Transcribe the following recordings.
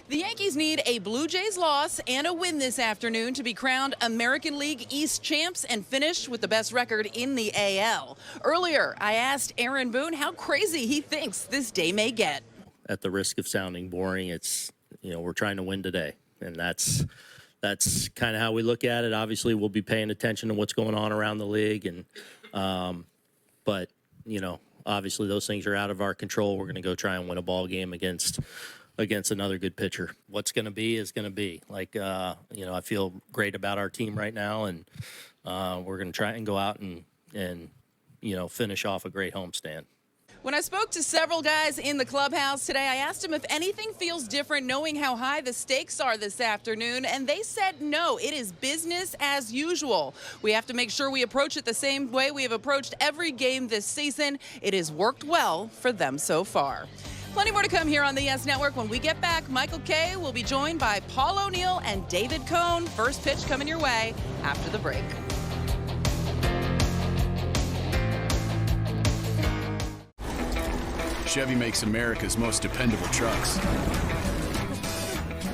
The Yankees need a Blue Jays loss and a win this afternoon to be crowned American League East champs and finish with the best record in the AL. Earlier, I asked Aaron Boone how crazy he thinks this day may get. At the risk of sounding boring, it's, we're trying to win today. And that's kind of how we look at it. Obviously, we'll be paying attention to what's going on around the league. But, obviously those things are out of our control. We're going to go try and win a ball game against another good pitcher. What's going to be is going to be. I feel great about our team right now, and we're going to try and go out and finish off a great homestand. When I spoke to several guys in the clubhouse today, I asked them if anything feels different knowing how high the stakes are this afternoon, and they said no, it is business as usual. We have to make sure we approach it the same way we have approached every game this season. It has worked well for them so far. Plenty more to come here on the Yes Network. When we get back, Michael Kay will be joined by Paul O'Neill and David Cohn. First pitch coming your way after the break. Chevy makes America's most dependable trucks.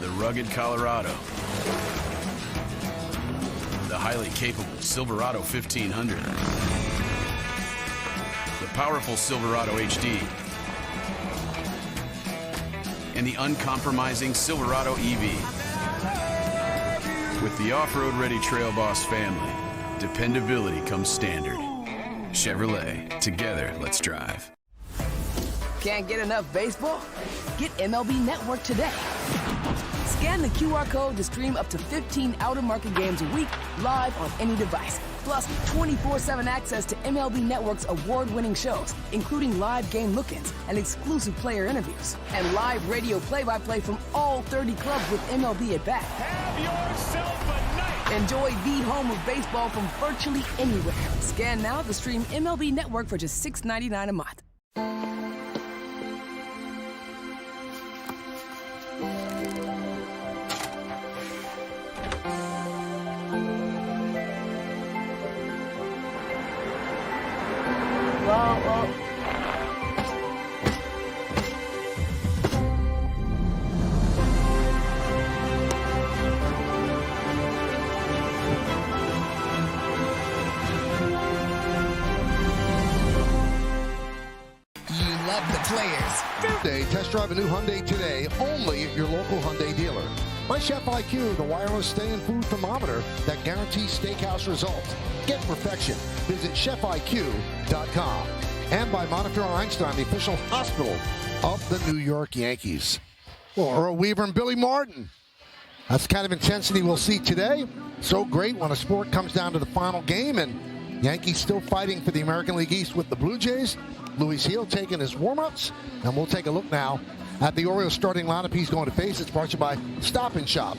The rugged Colorado. The highly capable Silverado 1500. The powerful Silverado HD. And the uncompromising Silverado EV. With the off-road ready Trail Boss family, dependability comes standard. Chevrolet, together, let's drive. Can't get enough baseball? Get MLB Network today. Scan the QR code to stream up to 15 out-of-market games a week live on any device. Plus, 24/7 access to MLB Network's award-winning shows, including live game look-ins and exclusive player interviews. And live radio play-by-play from all 30 clubs with MLB at bat. Have yourself a night! Enjoy the home of baseball from virtually anywhere. Scan now to stream MLB Network for just $6.99 a month. Test drive a new Hyundai today, only at your local Hyundai dealer. By Chef IQ, the wireless stay and food thermometer that guarantees steakhouse results. Get perfection. Visit chefiq.com. And by Monitor Einstein, the official hospital of the New York Yankees. Well, Earl Weaver and Billy Martin. That's the kind of intensity we'll see today. So great when a sport comes down to the final game, and Yankees still fighting for the American League East with the Blue Jays. Luis Gil taking his warm-ups, and we'll take a look now at the Orioles starting lineup he's going to face. It's brought to you by Stop and Shop.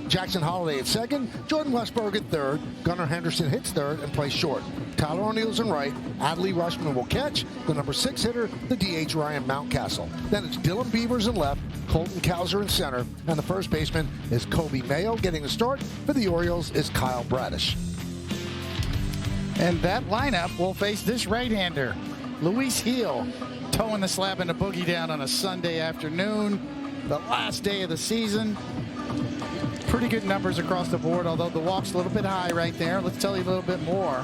Jackson Holliday at second, Jordan Westburg at third, Gunnar Henderson hits third and plays short. Tyler O'Neill's in right, Adley Rushman will catch, the number 6 hitter, the DH Ryan Mountcastle. Then it's Dylan Beavers in left, Colton Cowser in center, and the first baseman is Kobe Mayo. Getting the start for the Orioles is Kyle Bradish. And that lineup will face this right-hander, Luis Gil, towing the slab and the boogie down on a Sunday afternoon, the last day of the season. Pretty good numbers across the board, although the walk's a little bit high right there. Let's tell you a little bit more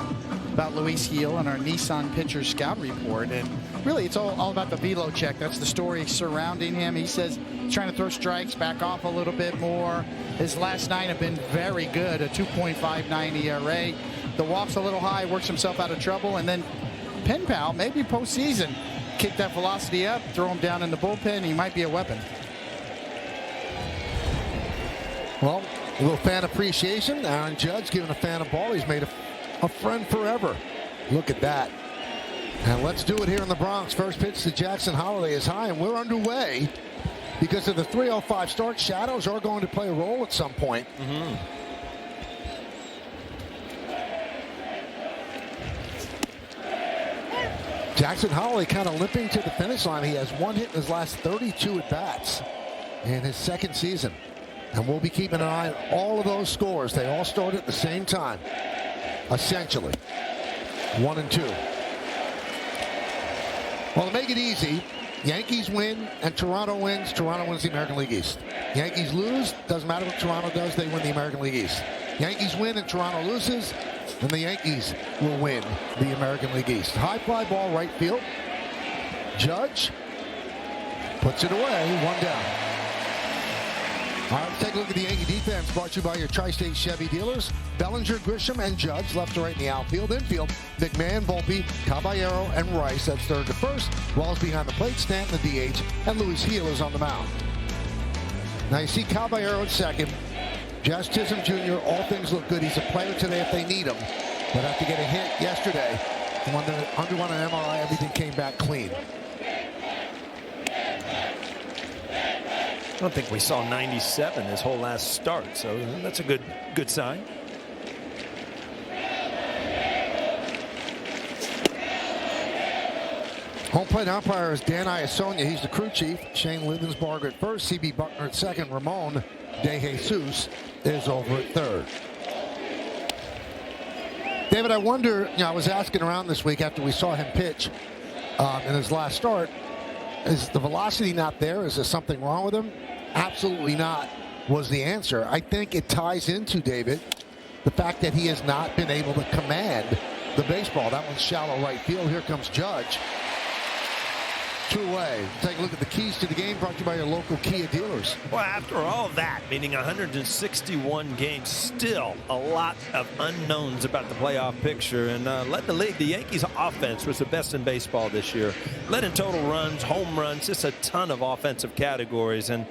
about Luis Gil and our Nissan Pitcher Scout Report. And really, it's all about the velo check. That's the story surrounding him. He says he's trying to throw strikes, back off a little bit more. His last 9 have been very good, a 2.59 ERA. The walk's a little high, works himself out of trouble, and then pen pal, maybe postseason, kick that velocity up, throw him down in the bullpen, he might be a weapon. Well, a little fan appreciation. Aaron Judge giving a fan a ball. He's made a friend forever. Look at that. And let's do it here in the Bronx. First pitch to Jackson Holliday is high, and we're underway. Because of the 3:05 start, shadows are going to play a role at some point. Jackson Holliday kind of limping to the finish line. He has 1 hit in his last 32 at-bats in his second season. And we'll be keeping an eye on all of those scores. They all started at the same time, essentially. 1 and 2. Well, to make it easy, Yankees win and Toronto wins the American League East. Yankees lose, doesn't matter what Toronto does, they win the American League East. Yankees win and Toronto loses, and the Yankees will win the American League East. High fly ball right field. Judge puts it away, 1 down. All right, let's take a look at the Yankee defense, brought to you by your Tri-State Chevy dealers. Bellinger, Grisham, and Judge, left to right in the outfield. Infield, McMahon, Volpe, Caballero, and Rice. That's third to first. Walls behind the plate, Stanton, the DH, and Luis Gil is on the mound. Now you see Caballero at second. Jazz Chisholm Jr., all things look good. He's a player today if they need him. But after getting hit yesterday, underwent an MRI, everything came back clean. I don't think we saw 97 his whole last start, so that's a good sign. Home plate umpire is Dan Iasonia. He's the crew chief. Shane Lindensbarger at first. C.B. Buckner at second. Ramon De Jesus is over at third. David, I wonder, I was asking around this week after we saw him pitch in his last start, is the velocity not there? Is there something wrong with him? Absolutely not was the answer. I think it ties into, David, the fact that he has not been able to command the baseball. That one's shallow right field. Here comes Judge. 2 away. Take a look at the keys to the game, brought to you by your local Kia dealers. Well, after all that, meaning 161 games, still a lot of unknowns about the playoff picture. And led the league, the Yankees offense was the best in baseball this year. Led in total runs, home runs, just a ton of offensive categories. And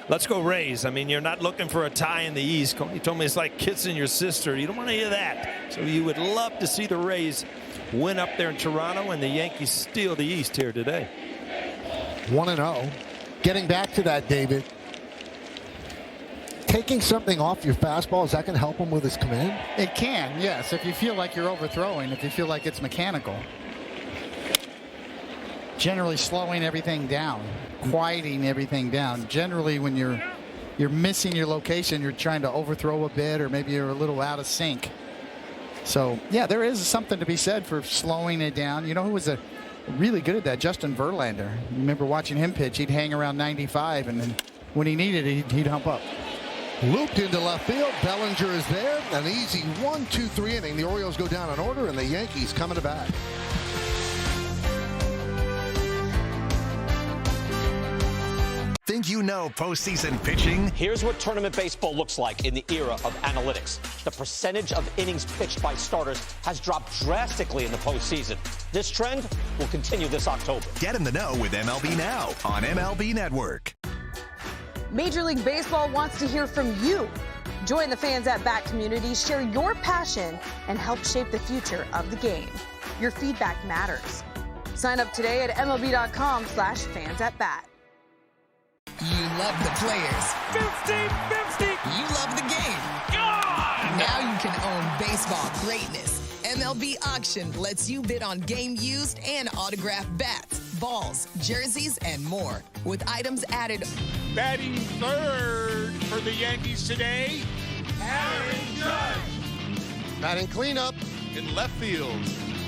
let's go Rays. I mean, you're not looking for a tie in the East. Coney told me it's like kissing your sister. You don't want to hear that. So you would love to see the Rays win up there in Toronto and the Yankees steal the East here today. 1-0. Getting back to that, David, taking something off your fastball, is that going to help him with his command? It can, yes, if you feel like you're overthrowing, if you feel like it's mechanical. Generally slowing everything down, quieting everything down. Generally, when you're missing your location, you're trying to overthrow a bit, or maybe you're a little out of sync. So, yeah, there is something to be said for slowing it down. You know who was really good at that? Justin Verlander. Remember watching him pitch? He'd hang around 95, and then when he needed it, he'd hump up. Looped into left field. Bellinger is there. An easy 1-2-3 inning. The Orioles go down in order, and the Yankees coming to bat. Think you know postseason pitching? Here's what tournament baseball looks like in the era of analytics. The percentage of innings pitched by starters has dropped drastically in the postseason. This trend will continue this October. Get in the know with MLB Now on MLB Network. Major League Baseball wants to hear from you. Join the Fans at Bat community, share your passion, and help shape the future of the game. Your feedback matters. Sign up today at MLB.com/fansatbat. You love the players. 50-50. You love the game. God! Now you can own baseball greatness. MLB Auction lets you bid on game used and autographed bats, balls, jerseys, and more. With items added. Batting third for the Yankees today, Aaron Judge. Batting cleanup In left field,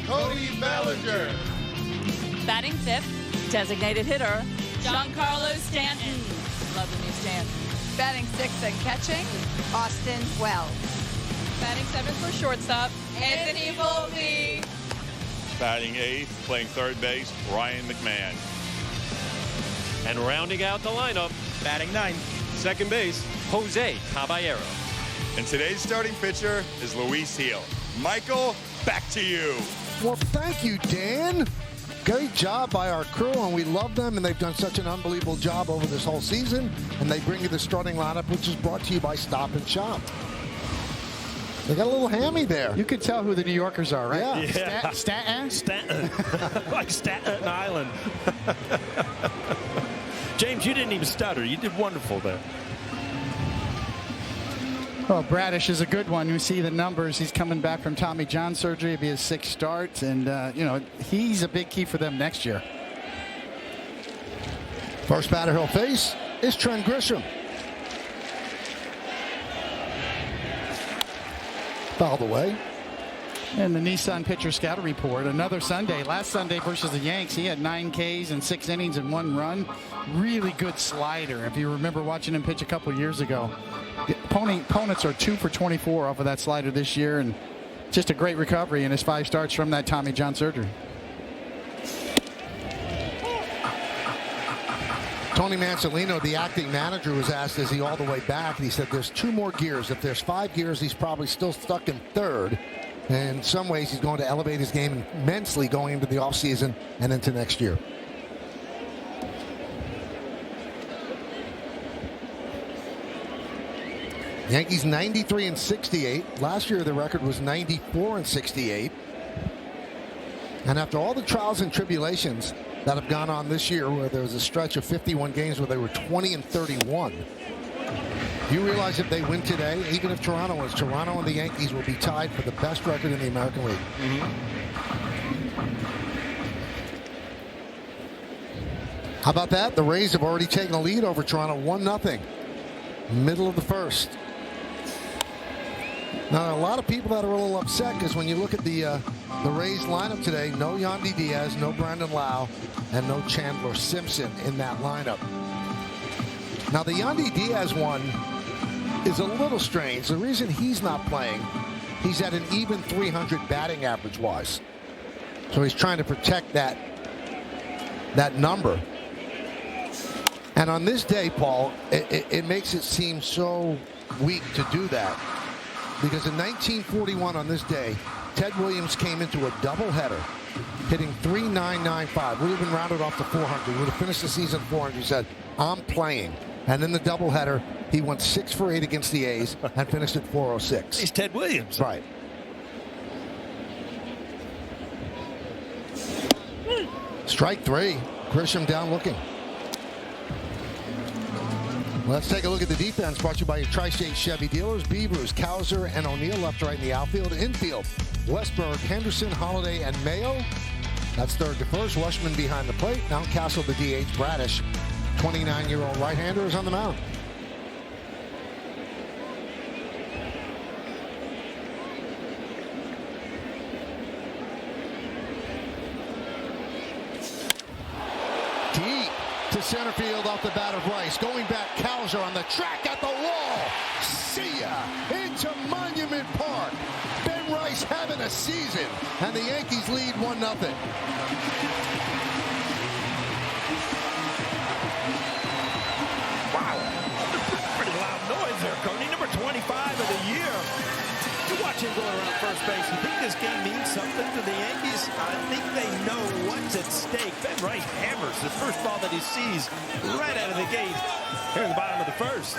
Cody Bellinger. Batting fifth, designated hitter, Giancarlo Stanton. Love the new Stanton. Batting sixth and catching, Austin Wells. Batting seventh for shortstop, Anthony Volpe. Batting eighth, playing third base, Ryan McMahon. And rounding out the lineup, Batting ninth, second base, Jose Caballero. And today's starting pitcher is Luis Gil. Michael, back to you. Well, thank you, Dan. Great job by our crew, and we love them, and they've done such an unbelievable job over this whole season. And they bring you the starting lineup, which is brought to you by Stop and Shop. They got a little hammy there. You could tell who the New Yorkers are, right? Yeah. Stanton? Stanton. Like Staten Island. James, you didn't even stutter. You did wonderful there. Well, Bradish is a good one. You see the numbers. He's coming back from Tommy John surgery. It'll be his 6th start, and he's a big key for them next year. First batter he'll face is Trent Grisham. Fouled away. And the Nissan Pitcher Scouting Report, another Sunday. Last Sunday versus the Yanks, he had 9 Ks in 6 innings and 1 run. Really good slider. If you remember watching him pitch a couple years ago. The opponents are 2 for 24 off of that slider this year, and just a great recovery in his 5 starts from that Tommy John surgery. Tony Mansolino, the acting manager, was asked, is he all the way back? And he said there's 2 more gears. If there's 5 gears, he's probably still stuck in 3rd. And in some ways, he's going to elevate his game immensely going into the offseason and into next year. Yankees 93-68. Last year, the record was 94-68. And after all the trials and tribulations that have gone on this year, where there was a stretch of 51 games where they were 20-31. You realize if they win today, even if Toronto wins, Toronto and the Yankees will be tied for the best record in the American League. How about that? The Rays have already taken a lead over Toronto, 1-0. Middle of the first. Now, a lot of people that are a little upset because when you look at the Rays lineup today, no Yandy Diaz, no Brandon Lau, and no Chandler Simpson in that lineup. Now, the Yandy Diaz one is a little strange. The reason he's not playing, he's at an even 300 batting average-wise. So he's trying to protect that number. And on this day, Paul, it makes it seem so weak to do that. Because in 1941 on this day, Ted Williams came into a doubleheader, hitting .3995. Would have been rounded off to 400. Would have finished the season 400. He said, I'm playing. And in the doubleheader, he went 6 for 8 against the A's and finished at .406. He's Ted Williams. Right. Strike 3. Grisham down looking. Let's take a look at the defense brought to you by your Tri-State Chevy dealers. Beavers, Cowser, and O'Neill left to right in the outfield. Infield, Westberg, Henderson, Holiday, and Mayo. That's 3rd to 1st. Rushman behind the plate. Mountcastle, the DH. Bradish, 29-year-old right-hander, is on the mound. Deep to center field off the bat of Rice. Going back, Cowser on the track at the wall. See ya! Into Monument Park. Ben Rice having a season, and the Yankees lead 1-0. Pretty loud noise there, Cody. Number 25 of the year. You watch him going around first base. You think this game means something to the Yankees? I think they know what's at stake. Ben Rice hammers the first ball that he sees right out of the gate here in the bottom of the first.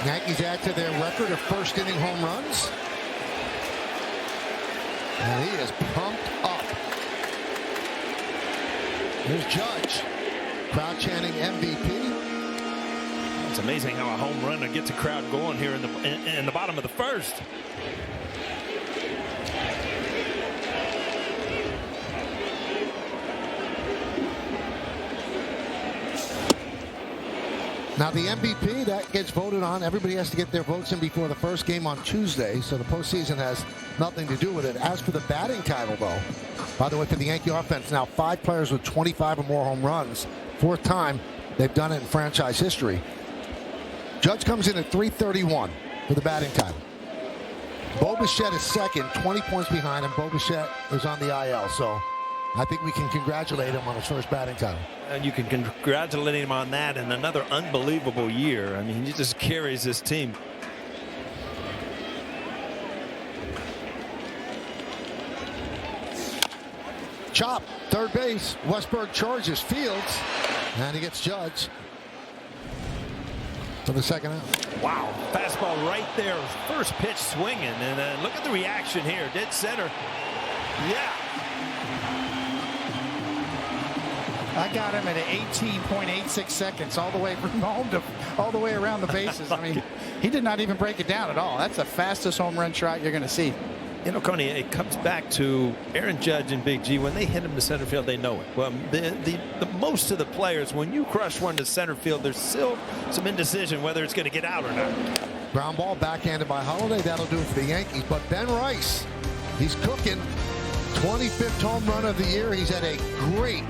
Yankees add to their record of first inning home runs. And he is pumped up. Here's Judge. Crowd chanting MVP. It's amazing how a home runner gets a crowd going here in the bottom of the first. Now the MVP, that gets voted on. Everybody has to get their votes in before the first game on Tuesday, so the postseason has nothing to do with it. As for the batting title, though, by the way, for the Yankee offense, now 5 players with 25 or more home runs. 4th time they've done it in franchise history. Judge comes in at .331 for the batting title. Bo Bichette is second, 20 points behind him. Bo Bichette is on the IL, so I think we can congratulate him on his first batting title. And you can congratulate him on that and another unbelievable year. I mean, he just carries this team. Chop, third base. Westberg charges Fields, and he gets Judge for the second out. Wow, fastball right there. First pitch swinging, and look at the reaction here. Dead center. Yeah. I got him at 18.86 seconds, all the way from home to all the way around the bases. I mean, he did not even break it down at all. That's the fastest home run shot you're going to see. You know, Coney, it comes back to Aaron Judge and Big G. When they hit him to center field, they know it. Well, the most of the players, when you crush one to center field, there's still some indecision whether it's going to get out or not. Ground ball backhanded by Holiday. That'll do it for the Yankees. But Ben Rice, he's cooking. 25th home run of the year. He's had a great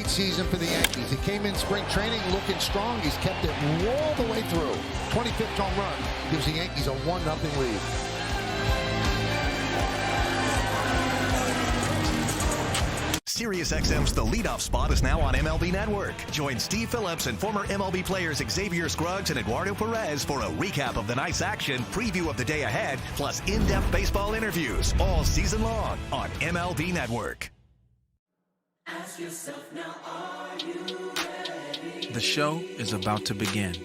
season for the Yankees. He came in spring training looking strong. He's kept it all the way through. 25th home run gives the Yankees a 1-0 lead. SiriusXM's The Leadoff Spot is now on MLB Network. Join Steve Phillips and former MLB players Xavier Scruggs and Eduardo Perez for a recap of the night's action, preview of the day ahead, plus in-depth baseball interviews all season long on MLB Network. Ask yourself now, are you ready? The show is about to begin.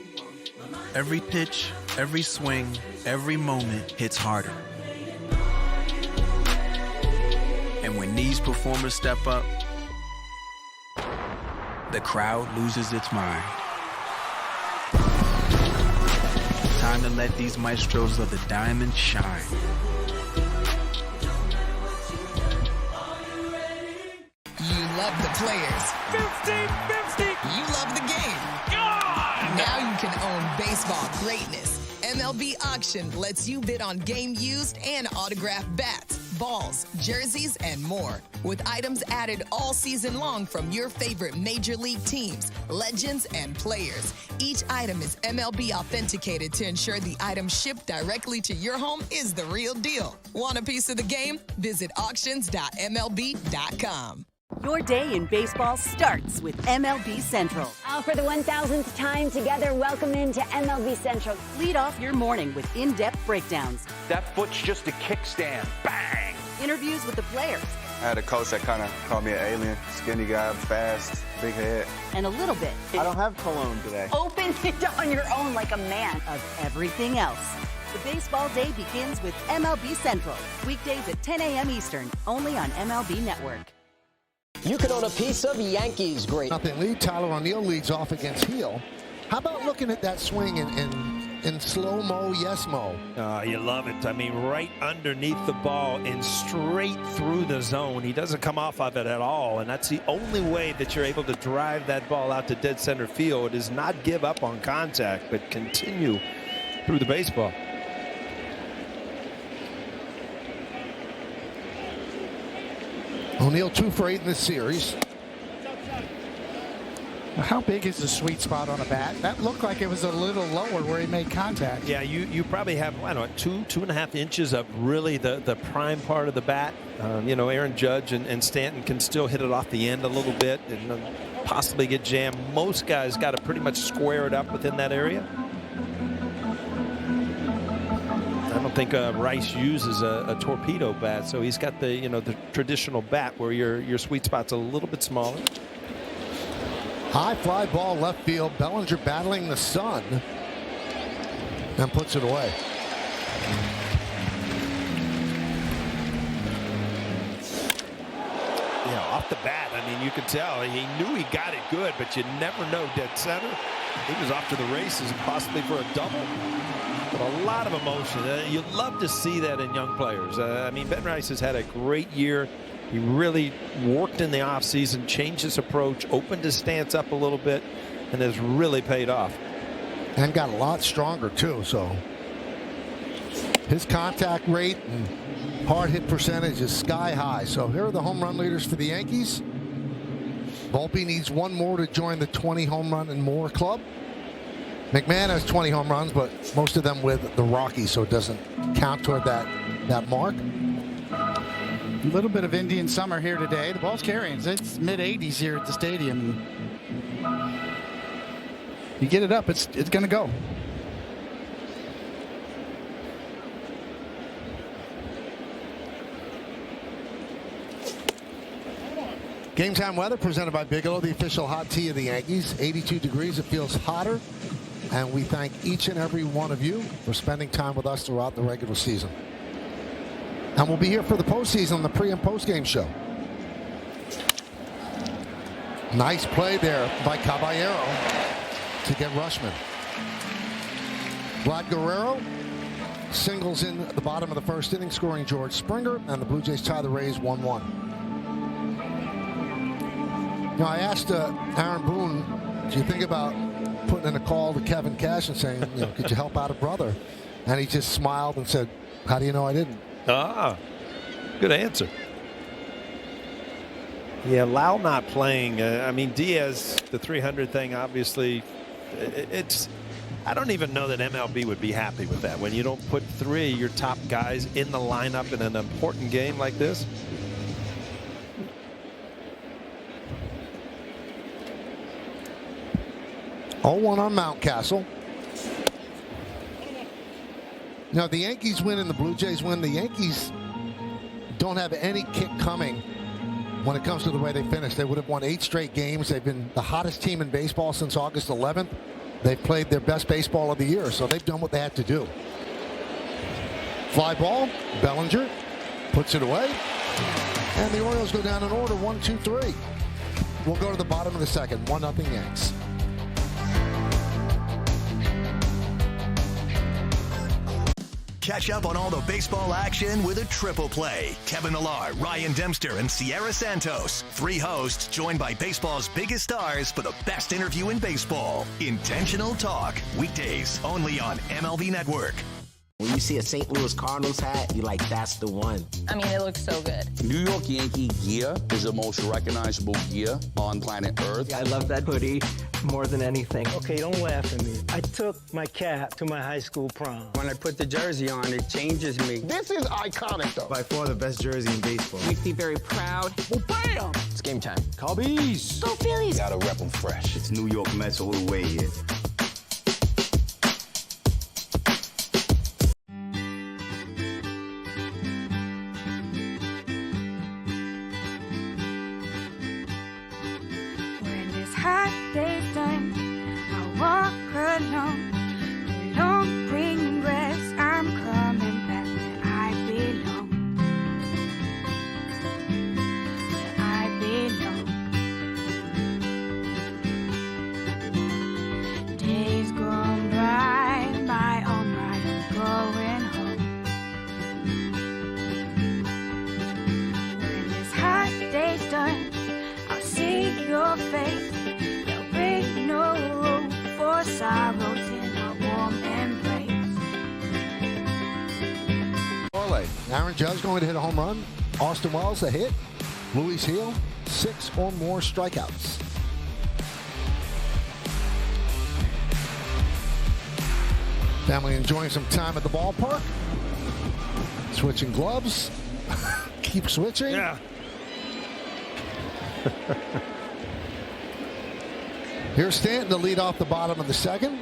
Every pitch, every swing, every moment hits harder. And when these performers step up, the crowd loses its mind. Time to let these maestros of the diamond shine. You love the players. 50-50. You love the game. God! Now you can own baseball greatness. MLB Auction lets you bid on game used and autographed bats, balls, jerseys, and more. With items added all season long from your favorite major league teams, legends, and players. Each item is MLB authenticated to ensure the item shipped directly to your home is the real deal. Want a piece of the game? Visit auctions.mlb.com. Your day in baseball starts with MLB Central. For the 1,000th time together, welcome into MLB Central. Lead off your morning with in-depth breakdowns. That foot's just a kickstand. Bang! Interviews with the players. I had a coach that kind of called me an alien. Skinny guy, fast, big head. And a little bit. I don't have cologne today. Open it on your own like a man. Of everything else. The baseball day begins with MLB Central. Weekdays at 10 a.m. Eastern, only on MLB Network. You can own a piece of Yankees great. Nothing lead. Tyler O'Neill leads off against Heel. How about looking at that swing in slow-mo, yes-mo? You love it. I mean, right underneath the ball and straight through the zone. He doesn't come off of it at all, and that's the only way that you're able to drive that ball out to dead center field is not give up on contact, but continue through the baseball. O'Neill 2 for 8 in this series. How big is the sweet spot on a bat? That looked like it was a little lower where he made contact. Yeah, you probably have, I don't know, 2.5 inches of really the prime part of the bat. You know, Aaron Judge and Stanton can still hit it off the end a little bit and possibly get jammed. Most guys got to pretty much square it up within that area. I don't think Rice uses a torpedo bat, so he's got the the traditional bat where your sweet spot's a little bit smaller. High fly ball left field. Bellinger battling the sun and puts it away. Off the bat, I mean, you could tell he knew he got it good, but you never know dead center. He was off to the races, possibly for a double. But a lot of emotion. You love to see that in young players. I mean, Ben Rice has had a great year. He really worked in the offseason, changed his approach, opened his stance up a little bit, and has really paid off. And got a lot stronger, too. So his contact rate and hard hit percentage is sky high. So here are the home run leaders for the Yankees. Volpe needs one more to join the 20 home run and more club. McMahon has 20 home runs, but most of them with the Rockies, so it doesn't count toward that mark. A little bit of Indian summer here today. The ball's carrying. It's mid-80s here at the stadium. You get it up, it's going to go. Game time weather presented by Bigelow, the official hot tea of the Yankees. 82 degrees. It feels hotter. And we thank each and every one of you for spending time with us throughout the regular season. And we'll be here for the postseason, the pre- and post-game show. Nice play there by Caballero to get Rushman. Vlad Guerrero singles in the bottom of the first inning, scoring George Springer, and the Blue Jays tie the Rays 1-1. I asked Aaron Boone, do you think about putting in a call to Kevin Cash and saying, could you help out a brother? And he just smiled and said, how do you know I didn't? Ah, good answer. Yeah, Lau not playing. I mean, Diaz, the 300 thing, obviously, I don't even know that MLB would be happy with that. When you don't put 3 of your top guys in the lineup in an important game like this. Oh, 1 on Mountcastle. Now, the Yankees win and the Blue Jays win. The Yankees don't have any kick coming when it comes to the way they finish. They would have won 8 straight games. They've been the hottest team in baseball since August 11th. They've played their best baseball of the year, so they've done what they had to do. Fly ball, Bellinger puts it away, and the Orioles go down in order, 1, 2, 3. We'll go to the bottom of the second, 1-0 Yanks. Catch up on all the baseball action with a triple play. Kevin Millar, Ryan Dempster, and Sierra Santos. 3 hosts joined by baseball's biggest stars for the best interview in baseball. Intentional Talk. Weekdays only on MLB Network. When you see a St. Louis Cardinals hat, you're like, that's the one. I mean, it looks so good. New York Yankee gear is the most recognizable gear on planet Earth. I love that hoodie more than anything. Okay, don't laugh at me. I took my cap to my high school prom. When I put the jersey on, it changes me. This is iconic, though. By far the best jersey in baseball. Makes me very proud. Well, bam! It's game time. Cubbies! Go Phillies! Gotta rep them fresh. It's New York Mets all the way here. Aaron Judge going to hit a home run. Austin Wells a hit. Luis Heel, 6 or more strikeouts. Family enjoying some time at the ballpark. Switching gloves. Keep switching. Yeah. Here's Stanton to lead off the bottom of the second.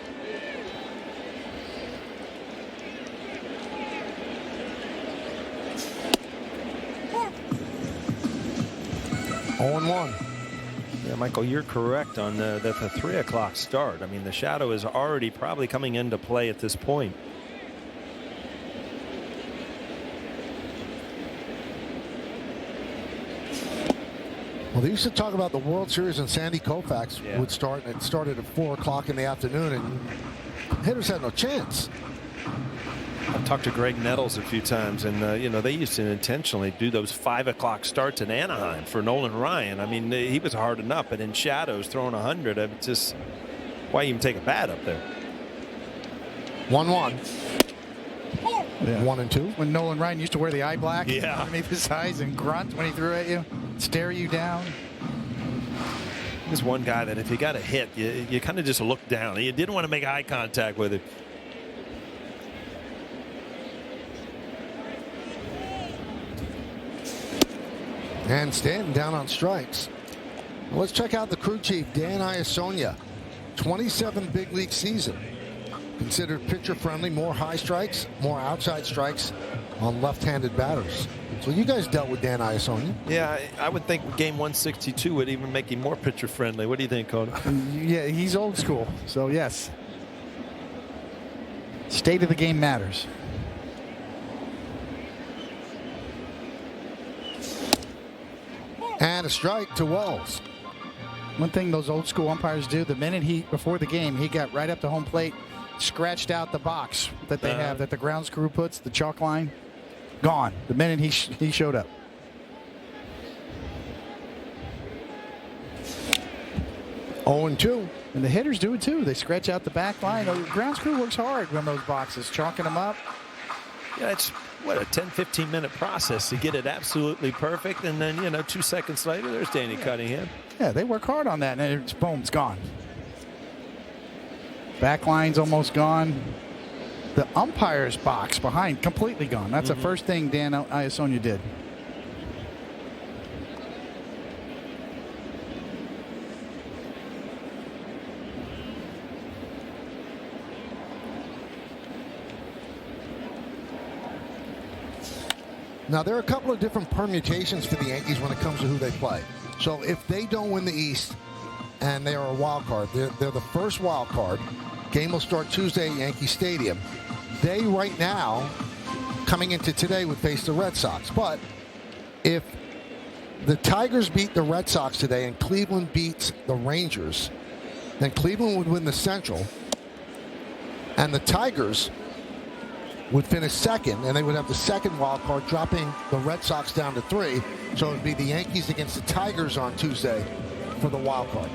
Oh, 1. Yeah, Michael, you're correct on the 3 o'clock start. I mean, the shadow is already probably coming into play at this point. Well, they used to talk about the World Series and Sandy Koufax would start, and it started at 4 o'clock in the afternoon, and hitters had no chance. I've talked to Greg Nettles a few times, and they used to intentionally do those 5 o'clock starts in Anaheim for Nolan Ryan. I mean, he was hard enough, but in shadows, throwing 100, it's just why even take a bat up there? 1-1. Yeah. 1 and 2. When Nolan Ryan used to wear the eye black underneath his eyes and grunt when he threw at you, stare you down. There's one guy that if he got a hit, you kind of just looked down. You didn't want to make eye contact with him. And Stanton down on strikes. Well, let's check out the crew chief, Dan Iasonia. 27 big league season. Considered pitcher friendly, more high strikes, more outside strikes on left-handed batters. So you guys dealt with Dan Iasonia. Yeah, I would think game 162 would even make him more pitcher friendly. What do you think, Coda? Yeah, he's old school. So yes. State of the game matters. And a strike to Wells. One thing those old school umpires do, the minute before the game, he got right up to home plate, scratched out the box that they have, that the grounds crew puts, the chalk line, gone. The minute he showed up. Oh, and 2. And the hitters do it too. They stretch out the back line. The grounds crew works hard on those boxes, chalking them up. Yeah, it's what, a 10, 15-minute process to get it absolutely perfect. And then, 2 seconds later, there's Danny Cunningham. Yeah, they work hard on that, and it's boom, it's gone. Back line's almost gone. The umpire's box behind, completely gone. That's the first thing Dan Iasonia did. Now, there are a couple of different permutations for the Yankees when it comes to who they play. So if they don't win the East and they are a wild card, they're the first wild card. Game will start Tuesday at Yankee Stadium. They, right now, coming into today, would face the Red Sox. But if the Tigers beat the Red Sox today and Cleveland beats the Rangers, then Cleveland would win the Central. And the Tigers would finish second, and they would have the second wild card, dropping the Red Sox down to 3. So it would be the Yankees against the Tigers on Tuesday for the wild card.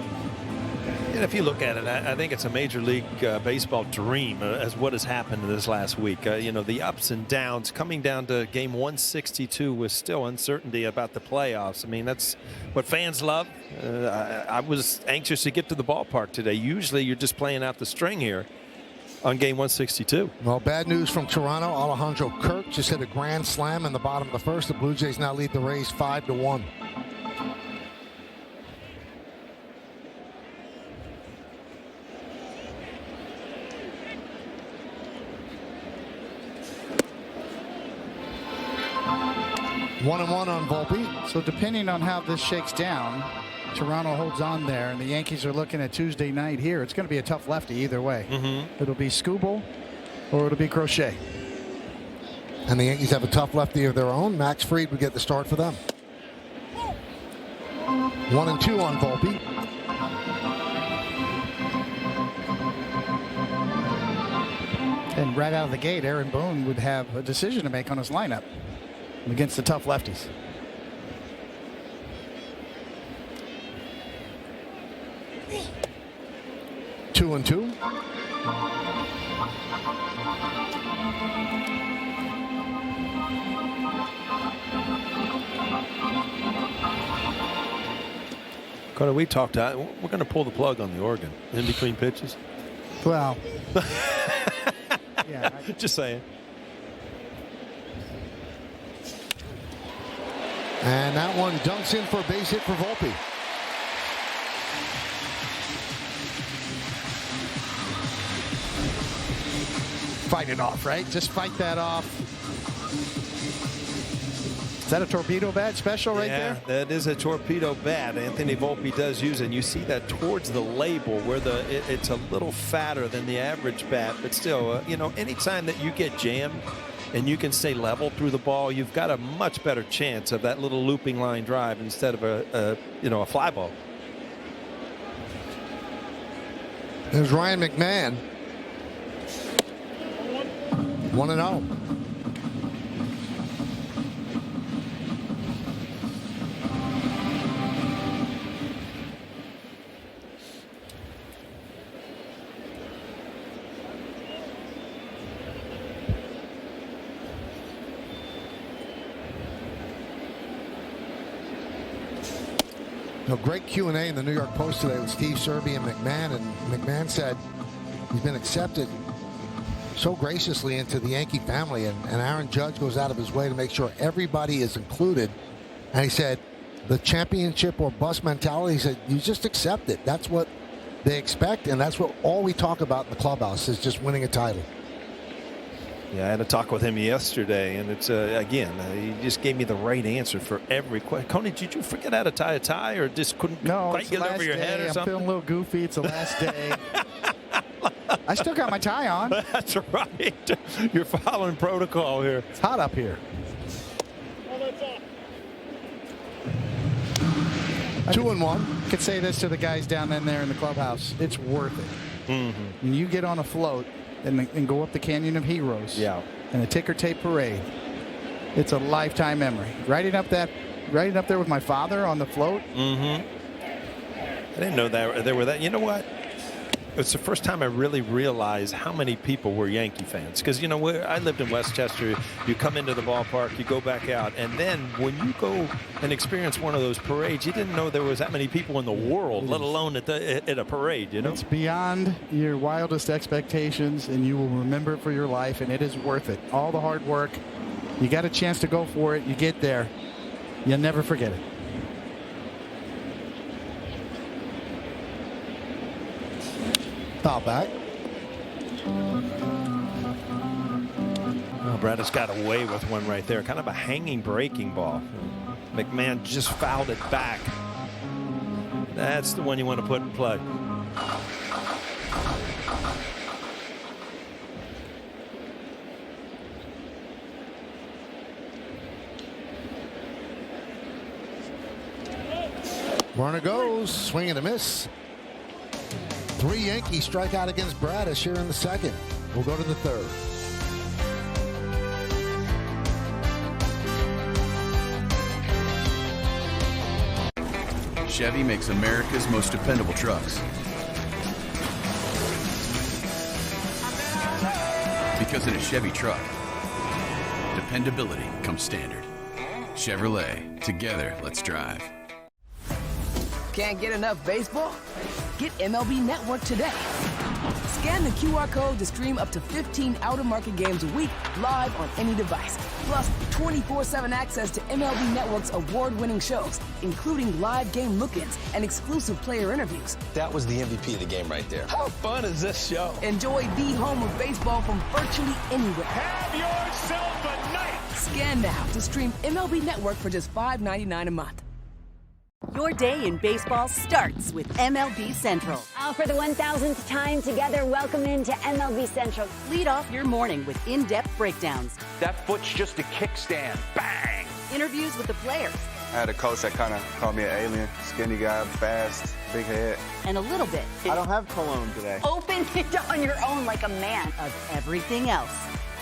And if you look at it, I think it's a Major League Baseball dream as what has happened this last week. The ups and downs coming down to game 162 with still uncertainty about the playoffs. I mean, that's what fans love. I was anxious to get to the ballpark today. Usually you're just playing out the string here on game 162. Well, bad news from Toronto. Alejandro Kirk just hit a grand slam in the bottom of the first. The Blue Jays now lead the Rays 5-1. One and one on Volpe. So depending on how this shakes down, Toronto holds on there, and the Yankees are looking at Tuesday night here. It's going to be a tough lefty either way. It'll be Skubal or it'll be Crochet. And the Yankees have a tough lefty of their own. Max Fried would get the start for them. 1-2 on Volpe. And right out of the gate, Aaron Boone would have a decision to make on his lineup against the tough lefties. Two and two. Carter, we talked. We're going to pull the plug on the organ in between pitches. Well, yeah, just saying. And that one dunks in for a base hit for Volpe. Fight it off, right? Just fight that off. Is that a torpedo bat special right there? Yeah, that is a torpedo bat. Anthony Volpe does use it. And you see that towards the label where it's a little fatter than the average bat. But still, anytime that you get jammed and you can stay level through the ball, you've got a much better chance of that little looping line drive instead of a fly ball. There's Ryan McMahon. 1-0. Great Q&A in the New York Post today with Steve Serby and McMahon, and McMahon said he's been accepted so graciously into the Yankee family, and Aaron Judge goes out of his way to make sure everybody is included. And he said the championship or bust mentality, he said, you just accept it. That's what they expect, and that's what all we talk about in the clubhouse is just winning a title. Yeah, I had a talk with him yesterday, and it's, again, he just gave me the right answer for every question. Coney, did you forget how to tie a tie or just couldn't quite get over your head or something? I'm feeling a little goofy. It's the last day. I still got my tie on. That's right. You're following protocol here. It's hot up here. 2-1. I could say this to the guys down in there in the clubhouse. It's worth it. When you get on a float and go up the Canyon of Heroes and the ticker tape parade, it's a lifetime memory. Riding up there with my father on the float. I didn't know that there were that. You know what? It's the first time I really realized how many people were Yankee fans. Because, you know, I lived in Westchester. You come into the ballpark, you go back out. And then when you go and experience one of those parades, you didn't know there was that many people in the world, let alone at a parade, you know? It's beyond your wildest expectations, and you will remember it for your life, and it is worth it. All the hard work. You got a chance to go for it. You get there. You'll never forget it. Foul back. Well, Braddock's got away with one right there. Kind of a hanging breaking ball. McMahon just fouled it back. That's the one you want to put in play. Runner goes, swing and a miss. 3 Yankees strike out against Bradish here in the second. We'll go to the third. Chevy makes America's most dependable trucks. Because in a Chevy truck, dependability comes standard. Chevrolet, together, let's drive. Can't get enough baseball? Get MLB Network today. Scan the QR code to stream up to 15 out-of-market games a week live on any device. Plus, 24/7 access to MLB Network's award-winning shows, including live game look-ins and exclusive player interviews. That was the MVP of the game right there. How fun is this show? Enjoy the home of baseball from virtually anywhere. Have yourself a night! Scan now to stream MLB Network for just $5.99 a month. Your day in baseball starts with MLB Central. For the 1,000th time together, welcome into MLB Central. Lead off your morning with in-depth breakdowns. That foot's just a kickstand. Bang! Interviews with the players. I had a coach that kind of called me an alien. Skinny guy, fast, big head. And a little bit. I don't have cologne today. Open it on your own like a man. Of everything else.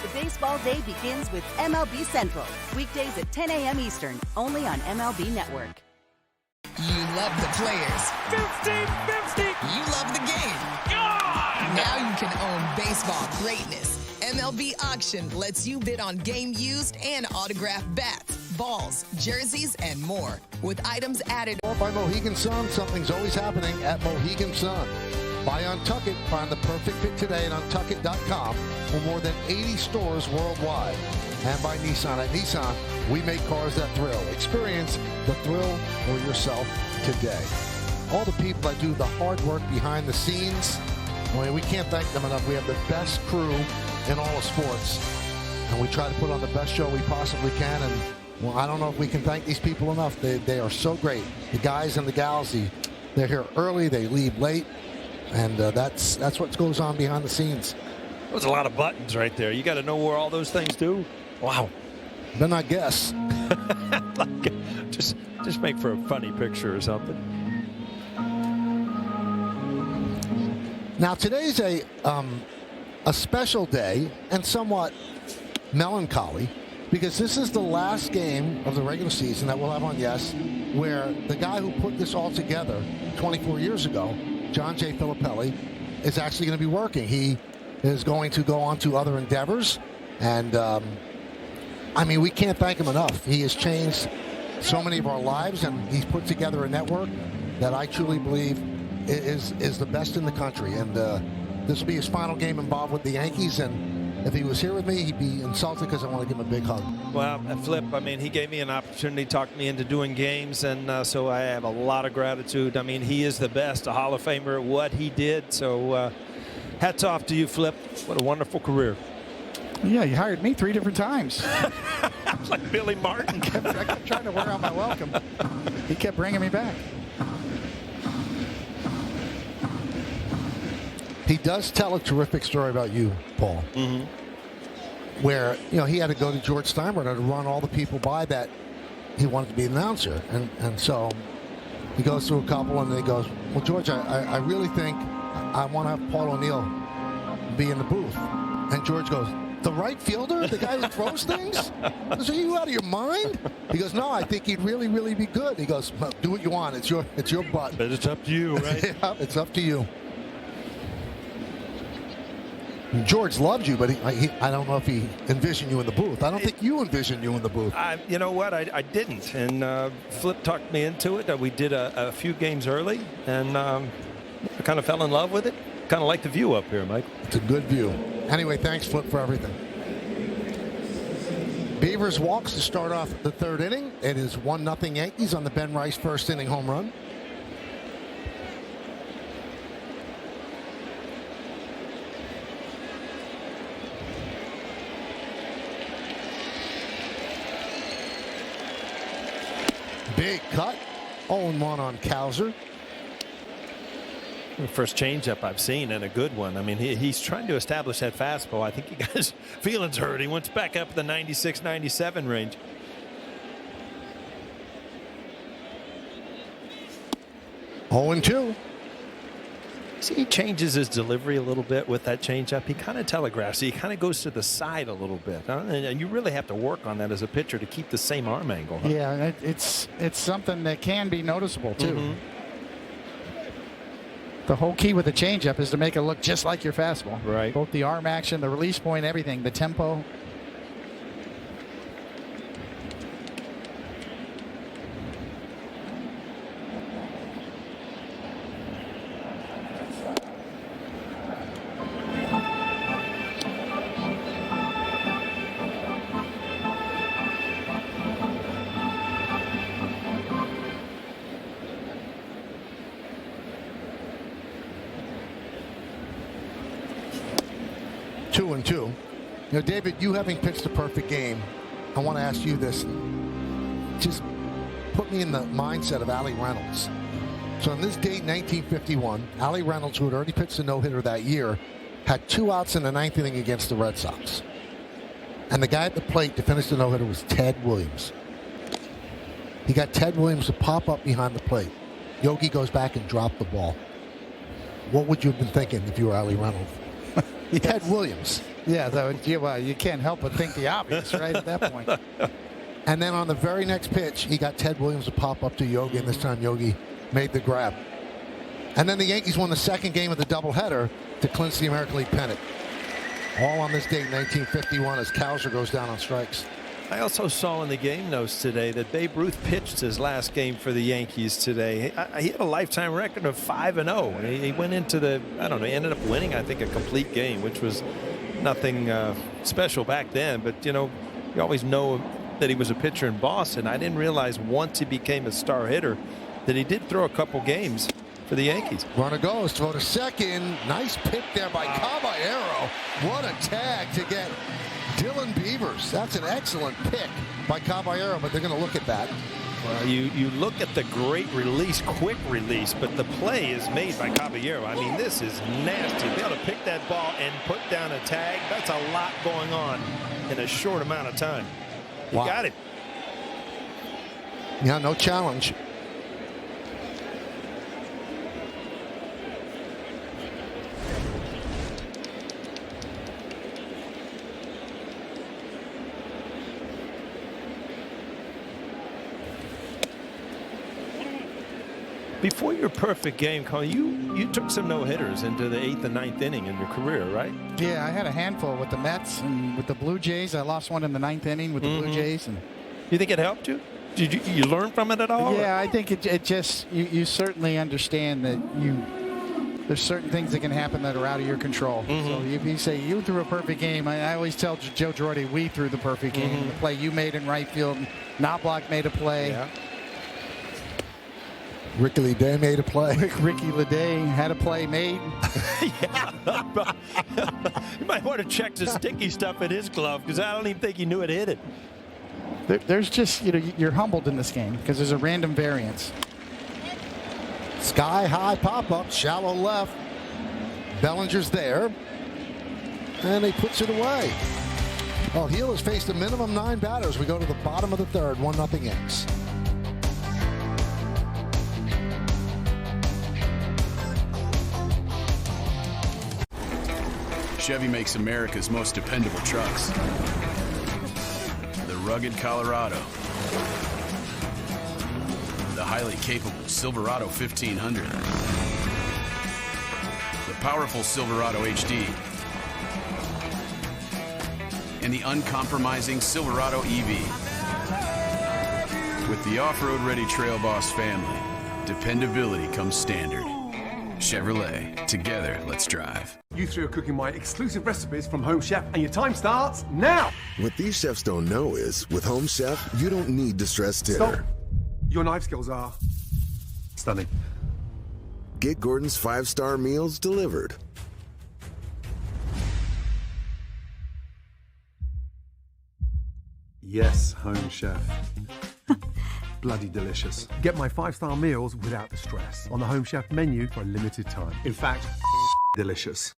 The baseball day begins with MLB Central. Weekdays at 10 a.m. Eastern, only on MLB Network. You love the players. 50-50! You love the game. Now you can own baseball greatness. MLB Auction lets you bid on game used and autographed bats, balls, jerseys, and more. With items added. By Mohegan Sun, something's always happening at Mohegan Sun. Buy Untuckit, find the perfect fit today at untuckit.com for more than 80 stores worldwide. And by Nissan. At Nissan, we make cars that thrill. Experience the thrill for yourself today. All the people that do the hard work behind the scenes, I mean, we can't thank them enough. We have the best crew in all of sports, and we try to put on the best show we possibly can. And well, I don't know if we can thank these people enough. They are so great. The guys and the gals, they're here early, they leave late, and that's what goes on behind the scenes. There's a lot of buttons right there. You got to know where all those things do. Wow. Then I guess. just make for a funny picture or something. Now today's a special day and somewhat melancholy because this is the last game of the regular season that we'll have on Yes, where the guy who put this all together 24 years ago, John J. Filippelli, is actually going to be working. He is going to go on to other endeavors, and I mean, we can't thank him enough. He has changed so many of our lives, and he's put together a network that I truly believe is the best in the country. And this will be his final game involved with the Yankees, and if he was here with me, he'd be insulted because I want to give him a big hug. Well, Flip, I mean, he gave me an opportunity, talked me into doing games, and so I have a lot of gratitude. I mean, he is the best, a Hall of Famer at what he did. So hats off to you, Flip. What a wonderful career. Yeah, you hired me 3 different times. Like Billy Martin. I kept trying to wear out my welcome. He kept bringing me back. He does tell a terrific story about you, Paul, where he had to go to George Steinbrenner to run all the people by that he wanted to be an announcer, and so he goes through a couple, and then he goes, "Well, George, I really think I want to have Paul O'Neill be in the booth," and George goes, "The right fielder, the guy who throws things? Are you out of your mind?" He goes, "No, I think he'd really, really be good." He goes, "Well, do what you want. It's your butt." But it's up to you, right? Yeah, it's up to you. George loved you, but I don't know if he envisioned you in the booth. I don't think you envisioned you in the booth. You know what? I didn't. And Flip talked me into it. We did a few games early, and I kind of fell in love with it. Kind of like the view up here, Mike. It's a good view. Anyway, thanks, Flip, for everything. Beavers walks to start off the third inning. It is 1-0 Yankees on the Ben Rice first inning home run. Big cut. 0-1 on Cowser. The first changeup I've seen, and a good one. I mean, he's trying to establish that fastball. I think he got his feelings hurt. He went back up the 96, 97 range. Oh, 0-2. See, he changes his delivery a little bit with that changeup. He kind of telegraphs. He kind of goes to the side a little bit. Huh? And you really have to work on that as a pitcher to keep the same arm angle. Huh? Yeah, it's something that can be noticeable, too. Mm-hmm. The whole key with the changeup is to make it look just like your fastball. Right. Both the arm action, the release point, everything, the tempo. You know, David, you having pitched a perfect game, I want to ask you this. Just put me in the mindset of Allie Reynolds. So on this date, 1951, Allie Reynolds, who had already pitched a no-hitter that year, had 2 outs in the 9th inning against the Red Sox. And the guy at the plate to finish the no-hitter was Ted Williams. He got Ted Williams to pop up behind the plate. Yogi goes back and dropped the ball. What would you have been thinking if you were Allie Reynolds? Ted Williams. Yeah, well, you can't help but think the obvious, right, at that point. And then on the very next pitch, he got Ted Williams to pop up to Yogi, and this time Yogi made the grab. And then the Yankees won the second game of the doubleheader to clinch the American League pennant. All on this date, 1951, as Cowser goes down on strikes. I also saw in the game notes today that Babe Ruth pitched his last game for the Yankees today. He had a lifetime record of 5-0. He went into the, I don't know, he ended up winning, I think, a complete game, which was nothing special back then. But, you know, you always know that he was a pitcher in Boston. I didn't realize once he became a star hitter that he did throw a couple games for the Yankees. Runner goes, throw to second. Nice pick there by Caballero. What a tag to get Dylan Beavers. That's an excellent pick by Caballero, but they're going to look at that. Well, you look at the great release, quick release, but the play is made by Caballero. I mean, this is nasty. Be able to pick that ball and put down a tag, that's a lot going on in a short amount of time. He got it. Yeah, no challenge. Before your perfect game, Colin, you took some no-hitters into the 8th and 9th inning in your career, right? Yeah, I had a handful with the Mets and with the Blue Jays. I lost one in the 9th inning with the Blue Jays. And you think it helped you? Did you learn from it at all? Yeah, I think it just you certainly understand that there's certain things that can happen that are out of your control. So if you say you threw a perfect game, I always tell Joe Girardi we threw the perfect game. The play you made in right field, Knobloch made a play. Yeah. Ricky Leday made a play. Ricky Leday had a play made. Yeah. You might want to check the sticky stuff in his glove because I don't even think he knew it hit it. There's just, you're humbled in this game because there's a random variance. Sky high pop up, shallow left. Bellinger's there. And he puts it away. Well, Heel has faced a minimum 9 batters. We go to the bottom of the third, 1-0 Yanks. Chevy makes America's most dependable trucks. The rugged Colorado. The highly capable Silverado 1500. The powerful Silverado HD. and the uncompromising Silverado EV. With the off-road ready Trail Boss family, dependability comes standard. Chevrolet, together, let's drive. You three are cooking my exclusive recipes from Home Chef, and your time starts now. What these chefs don't know is, with Home Chef, you don't need distressed dinner. Stop. Your knife skills are stunning. Get Gordon's 5-star meals delivered. Yes, Home Chef. Bloody delicious. Get my 5-star meals without the stress on the Home Chef menu for a limited time. In fact, delicious.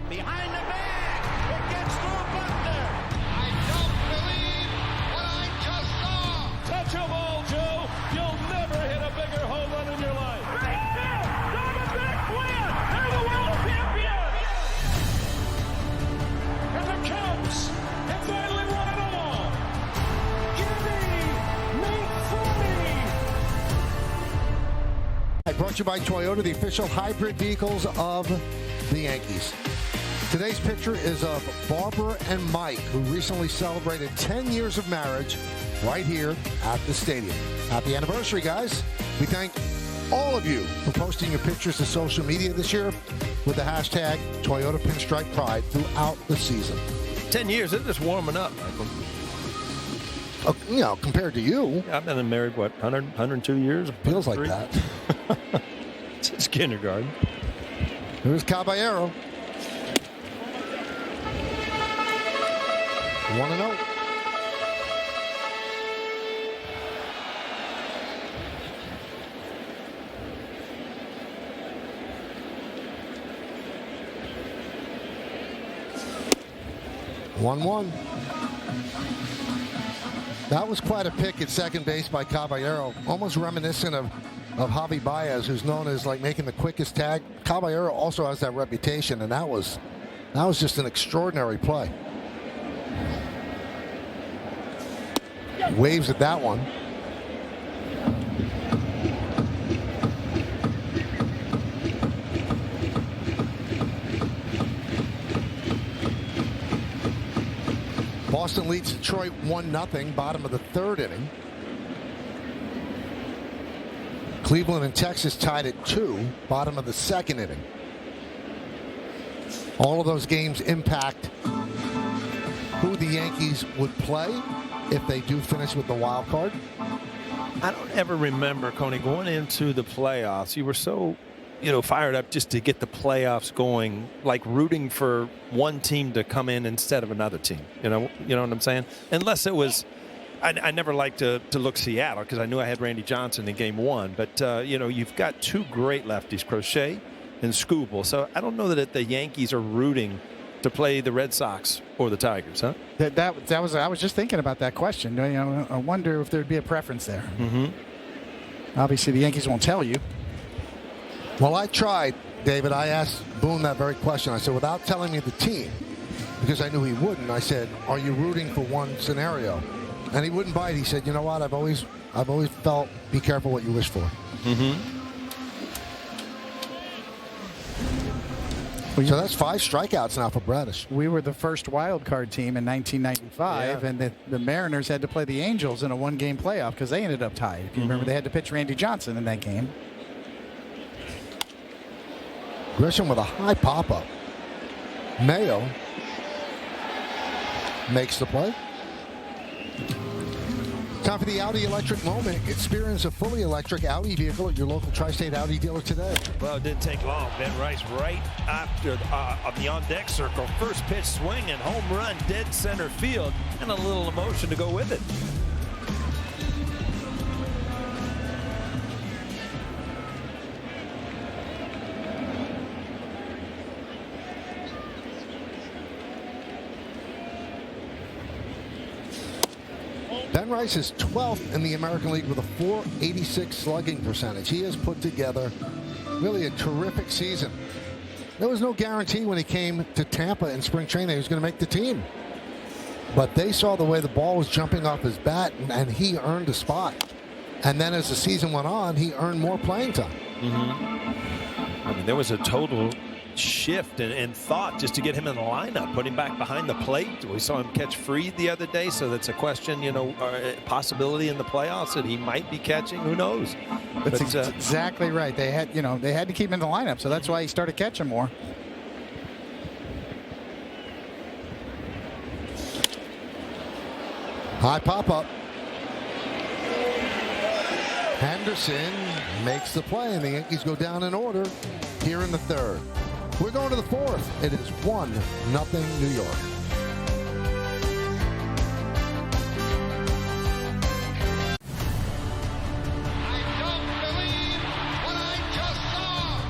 Behind the bag, it gets through Buckner. I don't believe what I just saw. Touch 'em all, Joe. You'll never hit a bigger home run in your life. Right there, Diamondbacks win. They're the world champions. And the Cubs have finally won it all. Brought to you by Toyota, the official hybrid vehicles of the Yankees. Today's picture is of Barbara and Mike, who recently celebrated 10 years of marriage right here at the stadium. Happy anniversary, guys. We thank all of you for posting your pictures to social media this year with the hashtag Toyota Pinstripe Pride throughout the season. 10 years, they're just warming up, Michael. You know, compared to you. I've been married, what, 102 years? Feels like that. Since kindergarten. Here's Caballero. 1-0. One. That was quite a pick at second base by Caballero, almost reminiscent of Javi Baez, who's known as like making the quickest tag. Caballero also has that reputation, and that was just an extraordinary play. Waves at that one. Boston leads Detroit 1-0, bottom of the third inning. Cleveland and Texas tied at 2, bottom of the second inning. All of those games impact who the Yankees would play if they do finish with the wild card. I don't ever remember, Coney, going into the playoffs, you were so, fired up just to get the playoffs going, like rooting for one team to come in instead of another team. You know what I'm saying? Unless it was, I never liked to look Seattle because I knew I had Randy Johnson in game one. But, you've got two great lefties, Crochet and Skubal. So I don't know that the Yankees are rooting to play the Red Sox or the Tigers, huh? I was just thinking about that question. I wonder if there'd be a preference there. Mm-hmm. Obviously, the Yankees won't tell you. Well, I tried, David. I asked Boone that very question. I said, without telling me the team, because I knew he wouldn't, I said, are you rooting for one scenario? And he wouldn't bite. He said, you know what? I've always felt, be careful what you wish for. Mm-hmm. So that's 5 strikeouts now for Bradish. We were the first wild card team in 1995, and the Mariners had to play the Angels in a one-game playoff because they ended up tied. If you remember, they had to pitch Randy Johnson in that game. Grisham with a high pop-up. Mayo makes the play. Time for the Audi electric moment. Experience a fully electric Audi vehicle at your local Tri-State Audi dealer today. Well, it didn't take long. Ben Rice right after the on-deck circle. First pitch swing and home run, dead center field, and a little emotion to go with it. Ben Rice is 12th in the American League with a .486 slugging percentage. He has put together really a terrific season. There was no guarantee when he came to Tampa in spring training he was going to make the team. But they saw the way the ball was jumping off his bat, and he earned a spot. And then as the season went on, he earned more playing time. Mm-hmm. I mean, there was a total shift and thought just to get him in the lineup, put him back behind the plate. We saw him catch Fried the other day, so that's a question, possibility in the playoffs that he might be catching. Who knows? That's exactly right. They had to keep him in the lineup, so that's why he started catching more. High pop-up. Henderson makes the play, and the Yankees go down in order here in the third. We're going to the fourth. It is 1-0 New York.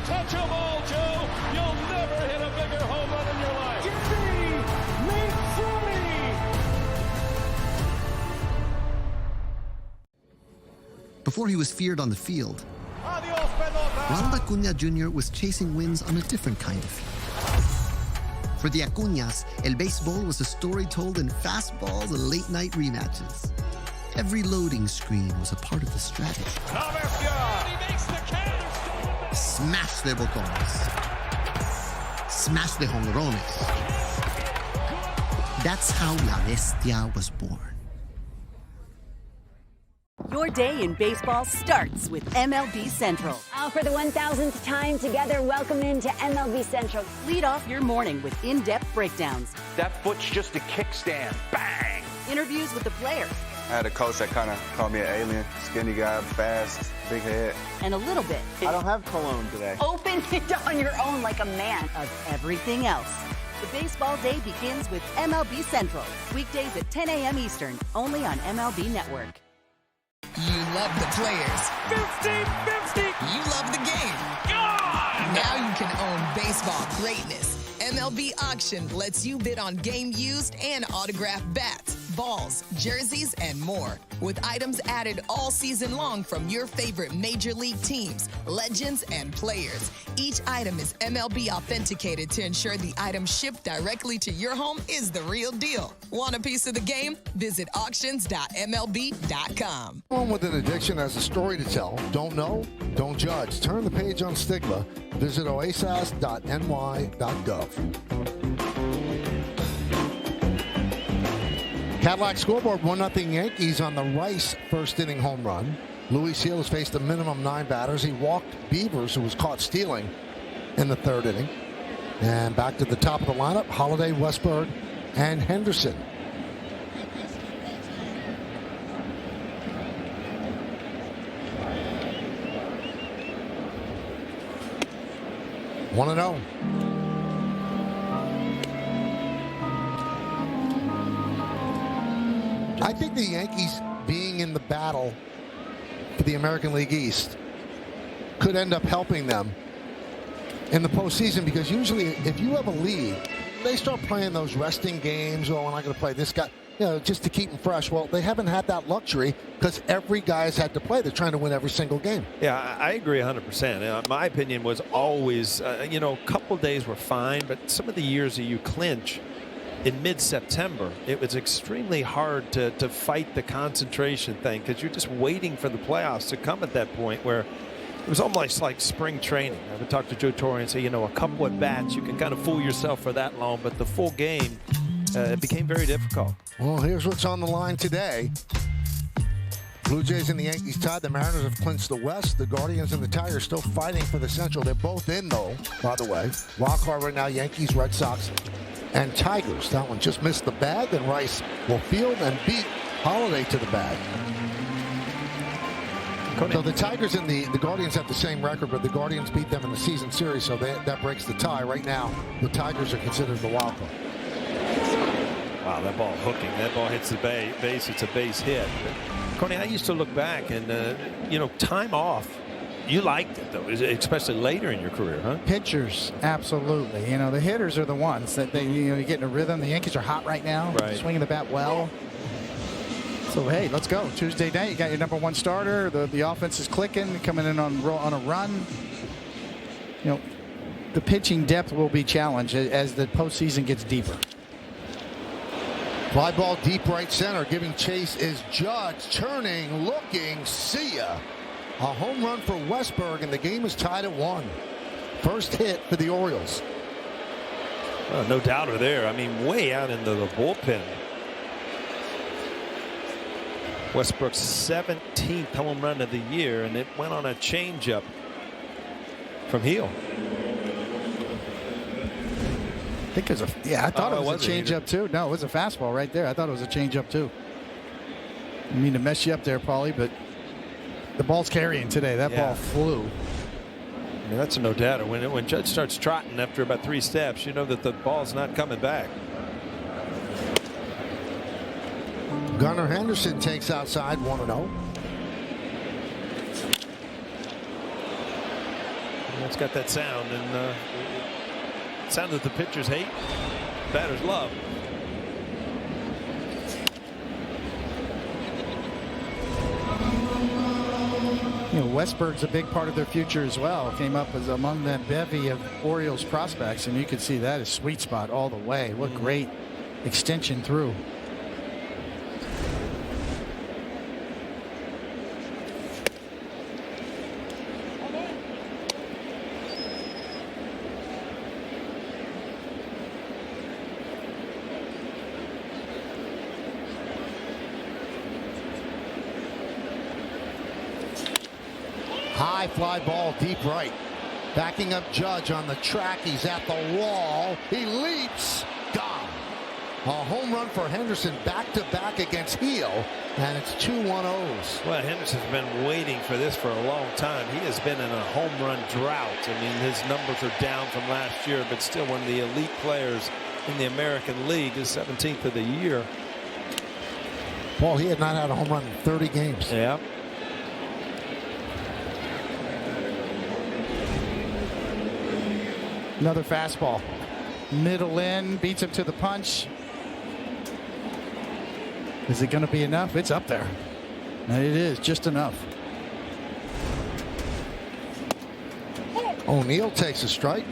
Touch 'em all, Joe. You'll never hit a bigger home run in your life. Before he was feared on the field, Ronald Acuna Jr. was chasing wins on a different kind of field. For the Acuñas, el béisbol was a story told in fastballs and late-night rematches. Every loading screen was a part of the strategy. Smash de botones. Smash de jonrones. That's how La Bestia was born. Your day in baseball starts with MLB Central. For the 1,000th time together, welcome into MLB Central. Lead off your morning with in-depth breakdowns. That foot's just a kickstand. Bang! Interviews with the players. I had a coach that kind of called me an alien. Skinny guy, fast, big head. And a little bit. I don't have cologne today. Open it on your own like a man. Of everything else. The baseball day begins with MLB Central. Weekdays at 10 a.m. Eastern, only on MLB Network. You love the players. 50-50. You love the game. Now you can own baseball greatness. MLB Auction lets you bid on game used and autographed bats, balls, jerseys, and more. With items added all season long from your favorite major league teams, legends, and players. Each item is MLB authenticated to ensure the item shipped directly to your home is the real deal. Want a piece of the game? Visit auctions.mlb.com. Someone with an addiction has a story to tell. Don't know? Don't judge. Turn the page on stigma. Visit oasas.ny.gov. Cadillac scoreboard, 1-0 Yankees on the Rice first inning home run. Luis Hill has faced a minimum 9 batters. He walked Beavers, who was caught stealing in the third inning. And back to the top of the lineup, Holiday, Westberg, and Henderson. One and 0. I think the Yankees being in the battle for the American League East could end up helping them in the postseason, because usually if you have a lead, they start playing those resting games. Oh, I'm not going to play this guy, just to keep them fresh. Well, they haven't had that luxury because every guy's had to play. They're trying to win every single game. Yeah, I agree 100%. My opinion was always, a couple days were fine, but some of the years that you clinch in mid-September, it was extremely hard to fight the concentration thing, because you're just waiting for the playoffs to come at that point where it was almost like spring training. I would talk to Joe Torre and say, a couple at bats, you can kind of fool yourself for that long, but the full game, it became very difficult. Well, here's what's on the line today. Blue Jays and the Yankees tied. The Mariners have clinched the West. The Guardians and the Tigers still fighting for the Central. They're both in, though, by the way. Wild card right now, Yankees, Red Sox, and Tigers. That one just missed the bag, and Rice will field and beat Holiday to the bag. So the Tigers and the Guardians have the same record, but the Guardians beat them in the season series, so that breaks the tie. Right now, the Tigers are considered the wild card. Wow, that ball hooking. That ball hits the base. It's a base hit. But, Coney, I used to look back and, time off. You liked it, though, especially later in your career, huh? Pitchers, absolutely. The hitters are the ones that you get in a rhythm. The Yankees are hot right now, swinging the bat well. So, hey, let's go. Tuesday night, you got your number 1 starter. The offense is clicking, coming in on a run. The pitching depth will be challenged as the postseason gets deeper. Fly ball deep right center. Giving chase is Judge. Turning, looking, see ya. A home run for Westberg, and the game is tied at 1. First hit for the Orioles. Well, no doubter there. I mean, way out into the bullpen. Westbrook's 17th home run of the year, and it went on a changeup from Heel. I think it was I thought it was a changeup too. No, it was a fastball right there. I thought it was a changeup too. I mean to mess you up there, Paulie, but the ball's carrying today. That ball flew. I mean, that's a no doubter. When Judge starts trotting after about 3 steps, you know that the ball's not coming back. Gunnar Henderson takes outside 1-0. It's got that sound, and sound that the pitchers hate, batters love. You know, Westberg's a big part of their future as well. Came up as among that bevy of Orioles prospects, and you could see that is sweet spot all the way. What great extension through. High fly ball deep right. Backing up Judge on the track. He's at the wall. He leaps. Gone. A home run for Henderson back-to-back against Heel. And it's 2 1-0s. Well, Henderson's been waiting for this for a long time. He has been in a home run drought. I mean, his numbers are down from last year, but still one of the elite players in the American League, his 17th of the year. Paul, he had not had a home run in 30 games. Yeah. Another fastball. Middle in, beats him to the punch. Is it going to be enough? It's up there. And it is just enough. O'Neill takes a strike.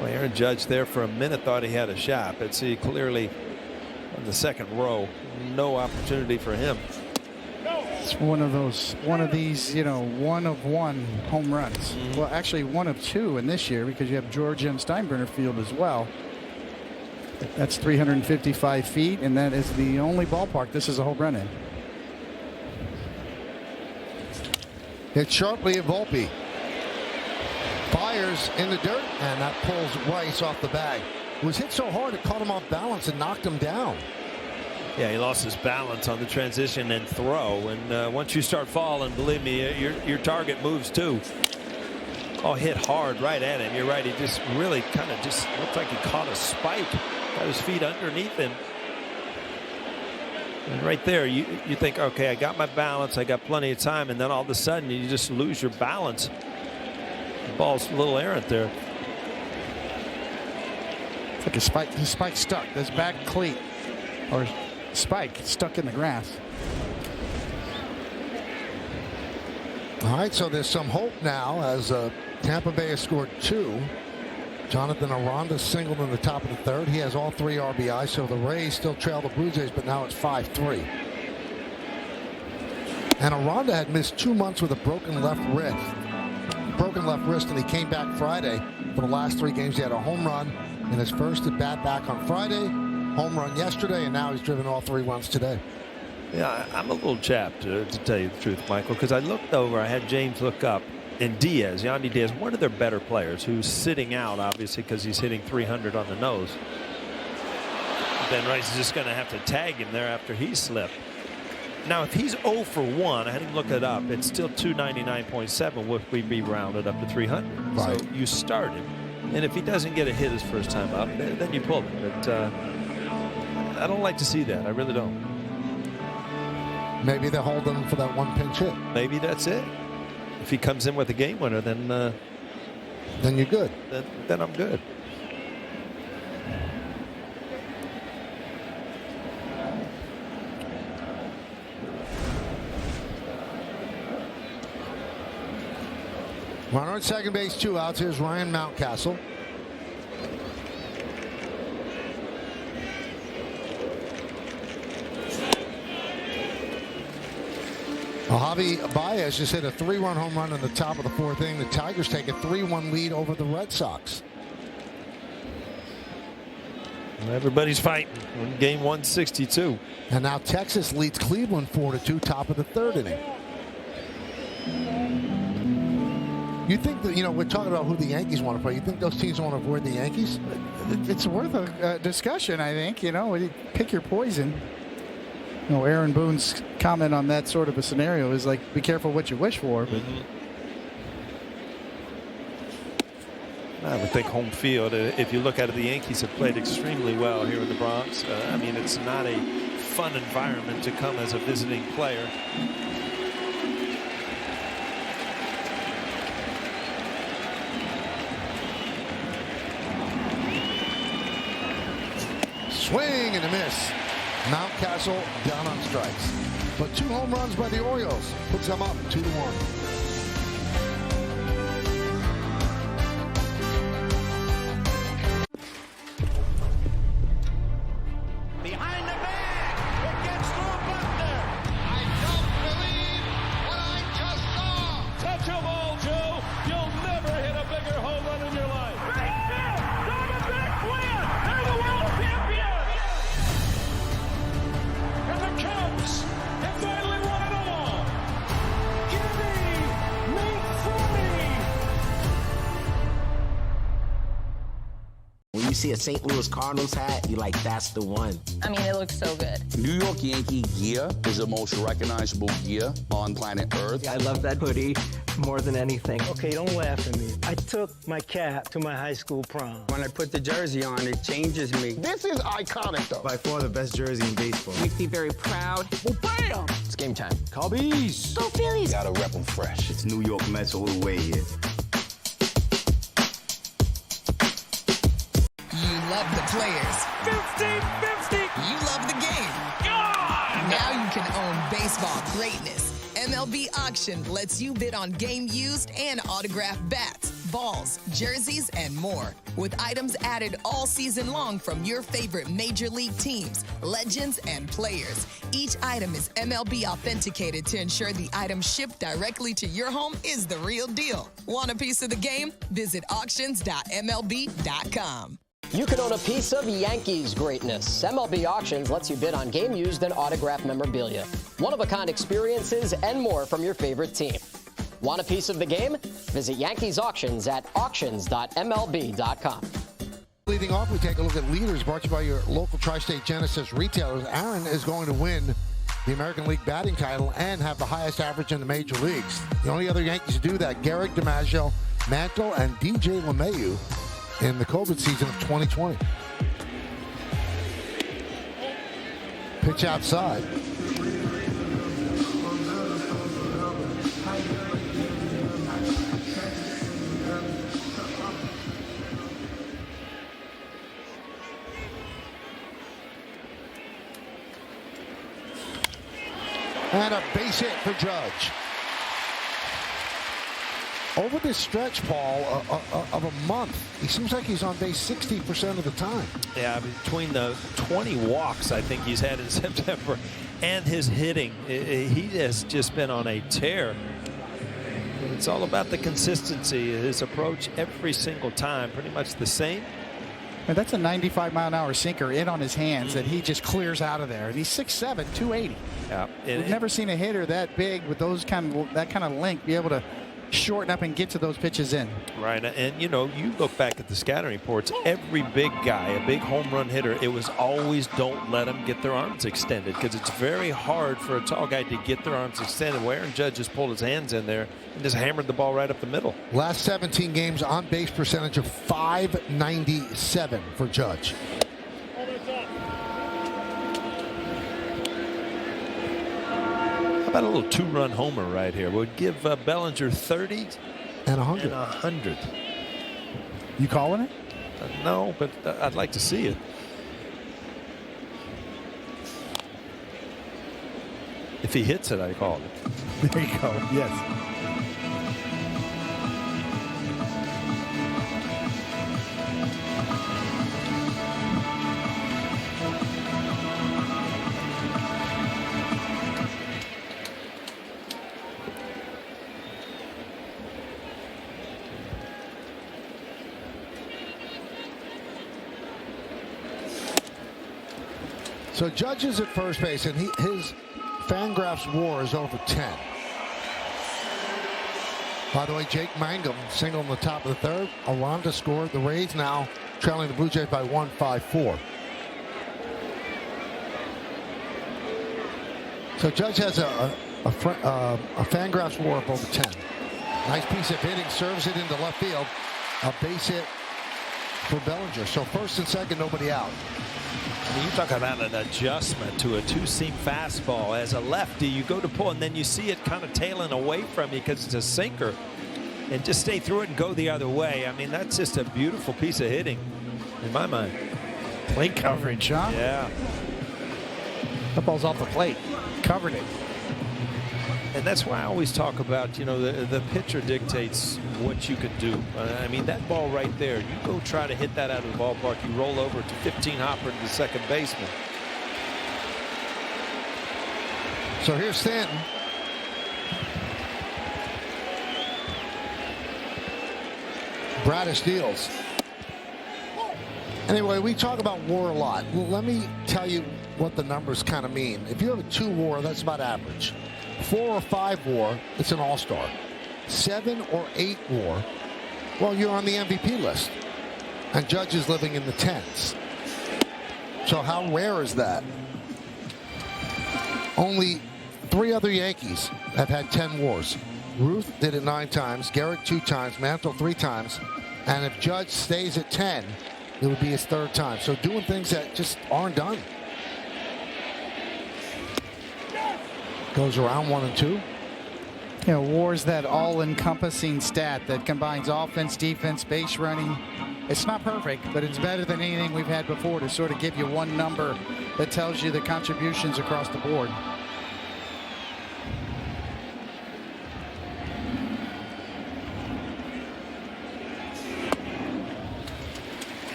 Well, Aaron Judge there for a minute thought he had a shot, but see clearly on the second row, no opportunity for him. It's one of these, you know, 1 of 1 home runs. Well, actually 1 of 2 in this year because you have Georgia and Steinbrenner Field as well. That's 355 feet, and that is the only ballpark this is a home run in. Hit sharply at Volpe. Fires in the dirt, and that pulls Rice off the bag. It was hit so hard it caught him off balance and knocked him down. Yeah, he lost his balance on the transition and throw, and once you start falling, believe me, your target moves too. Oh, hit hard right at him. You're right. He just really kind of just looked like he caught a spike. Got his feet underneath him. And right there, you think, okay, I got my balance. I got plenty of time. And then all of a sudden, you just lose your balance. The ball's a little errant there. It's like a spike. The spike stuck. This back cleat or spike stuck in the grass. All right, so there's some hope now as Tampa Bay has scored 2. Jonathan Aranda singled in the top of the 3rd. He has all 3 RBI, so the Rays still trail the Blue Jays, but now it's 5-3. And Aranda had missed 2 months with a broken left wrist, and he came back Friday. For the last 3 games, he had a home run in his first at bat back on Friday, home run yesterday, and now he's driven all 3 runs today. Yeah, I'm a little chapped, to tell you the truth, Michael, because I looked over, I had James look up, and Diaz, Yandy Diaz, one of their better players, who's sitting out, obviously, because he's hitting 300 on the nose. Ben Rice is just going to have to tag him there after he slipped. Now, if he's 0 for 1, I had him look it up, it's still 299.7, would we be rounded up to 300. Right. So you start him, and if he doesn't get a hit his first time up, then you pull him. But I don't like to see that. I really don't. Maybe they're holding him for that 1 pinch hit. Maybe that's it. If he comes in with a game winner, then you're good. Then I'm good. Runner at second base, 2 outs. Here's Ryan Mountcastle. Javi Baez just hit a 3-run home run in the top of the 4th inning. The Tigers take a 3-1 lead over the Red Sox. Everybody's fighting in game 162. And now Texas leads Cleveland 4-2, top of the third inning. You think that, we're talking about who the Yankees want to play. You think those teams want to avoid the Yankees? It's worth a discussion, I think. Pick your poison. Aaron Boone's comment on that sort of a scenario is like, be careful what you wish for. But I would think home field, if you look at it, the Yankees have played extremely well here in the Bronx. I mean, it's not a fun environment to come as a visiting player. Swing and a miss. Mountcastle down on strikes. But 2 home runs by the Orioles puts them up 2-1. Behind the bag. It gets through Butler. I don't believe what I just saw. Touch 'em all, Joe. You'll never hit a bigger home run in your life. Right there. Diamondbacks win. They're the world champions. And the Cubs have finally won it all. Give me When you see a St. Louis Cardinals hat, you're like, that's the one. I mean, it looks so good. New York Yankee gear is the most recognizable gear on planet Earth. I love that hoodie more than anything. Okay, don't laugh at me. I took my cap to my high school prom. When I put the jersey on, it changes me. This is iconic, though. By far the best jersey in baseball. Makes me very proud. Well, bam! It's game time. Cubbies! Go Phillies! Gotta rep them fresh. It's New York Mets all the way here. You love the players. 50-50. You love the game. God! Now you can own baseball greatness. MLB Auction lets you bid on game used and autographed bats, balls, jerseys, and more. With items added all season long from your favorite major league teams, legends, and players. Each item is MLB authenticated to ensure the item shipped directly to your home is the real deal. Want a piece of the game? Visit auctions.mlb.com. You can own a piece of Yankees greatness. MLB Auctions lets you bid on game used and autographed memorabilia, one-of-a-kind experiences, and more from your favorite team. Want a piece of the game? Visit Yankees Auctions at auctions.mlb.com. Leading off, we take a look at leaders brought to you by your local Tri-State Genesis retailers. Aaron is going to win the American League batting title and have the highest average in the major leagues. The only other Yankees to do that, Garrett DiMaggio, Mantle, and DJ LeMahieu in the COVID season of 2020. Pitch outside. And a base hit for Judge. Over this stretch, Paul, of a month, he seems like he's on base 60% of the time. Yeah, between the 20 walks I think he's had in September and his hitting, he has just been on a tear. It's all about the consistency. His approach every single time, pretty much the same. And that's a 95-mile-an-hour sinker in on his hands that he just clears out of there. And he's 6'7", 280. Yeah, We've never seen a hitter that big with that kind of length be able to shorten up and get to those pitches in. Right, and you look back at the scouting reports, every big guy, a big home run hitter, it was always don't let them get their arms extended, because it's very hard for a tall guy to get their arms extended. Well, Aaron Judge just pulled his hands in there and just hammered the ball right up the middle. Last 17 games, on base percentage of .597 for Judge. How about a little two-run homer right here? Would give Bellinger 30 and 100. And 100. You calling it? No, but I'd like to see it. If he hits it, I call it. There you go. Yes. So Judge is at first base, and his Fangraphs WAR is over 10. By the way, Jake Mangum single in the top of the third. Aranda scored. The Rays now trailing the Blue Jays by 1-5-4. So Judge has a Fangraphs WAR of over 10. Nice piece of hitting, serves it into left field. A base hit for Bellinger. So first and second, nobody out. I mean, you talk about an adjustment to a two-seam fastball. As a lefty, you go to pull, and then you see it kind of tailing away from you because it's a sinker. And just stay through it and go the other way. I mean, that's just a beautiful piece of hitting in my mind. Plate coverage, huh? Yeah. The ball's off the plate. Covered it. And that's why I always talk about, you know, the pitcher dictates what you can do. I mean, that ball right there, you go try to hit that out of the ballpark, you roll over to 15 hopper to the second baseman. So here's Stanton. Bradish deals. Anyway, we talk about WAR a lot. Well, let me tell you what the numbers kind of mean. If you have a 2 WAR, that's about average. 4 or 5 WAR, it's an all-star. 7 or 8 WAR, well, you're on the MVP list. And Judge is living in the 10s. So how rare is that? Only 3 other Yankees have had 10 WARs. Ruth did it 9 times, Garrett 2 times, Mantle 3 times, and if Judge stays at 10, it would be his 3rd time. So doing things that just aren't done. Goes around 1 and 2. You know, WAR's that all-encompassing stat that combines offense, defense, base running. It's not perfect, but it's better than anything we've had before to sort of give you one number that tells you the contributions across the board.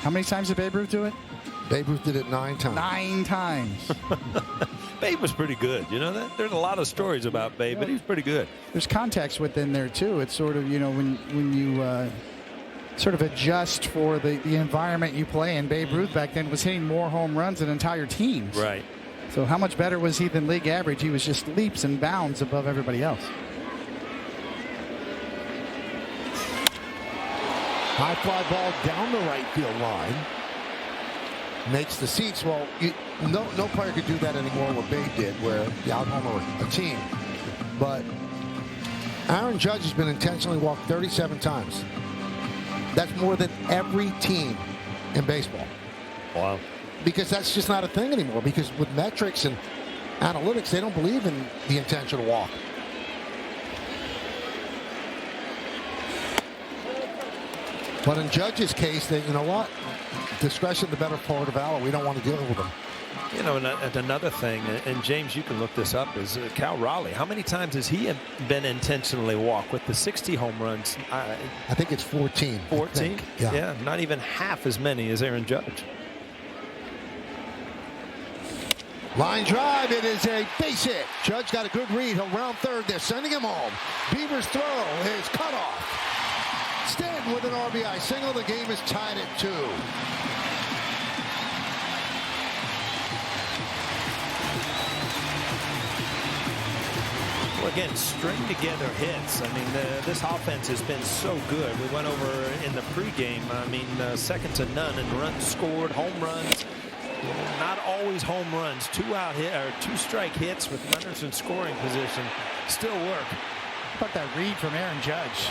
How many times did Babe Ruth do it? Babe Ruth did it 9 times. 9 times. Babe was pretty good. You know that? There's a lot of stories about Babe, but he's pretty good. There's context within there, too. It's sort of, you know, when you sort of adjust for the environment you play in. Babe Ruth back then was hitting more home runs than entire teams. Right. So how much better was he than league average? He was just leaps and bounds above everybody else. High fly ball down the right field line. Makes the seats. Well, no player could do that anymore, what Babe did, where you out-homer a team. But Aaron Judge has been intentionally walked 37 times. That's more than every team in baseball. Wow. Because that's just not a thing anymore. Because with metrics and analytics, they don't believe in the intentional walk. But in Judge's case, they, you know what? Discretion, the better part of valor. We don't want to deal with them. You know, and another thing, and James, you can look this up, is Cal Raleigh. How many times has he been intentionally walked with the 60 home runs? I think it's 14. 14? Yeah, not even half as many as Aaron Judge. Line drive, it is a base hit. Judge got a good read. He'll round third. They're sending him home. Beaver's throw is cut off. Stanton with an RBI single. The game is tied at 2. Well, again, string together hits. I mean, this offense has been so good. We went over in the pregame. I mean, second to none in runs scored, home runs. Not always home runs. 2-out hit or 2-strike hits with runners in scoring position still work. How about that read from Aaron Judge?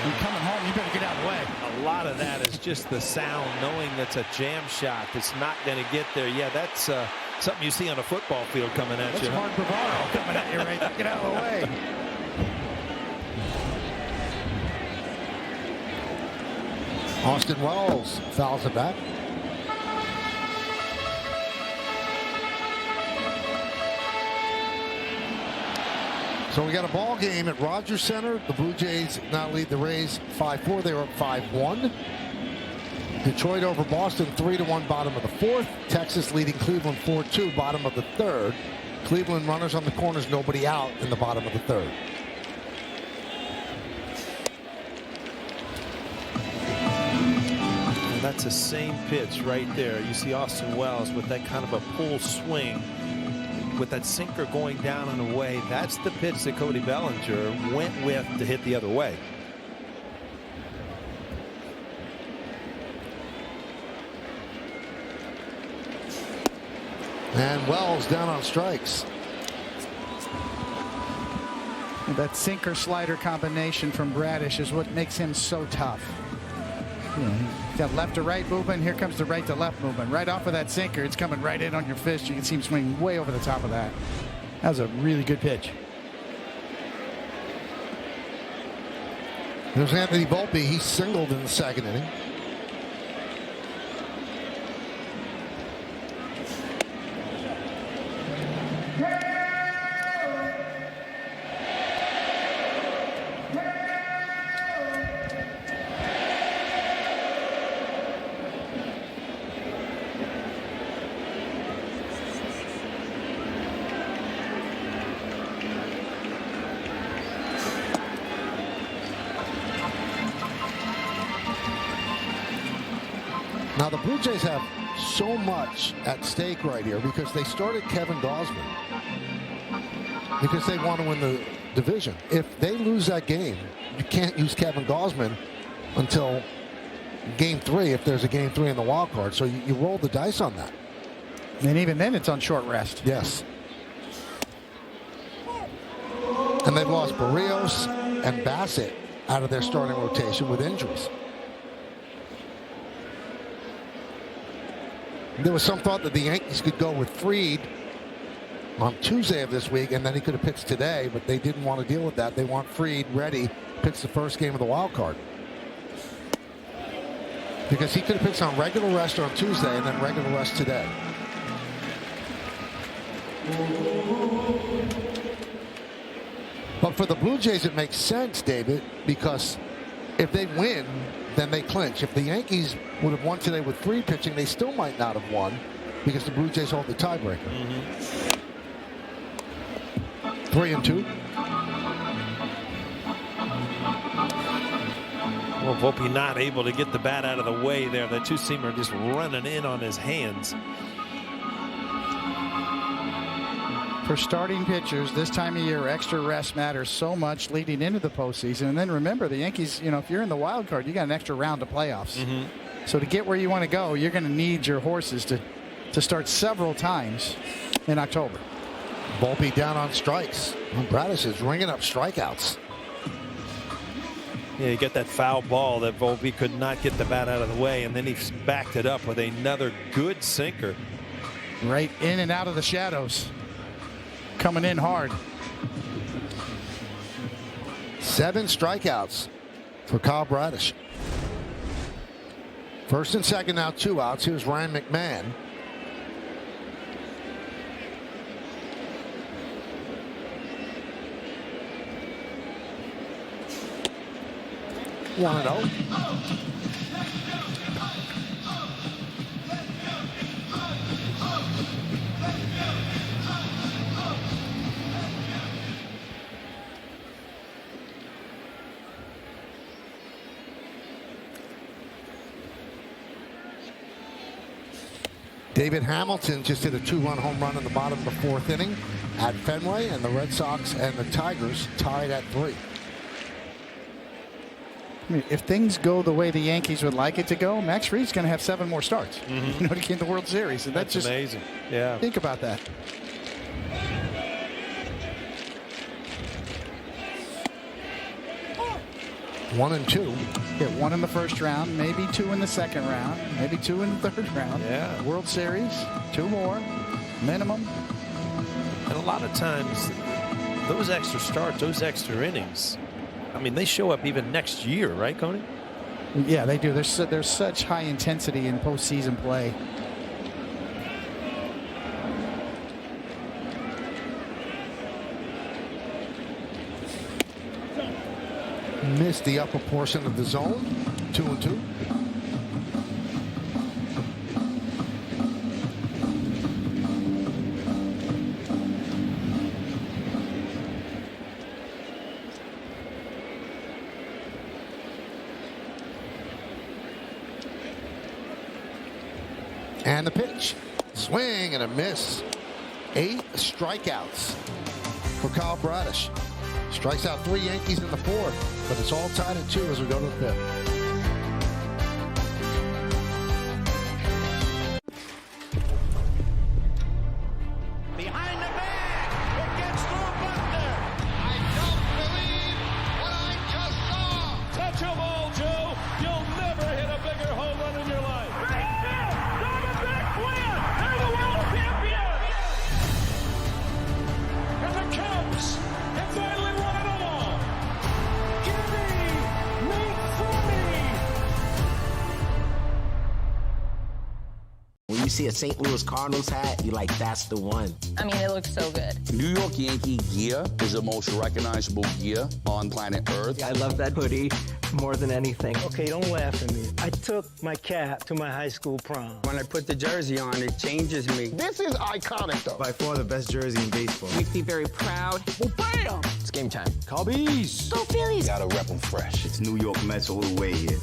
You're coming home, you better get out of the way. A lot of that is just the sound, knowing that's a jam shot that's not going to get there. Yeah, that's something you see on a football field coming at you. That's Mark Bavaro coming at you right there. Get out of the way. Austin Wells fouls it back. So we got a ball game at Rogers Center. The Blue Jays now lead the Rays 5-4. They were up 5-1. Detroit over Boston 3-1, bottom of the 4th. Texas leading Cleveland 4-2, bottom of the 3rd. Cleveland runners on the corners, nobody out in the bottom of the 3rd. That's the same pitch right there. You see Austin Wells with that kind of a pull swing with that sinker going down and away. That's the pitch that Cody Bellinger went with to hit the other way. And Wells down on strikes. That sinker slider combination from Bradish is what makes him so tough. You know, he's got left to right movement. Here comes the right to left movement. Right off of that sinker, it's coming right in on your fist. You can see him swing way over the top of that. That was a really good pitch. There's Anthony Volpe. He singled in the second inning. Now the Blue Jays have so much at stake right here because they started Kevin Gausman because they want to win the division. If they lose that game, you can't use Kevin Gausman until game 3 if there's a game 3 in the wild card. So you roll the dice on that. And even then it's on short rest. Yes. And they've lost Barrios and Bassett out of their starting rotation with injuries. There was some thought that the Yankees could go with Fried on Tuesday of this week, and then he could have pitched today, but they didn't want to deal with that. They want Fried ready, pitch the first game of the wild card. Because he could have pitched on regular rest on Tuesday and then regular rest today. But for the Blue Jays, it makes sense, David, because if they win, then they clinch. If the Yankees would have won today with Fried pitching, they still might not have won because the Blue Jays hold the tiebreaker. 3-2. Well, Volpe not able to get the bat out of the way there. The two-seamer just running in on his hands. For starting pitchers this time of year, extra rest matters so much leading into the postseason. And then remember, the Yankees, you know, if you're in the wild card, you got an extra round of playoffs. So to get where you want to go, you're going to need your horses to start several times in October. Volpe down on strikes. Well, Bradish is ringing up strikeouts. Yeah, you get that foul ball that Volpe could not get the bat out of the way, and then he backed it up with another good sinker. Right in and out of the shadows. Coming in hard. 7 strikeouts for Kyle Bradish. First and second now, 2 outs. Here's Ryan McMahon. One and 0. David Hamilton just hit a 2-run home run in the bottom of the 4th inning at Fenway, and the Red Sox and the Tigers tied at 3. I mean, if things go the way the Yankees would like it to go, Max Fried's going to have 7 more starts. You know, to get the World Series. And that's just amazing. Yeah. Think about that. One and 2. Get 1 in the first round, maybe 2 in the second round, maybe 2 in the third round. Yeah. World Series, 2 more, minimum. And a lot of times, those extra starts, those extra innings, I mean, they show up even next year, right, Coney? Yeah, they do. There's such high intensity in postseason play. Missed the upper portion of the zone. 2-2. And the pitch. Swing and a miss. 8 strikeouts for Kyle Bradish. Strikes out 3 Yankees in the 4th, but it's all tied at 2 as we go to the 5th. Behind the bag, it gets through Buckner. I don't believe what I just saw. Touch 'em all, Joe. You'll never hit a bigger home run in your life. Right there, Diamondbacks win. They're the world champions. And the Cubs have finally won it all. Give me, make for me. When you see a St. Louis Cardinals hat, you're like, that's the one. I mean, it looks so good. New York Yankee gear is the most recognizable gear on planet Earth. I love that hoodie more than anything. Okay, don't laugh at me. I took my cap to my high school prom. When I put the jersey on, it changes me. This is iconic, though. By far the best jersey in baseball. Makes me very proud. Well, bam! It's game time. Cubbies! Go Phillies! Gotta rep them fresh. It's New York Mets all the way here.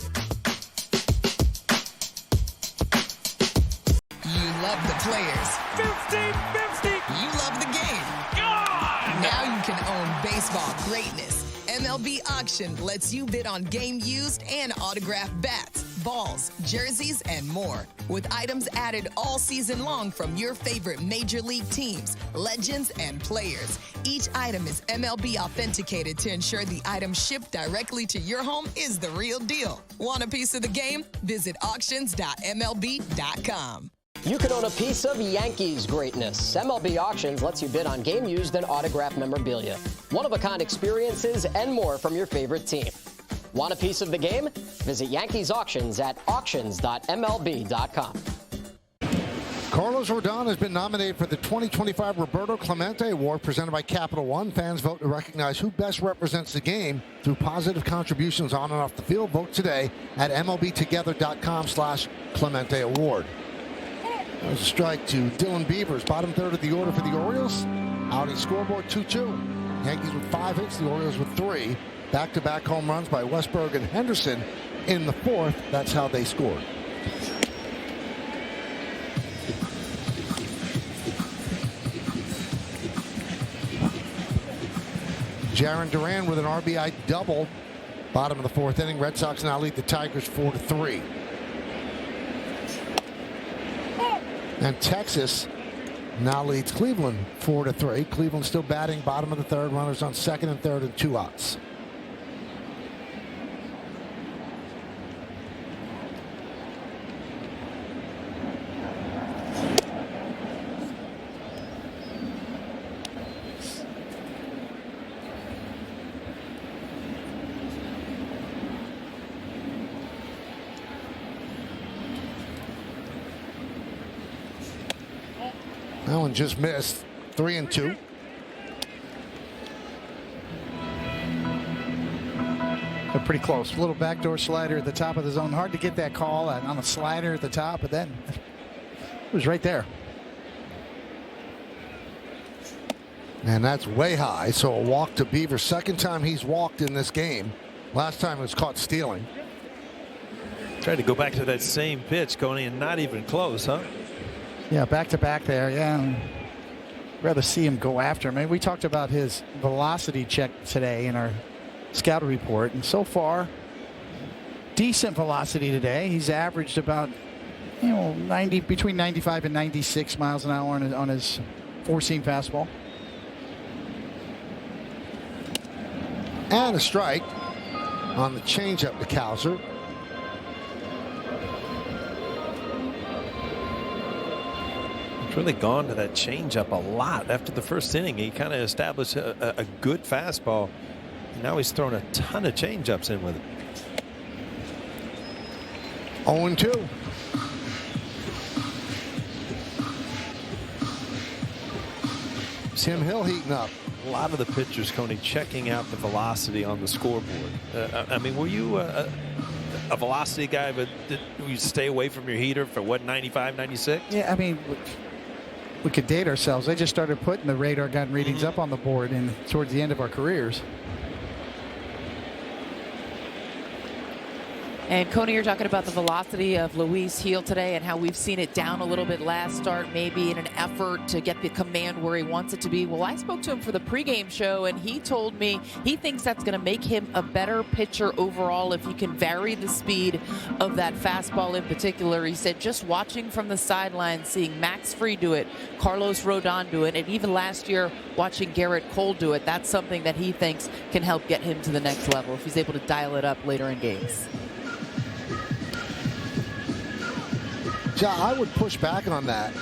You love the players. 50-50. You love the game. Gone! Now you can own baseball greatness. MLB Auction lets you bid on game used and autographed bats, balls, jerseys, and more. With items added all season long from your favorite major league teams, legends, and players. Each item is MLB authenticated to ensure the item shipped directly to your home is the real deal. Want a piece of the game? Visit auctions.mlb.com. You can own a piece of Yankees greatness. MLB Auctions lets you bid on game used and autographed memorabilia, one-of-a-kind experiences, and more from your favorite team. Want a piece of the game? Visit Yankees Auctions at auctions.mlb.com. Carlos Rodon has been nominated for the 2025 Roberto Clemente Award presented by Capital One. Fans vote to recognize who best represents the game through positive contributions on and off the field. Vote today at MLBtogether.com/Clemente Award. There's a strike to Dylan Beavers, bottom third of the order for the Orioles. Outing scoreboard 2-2. Yankees with 5 hits, the Orioles with 3. Back-to-back home runs by Westberg and Henderson in the 4th. That's how they scored. Jarren Duran with an RBI double. Bottom of the 4th inning. Red Sox now lead the Tigers 4-3. And Texas now leads Cleveland 4-3. Cleveland still batting bottom of the 3rd. Runners on 2nd and 3rd and 2 outs. That one just missed. 3-2. But pretty close. A little backdoor slider at the top of the zone. Hard to get that call on a slider at the top, but then it was right there. And that's way high. So a walk to Beaver. Second time he's walked in this game. Last time it was caught stealing. Tried to go back to that same pitch, Coney, and not even close, huh? Yeah, back-to-back there, yeah. Rather see him go after him. I mean, we talked about his velocity check today in our scout report, and so far, decent velocity today. He's averaged about, between 95 and 96 miles an hour on his four-seam fastball. And a strike on the changeup to Cowser. Really gone to that changeup a lot after the first inning. He kind of established a good fastball. Now he's thrown a ton of changeups in with it. 0-2. Tim Hill heating up. A lot of the pitchers, Coney, checking out the velocity on the scoreboard. I mean, were you a velocity guy, but did you stay away from your heater for what, 95, 96? Yeah, I mean, we could date ourselves. They just started putting the radar gun readings up on the board towards the end of our careers. And Coney, you're talking about the velocity of Luis Gil today and how we've seen it down a little bit last start, maybe in an effort to get the command where he wants it to be. Well, I spoke to him for the pregame show, and he told me he thinks that's going to make him a better pitcher overall if he can vary the speed of that fastball in particular. He said just watching from the sidelines, seeing Max Fried do it, Carlos Rodon do it, and even last year watching Garrett Cole do it, that's something that he thinks can help get him to the next level if he's able to dial it up later in games. Yeah, I would push back on that,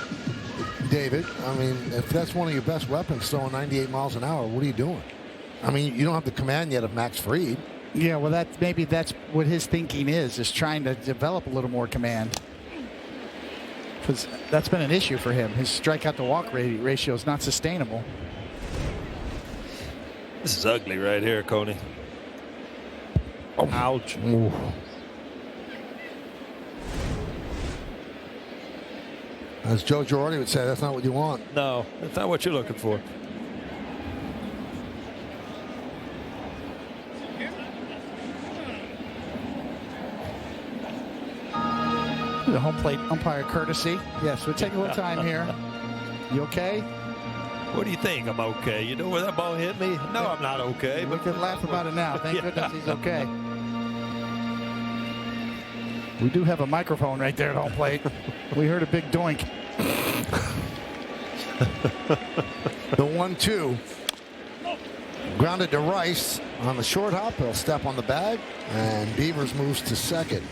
David. I mean, if that's one of your best weapons, throwing 98 miles an hour, what are you doing? I mean, you don't have the command yet of Max Fried. Yeah, well, maybe that's what his thinking is trying to develop a little more command. Because that's been an issue for him. His strikeout to walk ratio is not sustainable. This is ugly right here, Coney. Oh. Ouch. Ooh. As Joe Girardi would say, that's not what you want. No, that's not what you're looking for. The home plate umpire courtesy. Yes, we'll take a little time here. You okay? What do you think? I'm okay. You know where that ball hit me? No, I'm not okay. We can laugh about it now. Thank goodness he's okay. We do have a microphone right there at home plate. We heard a big doink. The 1-2. Grounded to Rice on the short hop. He'll step on the bag, and Beavers moves to second.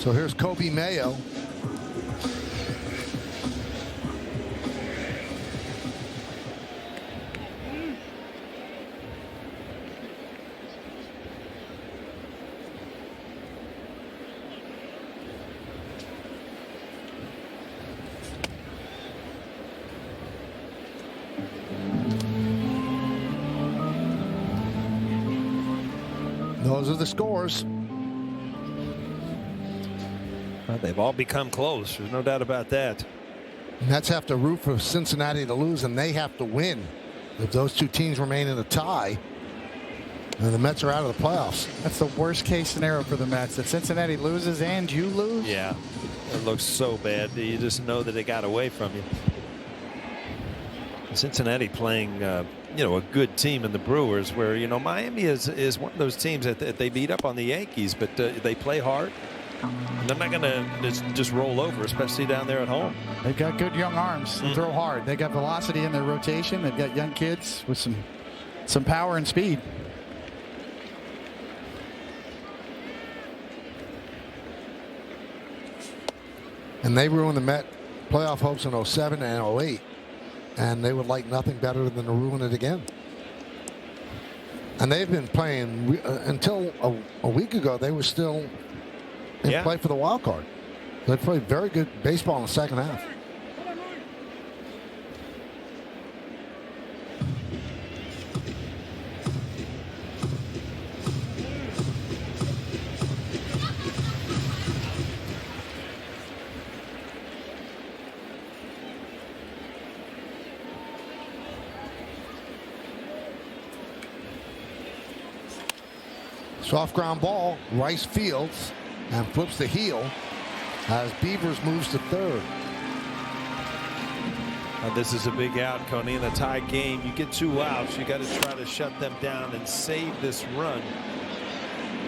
So here's Kobe Mayo. Those are the scores. Well, they've all become close. There's no doubt about that. Mets have to root for Cincinnati to lose, and they have to win. If those two teams remain in a tie, then the Mets are out of the playoffs. That's the worst case scenario for the Mets. If Cincinnati loses and you lose. Yeah, it looks so bad. You just know that it got away from you. Cincinnati playing, a good team in the Brewers, where Miami is one of those teams that they beat up on the Yankees, but they play hard. And they're not going to just roll over, especially down there at home. They've got good young arms and throw hard. They got velocity in their rotation. They've got young kids with some power and speed. And they ruined the Met playoff hopes in 07 and 08. And they would like nothing better than to ruin it again. And they've been playing until a week ago. They were still in play for the wild card. They played very good baseball in the second half. Soft ground ball. Rice fields and flips the heel as Beavers moves to third. This is a big out, Coney. In a tie game, you get 2 outs. You got to try to shut them down and save this run.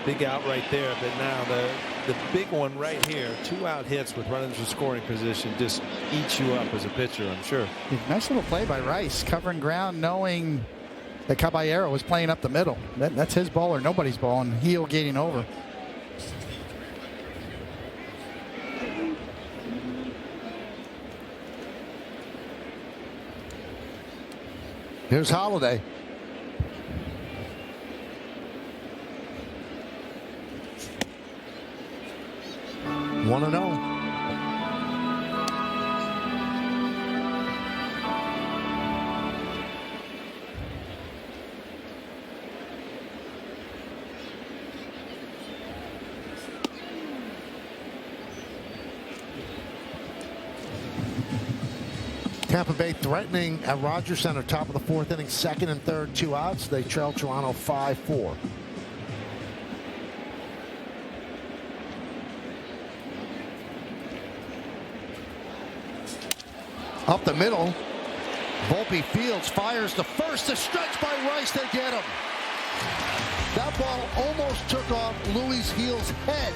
Big out right there. But now the big one right here, 2 out hits with runners in scoring position, just eats you up as a pitcher, I'm sure. Nice little play by Rice, covering ground, knowing that Caballero was playing up the middle. That's his ball or nobody's ball, and heel gating over. Here's Holiday. One and 0. Tampa Bay threatening at Rogers Center, top of the fourth inning, second and third, 2 outs. They trail Toronto 5-4. Up the middle, Volpe fields, fires the first, a stretch by Rice, they get him. That ball almost took off Luis Gil's head.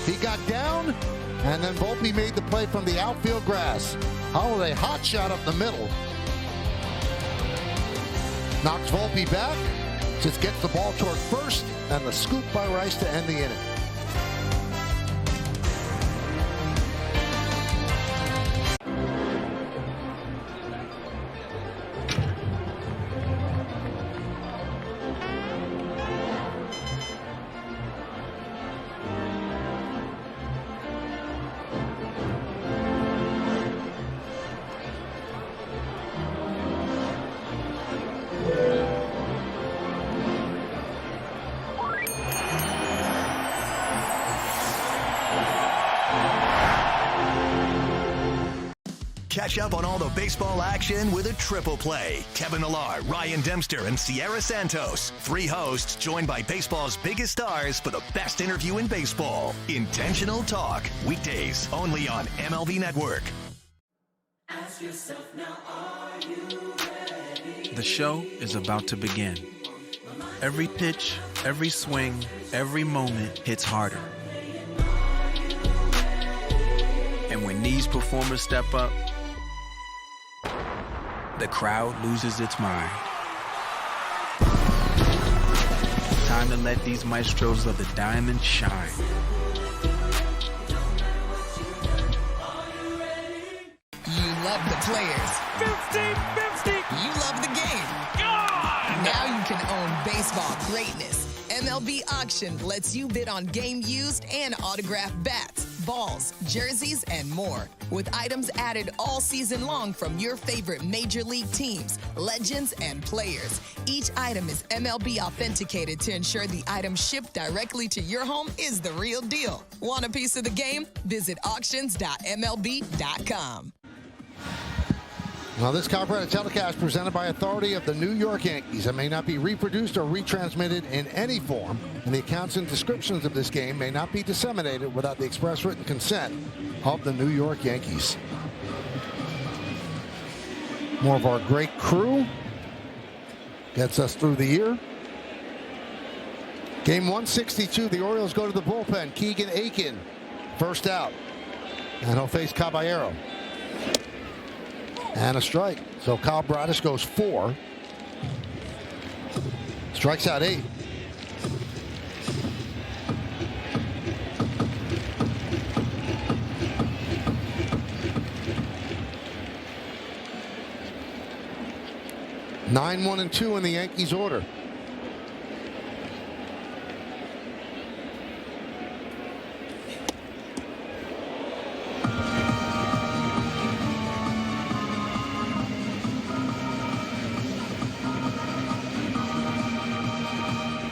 He got down, and then Volpe made the play from the outfield grass. Holiday, hot shot up the middle. Knocks Volpe back, just gets the ball toward first, and the scoop by Rice to end the inning. Catch up on all the baseball action with a triple play. Kevin Millar, Ryan Dempster, and Sierra Santos. 3 hosts joined by baseball's biggest stars for the best interview in baseball. Intentional Talk. Weekdays only on MLB Network. Ask yourself now, are you ready? The show is about to begin. Every pitch, every swing, every moment hits harder. And when these performers step up, the crowd loses its mind. Time to let these maestros of the diamond shine. You love the players. 50-50. You love the game. God! Now you can own baseball greatness. MLB Auction lets you bid on game used and autographed bats, balls, jerseys, and more. With items added all season long from your favorite major league teams, legends, and players. Each item is MLB authenticated to ensure the item shipped directly to your home is the real deal. Want a piece of the game? Visit auctions.mlb.com. Now, this copyrighted telecast presented by authority of the New York Yankees and may not be reproduced or retransmitted in any form, and the accounts and descriptions of this game may not be disseminated without the express written consent of the New York Yankees. More of our great crew gets us through the year. Game 162, the Orioles go to the bullpen. Keegan Aiken, first out, and he'll face Caballero. And a strike. So Kyle Bradish goes 4. Strikes out 8. Nine, 1, and 2 in the Yankees order.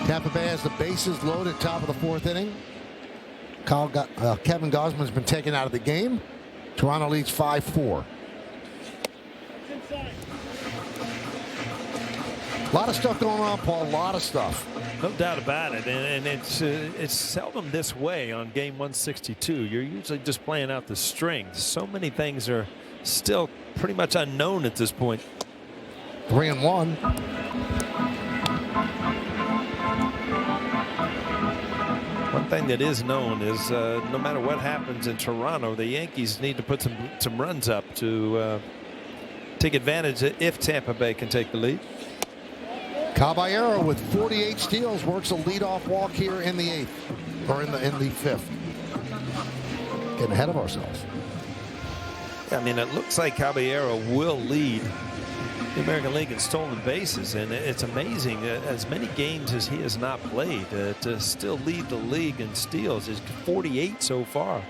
Tampa Bay has the bases loaded top of the fourth inning. Kevin Gausman's been taken out of the game. Toronto leads 5-4. A lot of stuff going on, Paul. A lot of stuff. No doubt about it. And it's seldom this way on game 162. You're usually just playing out the strings. So many things are still pretty much unknown at this point. 3-1. One thing that is known is no matter what happens in Toronto, the Yankees need to put some runs up to take advantage if Tampa Bay can take the lead. Caballero with 48 steals works a leadoff walk here in the 8th, or in the 5th. Getting ahead of ourselves. I mean, it looks like Caballero will lead the American League in stolen bases, and it's amazing as many games as he has not played to still lead the league in steals. Is 48 so far.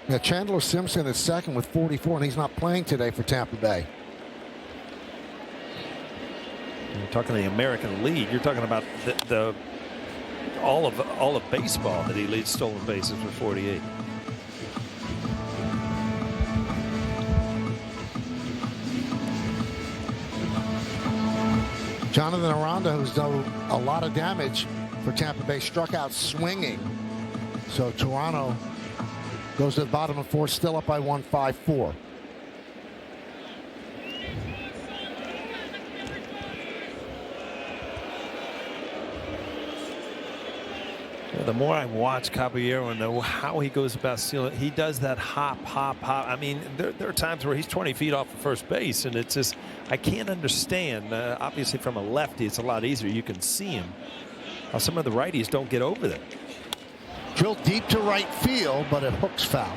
Yeah, Chandler Simpson is second with 44, and he's not playing today for Tampa Bay. You're talking the American League. You're talking about all of baseball that he leads stolen bases with 48. Jonathan Aranda, who's done a lot of damage for Tampa Bay, struck out swinging. So Toronto goes to the bottom of 4, still up by 1, 5-4. The more I watch Caballero and know how he goes about stealing, he does that hop. I mean, there are times where he's 20 feet off of first base, and it's just, I can't understand. Obviously, from a lefty, it's a lot easier. You can see him. How some of the righties don't get over there. Drilled deep to right field, but it hooks foul.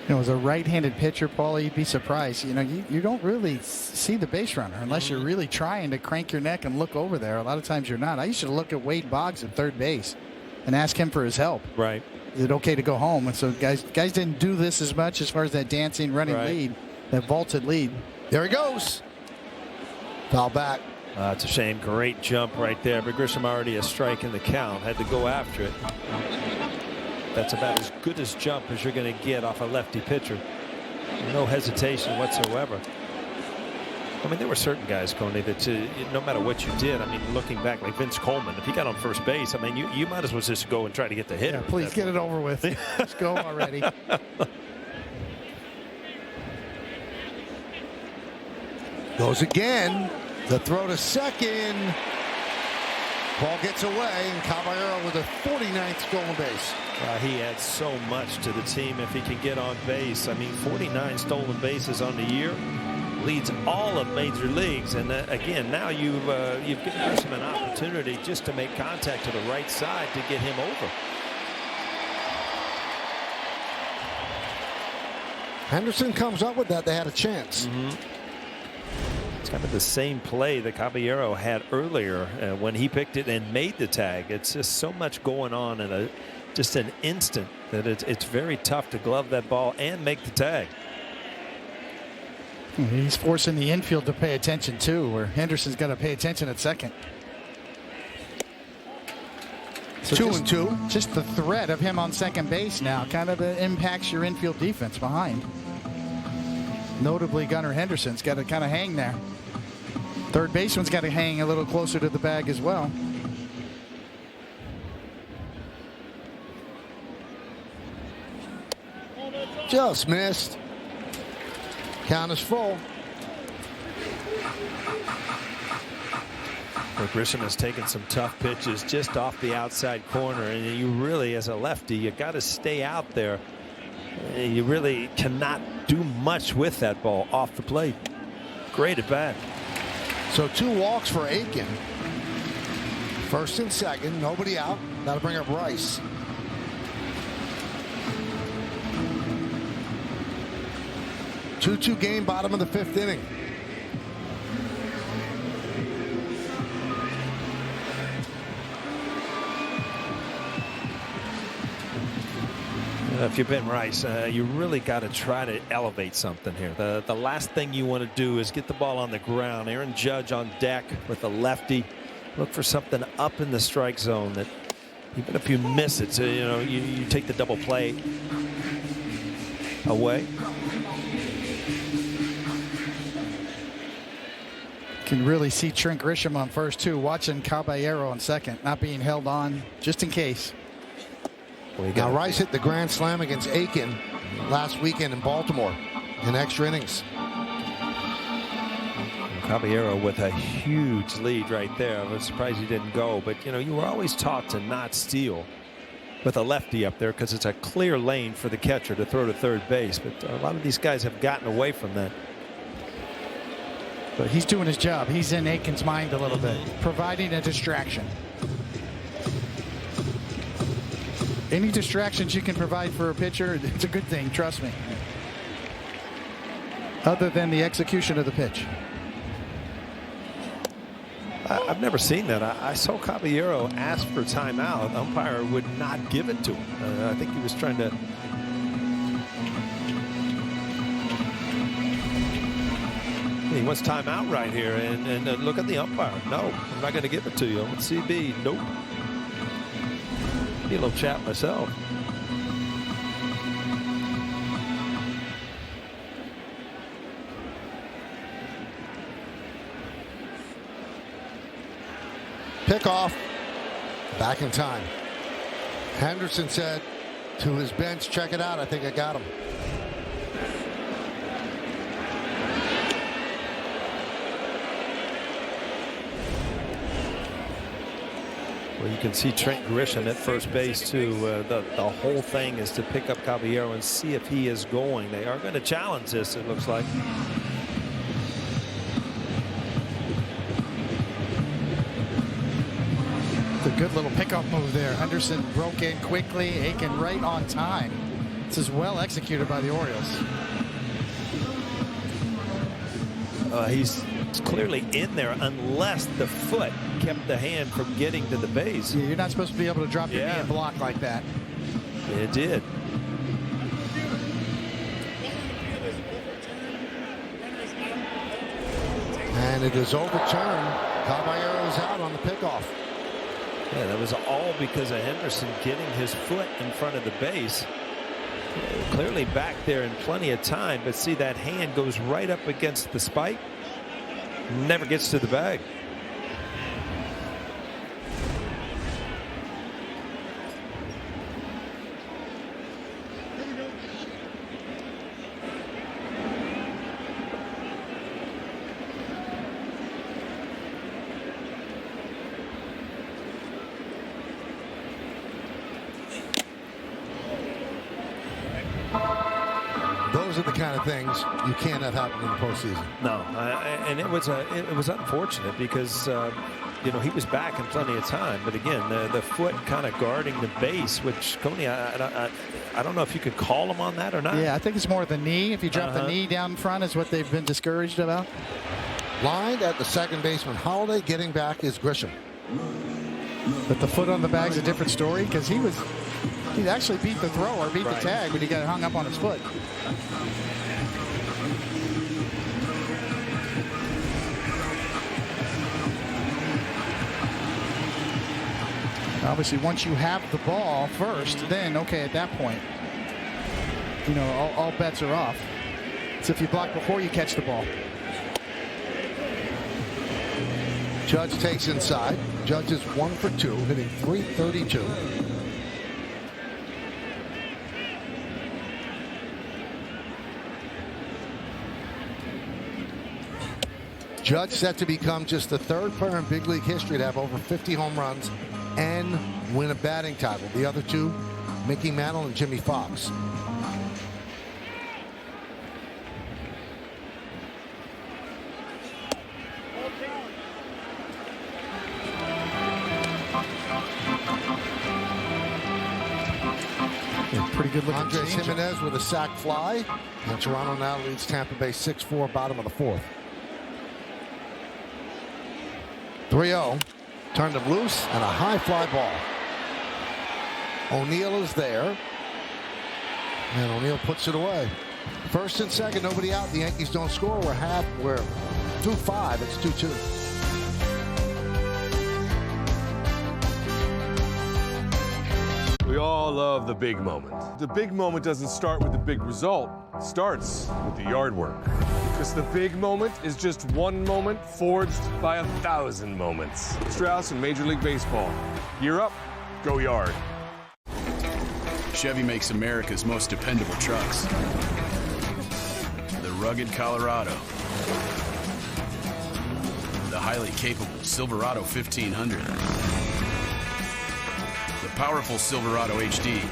You know, as a right-handed pitcher, Paulie, you'd be surprised. You know, you don't really see the base runner unless you're really trying to crank your neck and look over there. A lot of times you're not. I used to look at Wade Boggs at third base and ask him for his help. Right. Is it okay to go home? And so guys didn't do this as much as far as that dancing, running lead, that vaulted lead. There he goes. Foul back. It's a shame. Great jump right there. But Grisham already a strike in the count. Had to go after it. That's about as good as jump as you're going to get off a lefty pitcher. No hesitation whatsoever. I mean, there were certain guys, Coney, that no matter what you did, I mean, looking back, like Vince Coleman, if he got on first base, I mean, you might as well just go and try to get the hit. Yeah, please get it over with. Let's go already. Goes again. The throw to second. Ball gets away, and Caballero with a 49th stolen base. He adds so much to the team if he can get on base. I mean, 49 stolen bases on the year, leads all of major leagues. And again, now you've given him an opportunity just to make contact to the right side to get him over. Henderson comes up with that. They had a chance. It's kind of the same play that Caballero had earlier when he picked it and made the tag. It's just so much going on in just an instant that it's very tough to glove that ball and make the tag. He's forcing the infield to pay attention too, where Henderson's got to pay attention at second. So 2-2. Just the threat of him on second base now kind of impacts your infield defense behind. Notably, Gunnar Henderson's got to kind of hang there. Third baseman's got to hang a little closer to the bag as well. Just missed. Count is full. Grisham has taken some tough pitches just off the outside corner, and you really, as a lefty, you got to stay out there. You really cannot do much with that ball off the plate. Great at bat. So 2 walks for Aiken. First and second, nobody out. That'll bring up Rice. Two game, bottom of the 5th inning. If you've been Rice, you really got to try to elevate something here. The last thing you want to do is get the ball on the ground. Aaron Judge on deck with a lefty. Look for something up in the strike zone that even if you miss it, so, you know, you take the double play away. Can really see Trent Grisham on first too, watching Caballero on second, not being held on just in case. Now Rice hit the grand slam against Aiken last weekend in Baltimore in extra innings. Caballero with a huge lead right there. I was surprised he didn't go, but you know, you were always taught to not steal with a lefty up there because it's a clear lane for the catcher to throw to third base, but a lot of these guys have gotten away from that. But he's doing his job. He's in Aiken's mind a little bit, providing a distraction. Any distractions you can provide for a pitcher, it's a good thing, trust me. Other than the execution of the pitch. I've never seen that. I saw Caballero ask for timeout. The umpire would not give it to him. I think he was trying to. He wants timeout right here, and look at the umpire. No, I'm not going to give it to you. I'm CB. Nope. Need a little chat myself. Pickoff. Back in time. Henderson said to his bench, check it out. I think I got him. Well, you can see Trent Grisham at first base, too. The whole thing is to pick up Caballero and see if he is going. They are going to challenge this, it looks like. It's a good little pickup move there. Henderson broke in quickly, Aiken right on time. This is well executed by the Orioles. He's clearly in there unless the foot kept the hand from getting to the base. Yeah, you're not supposed to be able to drop your knee and block like that. It did. And it is overturned. Caballero's out on the pickoff. Yeah, that was all because of Henderson getting his foot in front of the base. Clearly back there in plenty of time, but see that hand goes right up against the spike. Never gets to the bag. Those are the kind of things you can't have happen in the postseason. No, and it was unfortunate because you know, he was back in plenty of time, but again, the foot kind of guarding the base, which Coney, I don't know if you could call him on that or not. Yeah, I think it's more the knee. If you drop the knee down front is what they've been discouraged about. Lined at the second baseman, Holiday. Getting back is Grisham. But the foot on the bag's a different story because he actually beat the throw or beat the tag, but he got hung up on his foot. Obviously, once you have the ball first, then, okay, at that point, you know, all bets are off. It's if you block before you catch the ball. Judge takes inside. Judge is 1 for 2, hitting .332. Judge set to become just the third player in big league history to have over 50 home runs and win a batting title. The other two, Mickey Mantle and Jimmy Fox. Pretty good looking. Andres Jimenez with a sac fly, and Toronto now leads Tampa Bay 6-4, bottom of the fourth. 3-0, turned him loose, and a high fly ball. O'Neill is there, and O'Neill puts it away. First and second, nobody out. The Yankees don't score. We're 2-5. It's 2-2. We all love the big moment. The big moment doesn't start with the big result. It starts with the yard work. Because the big moment is just one moment forged by 1,000 moments. Strauss in Major League Baseball. Gear up, go yard. Chevy makes America's most dependable trucks. The rugged Colorado. The highly capable Silverado 1500. Powerful Silverado HD,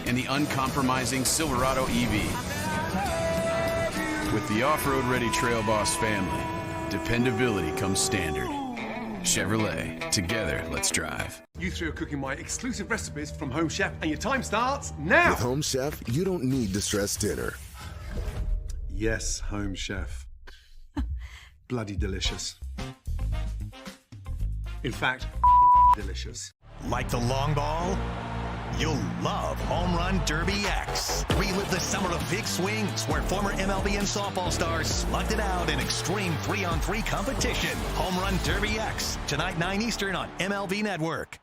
and the uncompromising Silverado EV. With the off-road ready Trail Boss family, dependability comes standard. Chevrolet, together, let's drive. You three are cooking my exclusive recipes from Home Chef, and your time starts now. With Home Chef, you don't need to stress dinner. Yes, Home Chef. Bloody delicious. In fact, delicious. Like the long ball? You'll love Home Run Derby X. Relive the summer of big swings where former MLB and softball stars slugged it out in extreme 3-on-3 competition. Home Run Derby X, tonight 9 Eastern on MLB Network.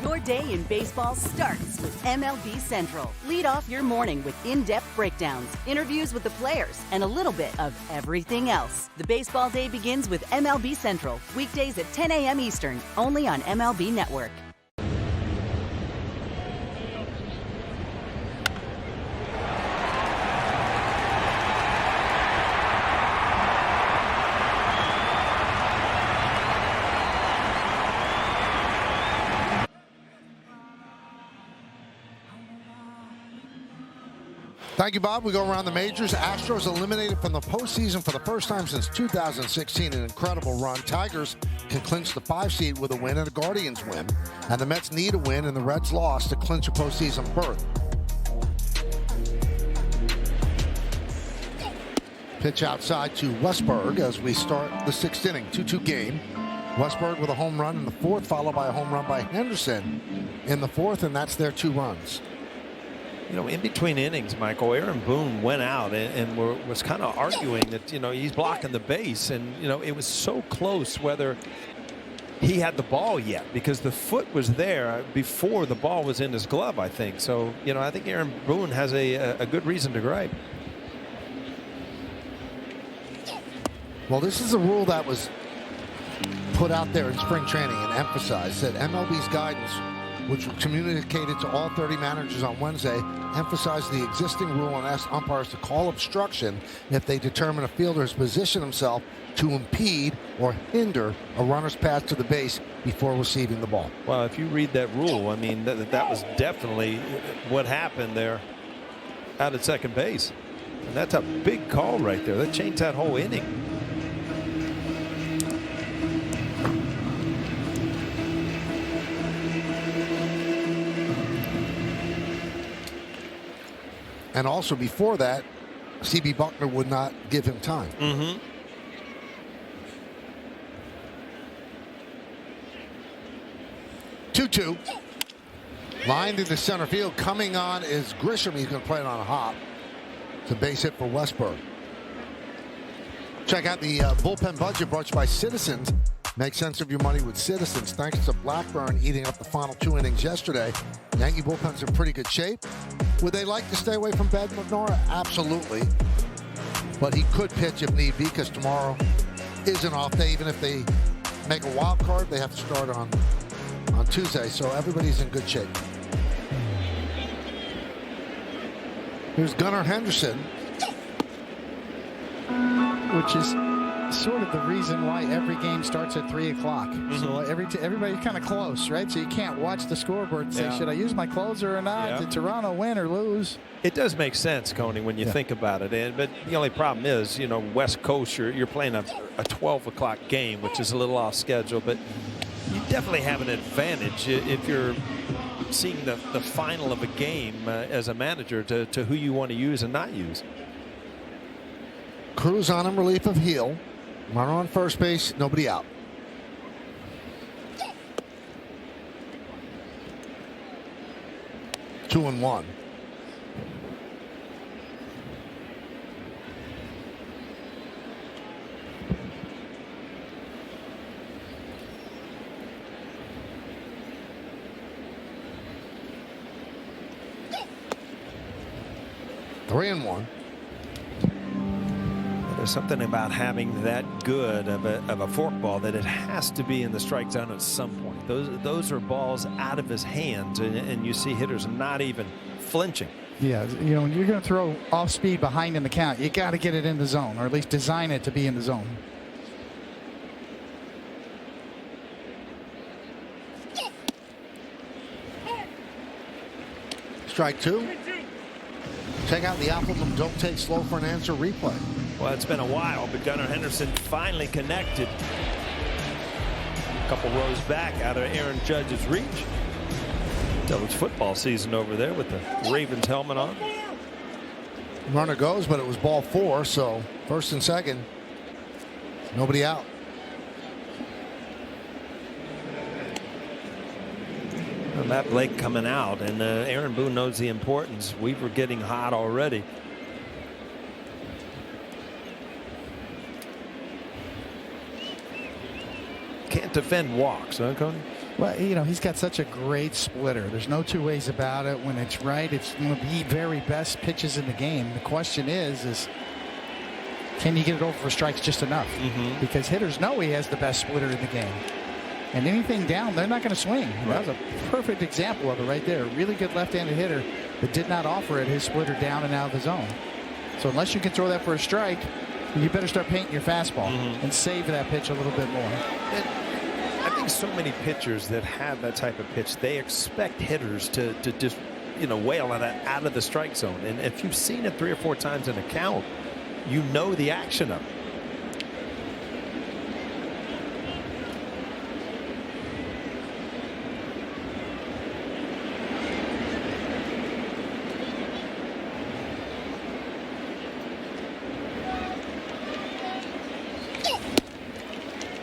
Your day in baseball starts with MLB Central. Lead off your morning with in-depth breakdowns, interviews with the players, and a little bit of everything else. The baseball day begins with MLB Central, weekdays at 10 a.m. Eastern, only on MLB Network. Thank you, Bob. We go around the majors. Astros eliminated from the postseason for the first time since 2016. An incredible run. Tigers can clinch the 5 seed with a win and a Guardians win. And the Mets need a win and the Reds lost to clinch a postseason berth. Pitch outside to Westberg as we start the 6th inning. 2-2 game. Westberg with a home run in the 4th, followed by a home run by Henderson in the 4th, and that's their 2 runs. You know, in between innings, Michael, Aaron Boone went out and was kind of arguing that, you know, he's blocking the base. And, you know, it was so close whether he had the ball yet, because the foot was there before the ball was in his glove, I think. So, you know, I think Aaron Boone has a good reason to gripe. Well, this is a rule that was put out there in spring training and emphasized that MLB's guidance, which was communicated to all 30 managers on Wednesday, emphasized the existing rule and asked umpires to call obstruction if they determine a fielder has positioned himself to impede or hinder a runner's path to the base before receiving the ball. Well, if you read that rule, I mean, that was definitely what happened there out at second base. And that's a big call right there. That changed that whole inning. And also before that, C.B. Buckner would not give him time. 2-2. Lined into center field. Coming on is Grisham. He's going to play it on a hop. It's a base hit for Westberg. Check out the bullpen budget brought to you by Citizens. Make sense of your money with Citizens. Thanks to Blackburn eating up the final 2 innings yesterday. Yankee bullpen's in pretty good shape. Would they like to stay away from Ben McNora? Absolutely. But he could pitch if need be, because tomorrow is an off day. Even if they make a wild card, they have to start on Tuesday. So everybody's in good shape. Here's Gunnar Henderson. Which is sort of the reason why every game starts at 3 o'clock. So everybody's kind of close, right? So you can't watch the scoreboard and say, should I use my closer or not? Did Toronto win or lose? It does make sense, Coney, when you think about it. But the only problem is, you know, West Coast, you're playing a 12 o'clock game, which is a little off schedule. But you definitely have an advantage if you're seeing the final of a game as a manager to who you want to use and not use. Cruz on in relief of Heel. Runner on first base, nobody out. Two and one. Three and one. There's something about having that good of a forkball that it has to be in the strike zone at some point. Those are balls out of his hands, and you see hitters not even flinching. Yeah, you know, when you're going to throw off speed behind in the count, you got to get it in the zone, or at least design it to be in the zone. Strike two. Check out the album Don't Take Slow for an Answer replay. Well, it's been a while, but Gunnar Henderson finally connected. A couple rows back out of Aaron Judge's reach. That was football season over there with the Ravens helmet on. Runner goes, but it was ball four, so first and second. Nobody out. Matt Blake coming out, and Aaron Boone knows the importance. Weaver getting hot already. Can't defend walks, huh, Coney? Well, you know, he's got such a great splitter. There's no two ways about it. When it's right, it's one of the very best pitches in the game. The question is can you get it over for strikes just enough? Because hitters know he has the best splitter in the game. And anything down, they're not going to swing. Right. That was a perfect example of it right there. A really good left-handed hitter that did not offer it his splitter down and out of the zone. So unless you can throw that for a strike, you better start painting your fastball and save that pitch a little bit more. I think so many pitchers that have that type of pitch, they expect hitters to just, you know, wail at it out of the strike zone. And if you've seen it 3 or 4 times in a count, you know the action of it.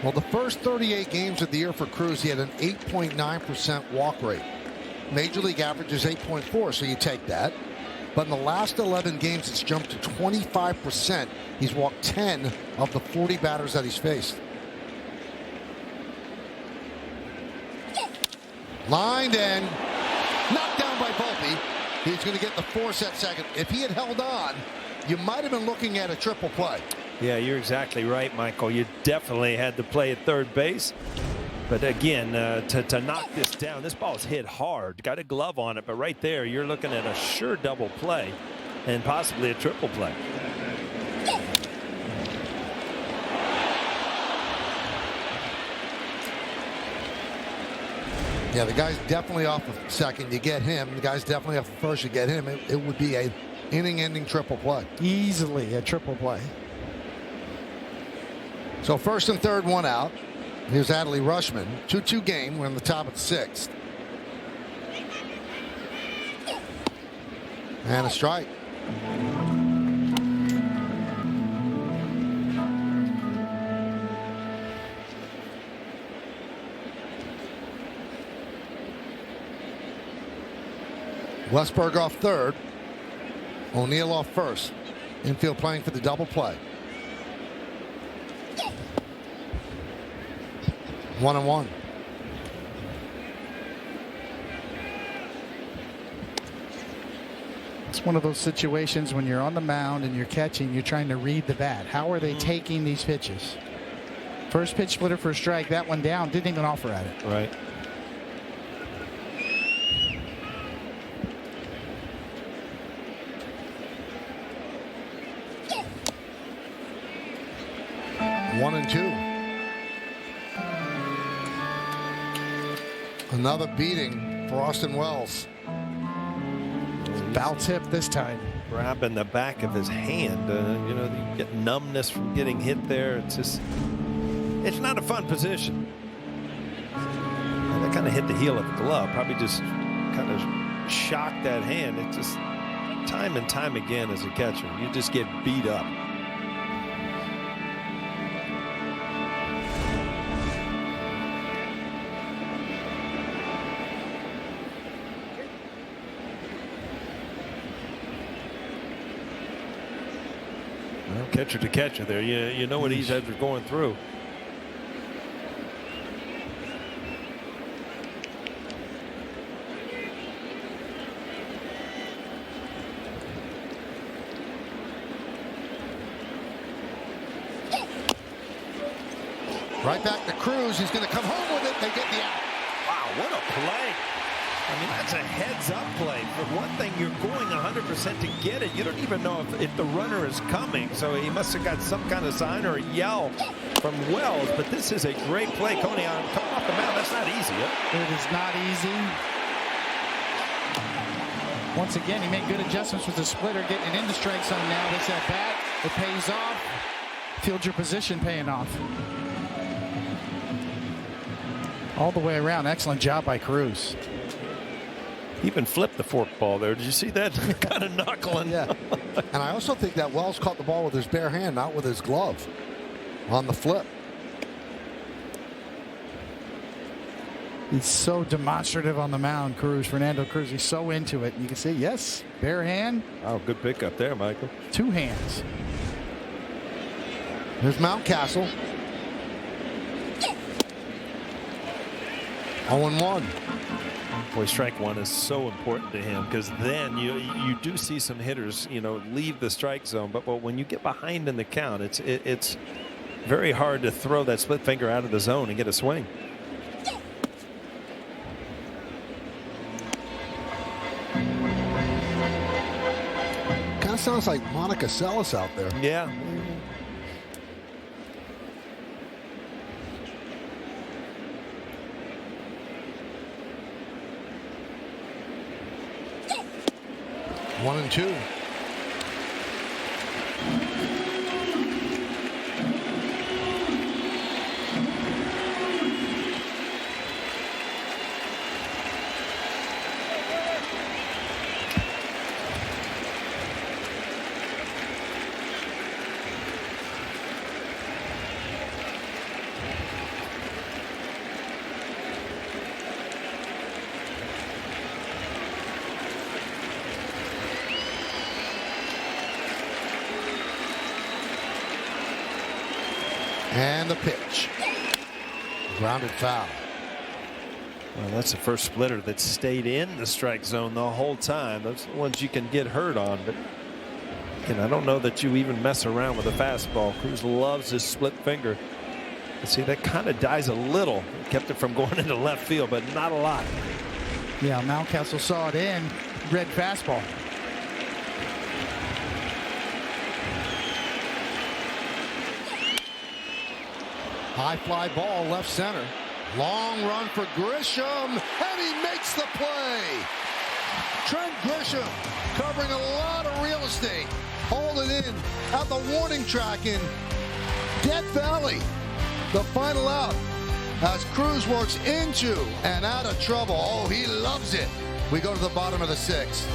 Well, the first 38 games of the year for Cruz, he had an 8.9% walk rate. Major league average is 8.4, so you take that. But in the last 11 games, it's jumped to 25%. He's walked 10 of the 40 batters that he's faced. Lined and knocked down by Volpe. He's going to get the force at second. If he had held on, you might have been looking at a triple play. Yeah, you're exactly right, Michael. You definitely had to play at third base. But again, to knock this down, this ball's hit hard. Got a glove on it, but right there, you're looking at a sure double play and possibly a triple play. Yeah, the guy's definitely off of second. You get him. The guy's definitely off of first. You get him. It would be a inning-ending triple play. Easily a triple play. So first and third, one out. Here's Adley Rutschman. 2-2 game. We're in the top of the 6th. And a strike. Westberg off third. O'Neill off first. Infield playing for the double play. 1-1. It's one of those situations when you're on the mound and you're catching, you're trying to read the bat. How are they taking these pitches? First pitch splitter for a strike. That one down. Didn't even offer at it. Right. One and two. Another beating for Austin Wells. Foul tip this time. Grabbing the back of his hand. You know, you get numbness from getting hit there. It's just, it's not a fun position. And that kind of hit the heel of the glove. Probably just kind of shocked that hand. It just, time and time again as a catcher, you just get beat up. Catcher to catcher there. You know what these heads are going through. Right back to Cruz. He's going to come home with it. They get the out. Wow, what a play. I mean, that's a heads-up play. For one thing, you're going 100% to get it. You don't even know if the runner is coming. So he must have got some kind of sign or a yell from Wells. But this is a great play. Coney, coming off the mound, that's not easy. It is not easy. Once again, he made good adjustments with the splitter, getting it in the strike zone now. This at bat, it pays off. Field your position paying off. All the way around. Excellent job by Cruz. He even flipped the fork ball there. Did you see that? Kind of knuckling. Yeah. And I also think that Wells caught the ball with his bare hand, not with his glove on the flip. He's so demonstrative on the mound, Cruz. Fernando Cruz, he's so into it. You can see, yes, bare hand. Oh, good pickup there, Michael. Two hands. Here's Mountcastle. 0-1. Boy, strike one is so important to him, because then you do see some hitters, leave the strike zone. But when you get behind in the count, it's very hard to throw that split finger out of the zone and get a swing. Kind of sounds like Monica Seles out there. Yeah. One and two. And the pitch. Grounded foul. Well, that's the first splitter that stayed in the strike zone the whole time. Those are the ones you can get hurt on. But again, I don't know that you even mess around with a fastball. Cruz loves his split finger. But see, that kind of dies a little. It kept it from going into left field, but not a lot. Yeah, Mountcastle saw it in. Red fastball. High fly ball left center. Long run for Grisham, and he makes the play. Trent Grisham covering a lot of real estate. Holding in at the warning track in Death Valley. The final out as Cruz works into and out of trouble. Oh, he loves it. We go to the bottom of the sixth.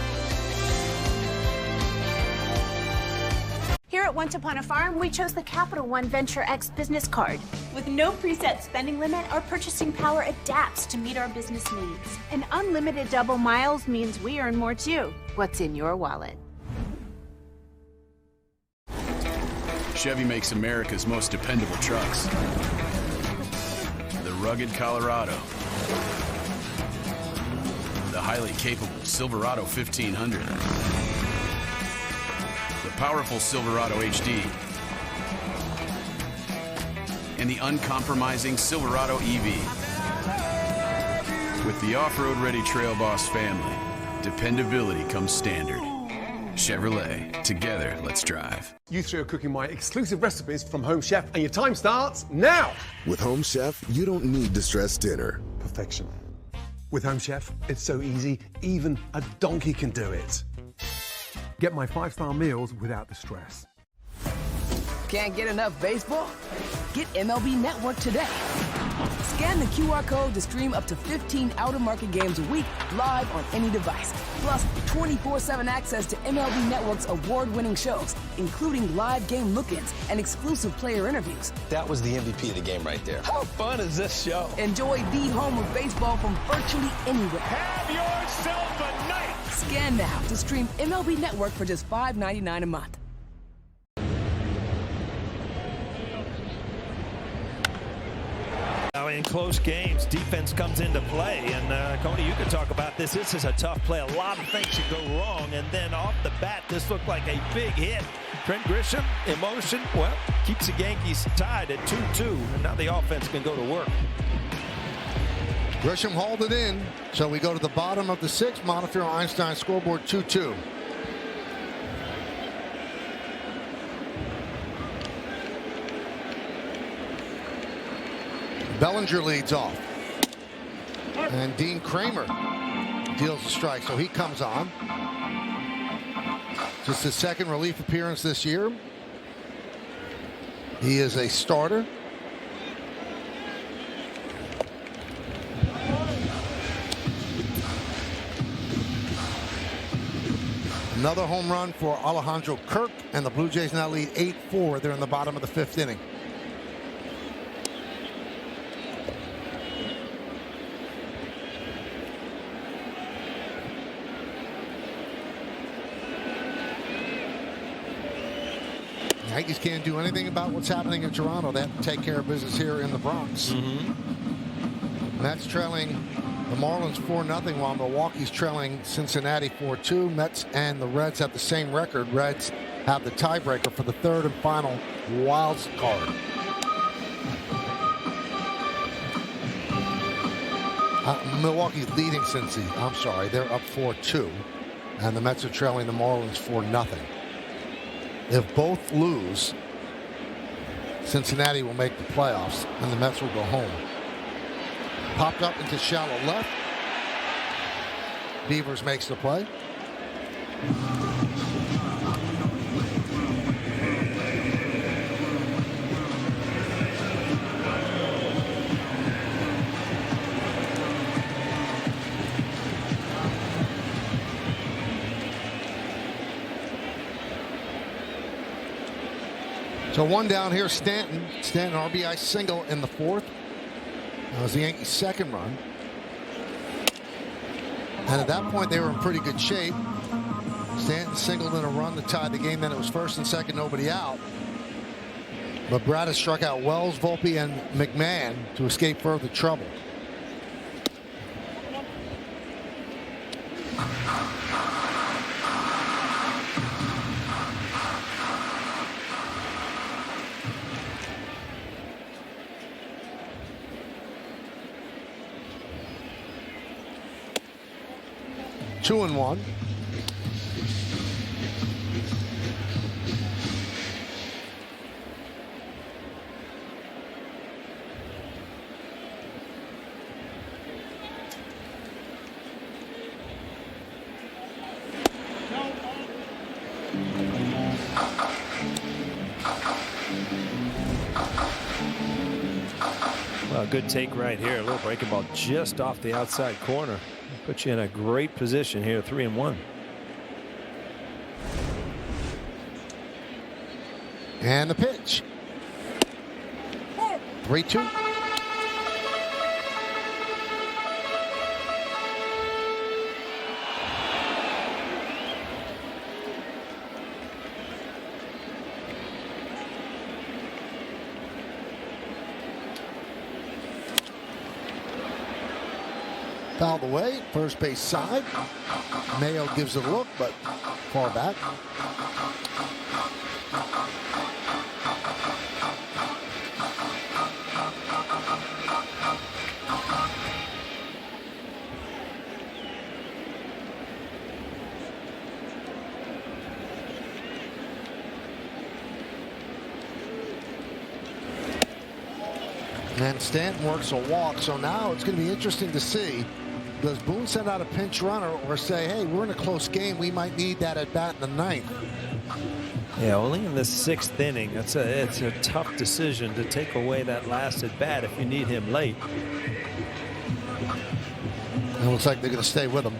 Here at Once Upon a Farm, we chose the Capital One Venture X business card. With no preset spending limit, our purchasing power adapts to meet our business needs. And unlimited double miles means we earn more too. What's in your wallet? Chevy makes America's most dependable trucks. The rugged Colorado. The highly capable Silverado 1500. Powerful Silverado HD, and the uncompromising Silverado EV. With the off-road ready Trail Boss family, dependability comes standard. Chevrolet, together, let's drive. You three are cooking my exclusive recipes from Home Chef, and your time starts now. With Home Chef, you don't need to stress dinner. Perfection. With Home Chef, it's so easy, even a donkey can do it. Get my 5-star meals without the stress. Can't get enough baseball? Get MLB Network today. Scan the QR code to stream up to 15 out-of-market games a week live on any device. Plus, 24/7 access to MLB Network's award-winning shows, including live game look-ins and exclusive player interviews. That was the MVP of the game right there. How fun is this show? Enjoy the home of baseball from virtually anywhere. Have yourself a night! Scan now to stream MLB Network for just $5.99 a month. Now in close games, defense comes into play, and Cody, you could talk about this. This is a tough play. A lot of things should go wrong, and then off the bat, this looked like a big hit. Trent Grisham, emotion, well, keeps the Yankees tied at 2-2, and now the offense can go to work. Grisham hauled it in, so we go to the bottom of the sixth. Montefiore Einstein scoreboard 2-2. Bellinger leads off. And Dean Kramer deals a strike, so he comes on. Just his second relief appearance this year. He is a starter. Another home run for Alejandro Kirk, and the Blue Jays now lead 8-4. They're in the bottom of the fifth inning. Yankees can't do anything about what's happening in Toronto. They have to take care of business here in the Bronx. Mets trailing the Marlins 4-0, while Milwaukee's trailing Cincinnati 4-2. Mets and the Reds have the same record. Reds have the tiebreaker for the third and final wild card. Milwaukee's leading Cincy. I'm sorry, they're up 4-2, and the Mets are trailing the Marlins 4-0. If both lose, Cincinnati will make the playoffs, and the Mets will go home. Popped up into shallow left. Beavers makes the play. So one down here, Stanton. Stanton RBI single in the fourth. That was the Yankees' second run. And at that point, they were in pretty good shape. Stanton singled in a run to tie the game. Then it was first and second, nobody out. But Brad struck out Wells, Volpe, and McMahon to escape further trouble. Two and one. Well, good take right here. A little breaking ball just off the outside corner. Puts you in a great position here, 3-1. And the pitch. 3-2. Fouled away, first base side. Mayo gives it a look, but far back. And Stanton works a walk, so now it's going to be interesting to see. Does Boone send out a pinch runner or say, hey, we're in a close game, we might need that at bat in the ninth? Yeah, only in the sixth inning. It's a tough decision to take away that last at bat if you need him late. It looks like they're going to stay with him.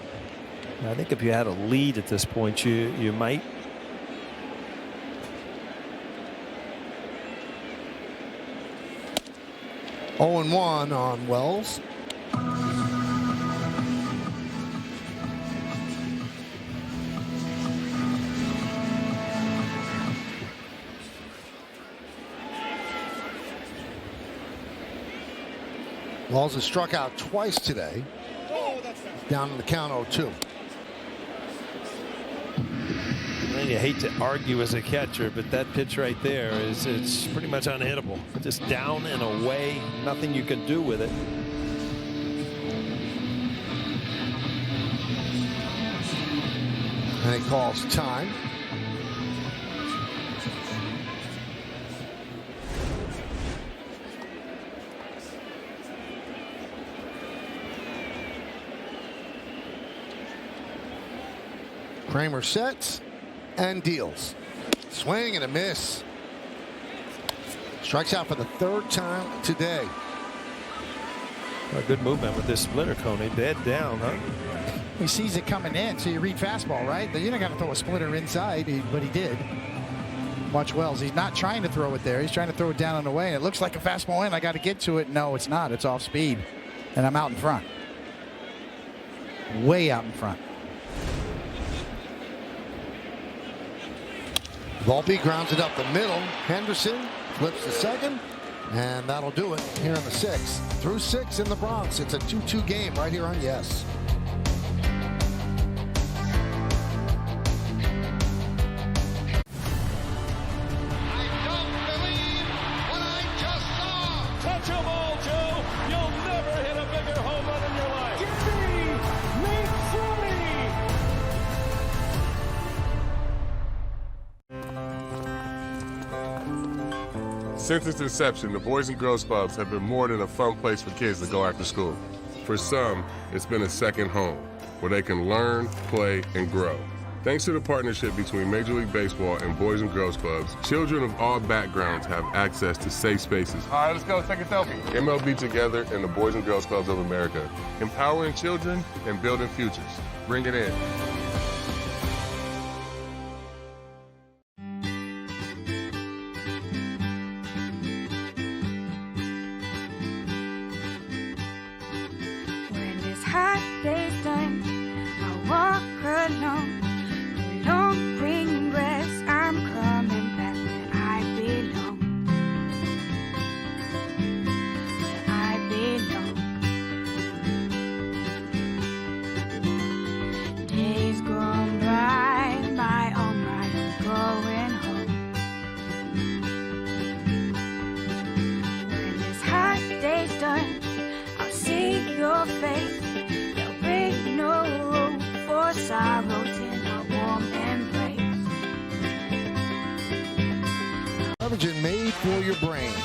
I think if you had a lead at this point, you might. Oh and 1 on Wells. Wells has struck out twice today. Down in the count 0-2. And you hate to argue as a catcher, but that pitch right there it's pretty much unhittable. Just down and away, nothing you can do with it. And he calls time. Kramer sets and deals. Swing and a miss. Strikes out for the third time today. A good movement with this splitter, Coney. Dead down, huh? He sees it coming in, so you read fastball, right? You're not going to throw a splitter inside, but he did. Watch Wells. He's not trying to throw it there. He's trying to throw it down and away. And it looks like a fastball in. I got to get to it. No, it's not. It's off speed. And I'm out in front. Way out in front. Volpe grounds it up the middle. Henderson flips to second, and that'll do it here in the 6th. Through 6 in the Bronx. It's a 2-2 game right here on Yes. Touch 'em all, Joe. You'll never hit a bigger home run in your life. Since its inception, the Boys and Girls Clubs have been more than a fun place for kids to go after school. For some, it's been a second home where they can learn, play, and grow. Thanks to the partnership between Major League Baseball and Boys and Girls Clubs, children of all backgrounds have access to safe spaces. All right, let's go take a selfie. MLB Together and the Boys and Girls Clubs of America, empowering children and building futures. Bring it in. When this hot day's done, I walk alone. Long green grass, I'm coming back where I belong. Where I belong. Days gone by, my oh my, I'm going home. When this hot day's done, I'll see your face. There'll be no room for sorrow till our warm embrace. Leveraging made for your brain.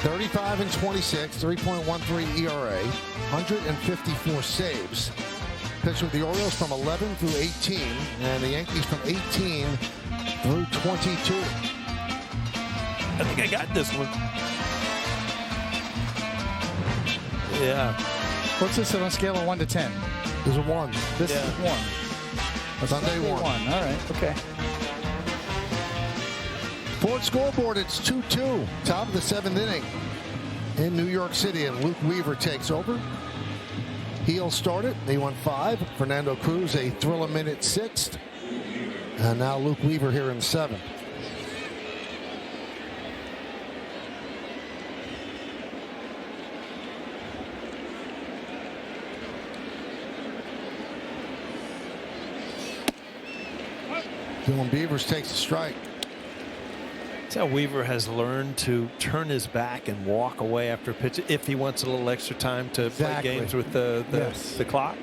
35 and 26, 3.13 ERA, 154 saves. Pitched with the Orioles from 11 through 18, and the Yankees from 18 through 22. I think I got this one. Yeah. What's this on a scale of 1 to 10? There's a 1. This is 1. That's on day 1. All right, okay. Ford scoreboard, it's 2-2. Top of the 7th inning in New York City, and Luke Weaver takes over. Heel started. They won 5. Fernando Cruz, a thrill-a-minute 6th. And now Luke Weaver here in 7th. Dylan Beavers takes a strike. That's how Weaver has learned to turn his back and walk away after a pitch if he wants a little extra time to play games with the clock.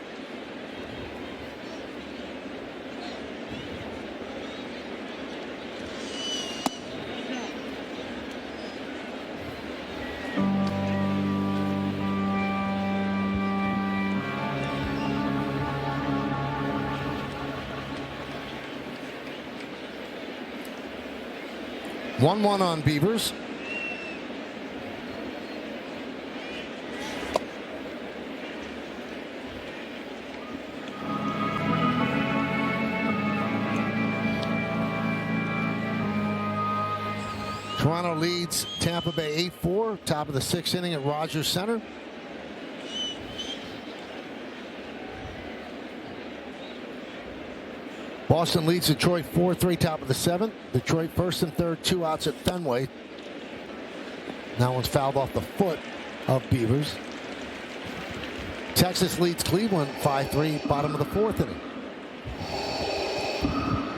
One on Beavers. Toronto leads Tampa Bay 8-4, top of the 6th inning at Rogers Center. Boston leads Detroit 4-3, top of the 7th. Detroit first and third, 2 outs at Fenway. That one's fouled off the foot of Beavers. Texas leads Cleveland 5-3, bottom of the 4th inning.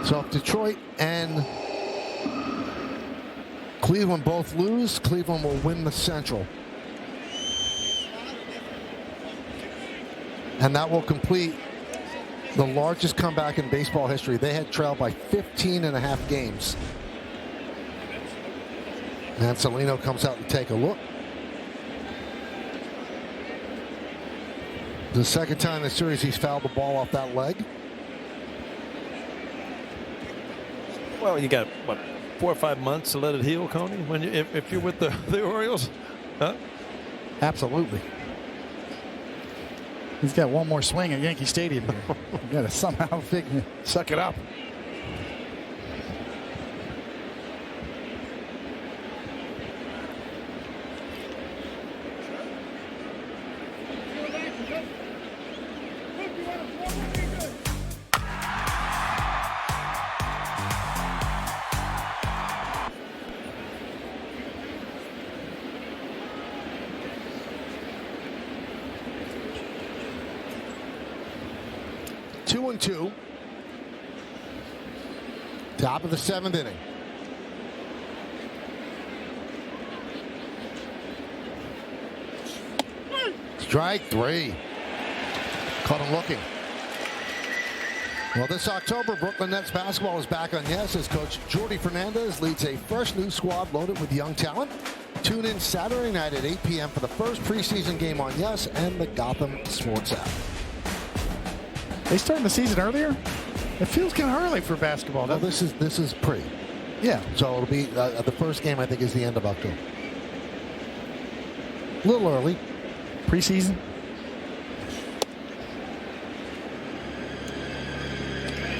So if Detroit and Cleveland both lose, Cleveland will win the Central. And that will complete the largest comeback in baseball history. They had trailed by 15.5 games. And Salino comes out to take a look. The second time in the series he's fouled the ball off that leg. Well, you got, what, 4 or 5 months to let it heal, Coney, when if you're with the Orioles? Huh? Absolutely. He's got one more swing at Yankee Stadium here. You got to somehow suck it up. 2-2. Top of the 7th inning. Strike 3. Caught him looking. Well, this October, Brooklyn Nets basketball is back on Yes as Coach Jordi Fernandez leads a fresh new squad loaded with young talent. Tune in Saturday night at 8 p.m. for the first preseason game on Yes and the Gotham Sports app. They starting the season earlier? It feels kind of early for basketball. Well, this is pre. Yeah. So it'll be the first game, I think, is the end of October. A little early. Preseason?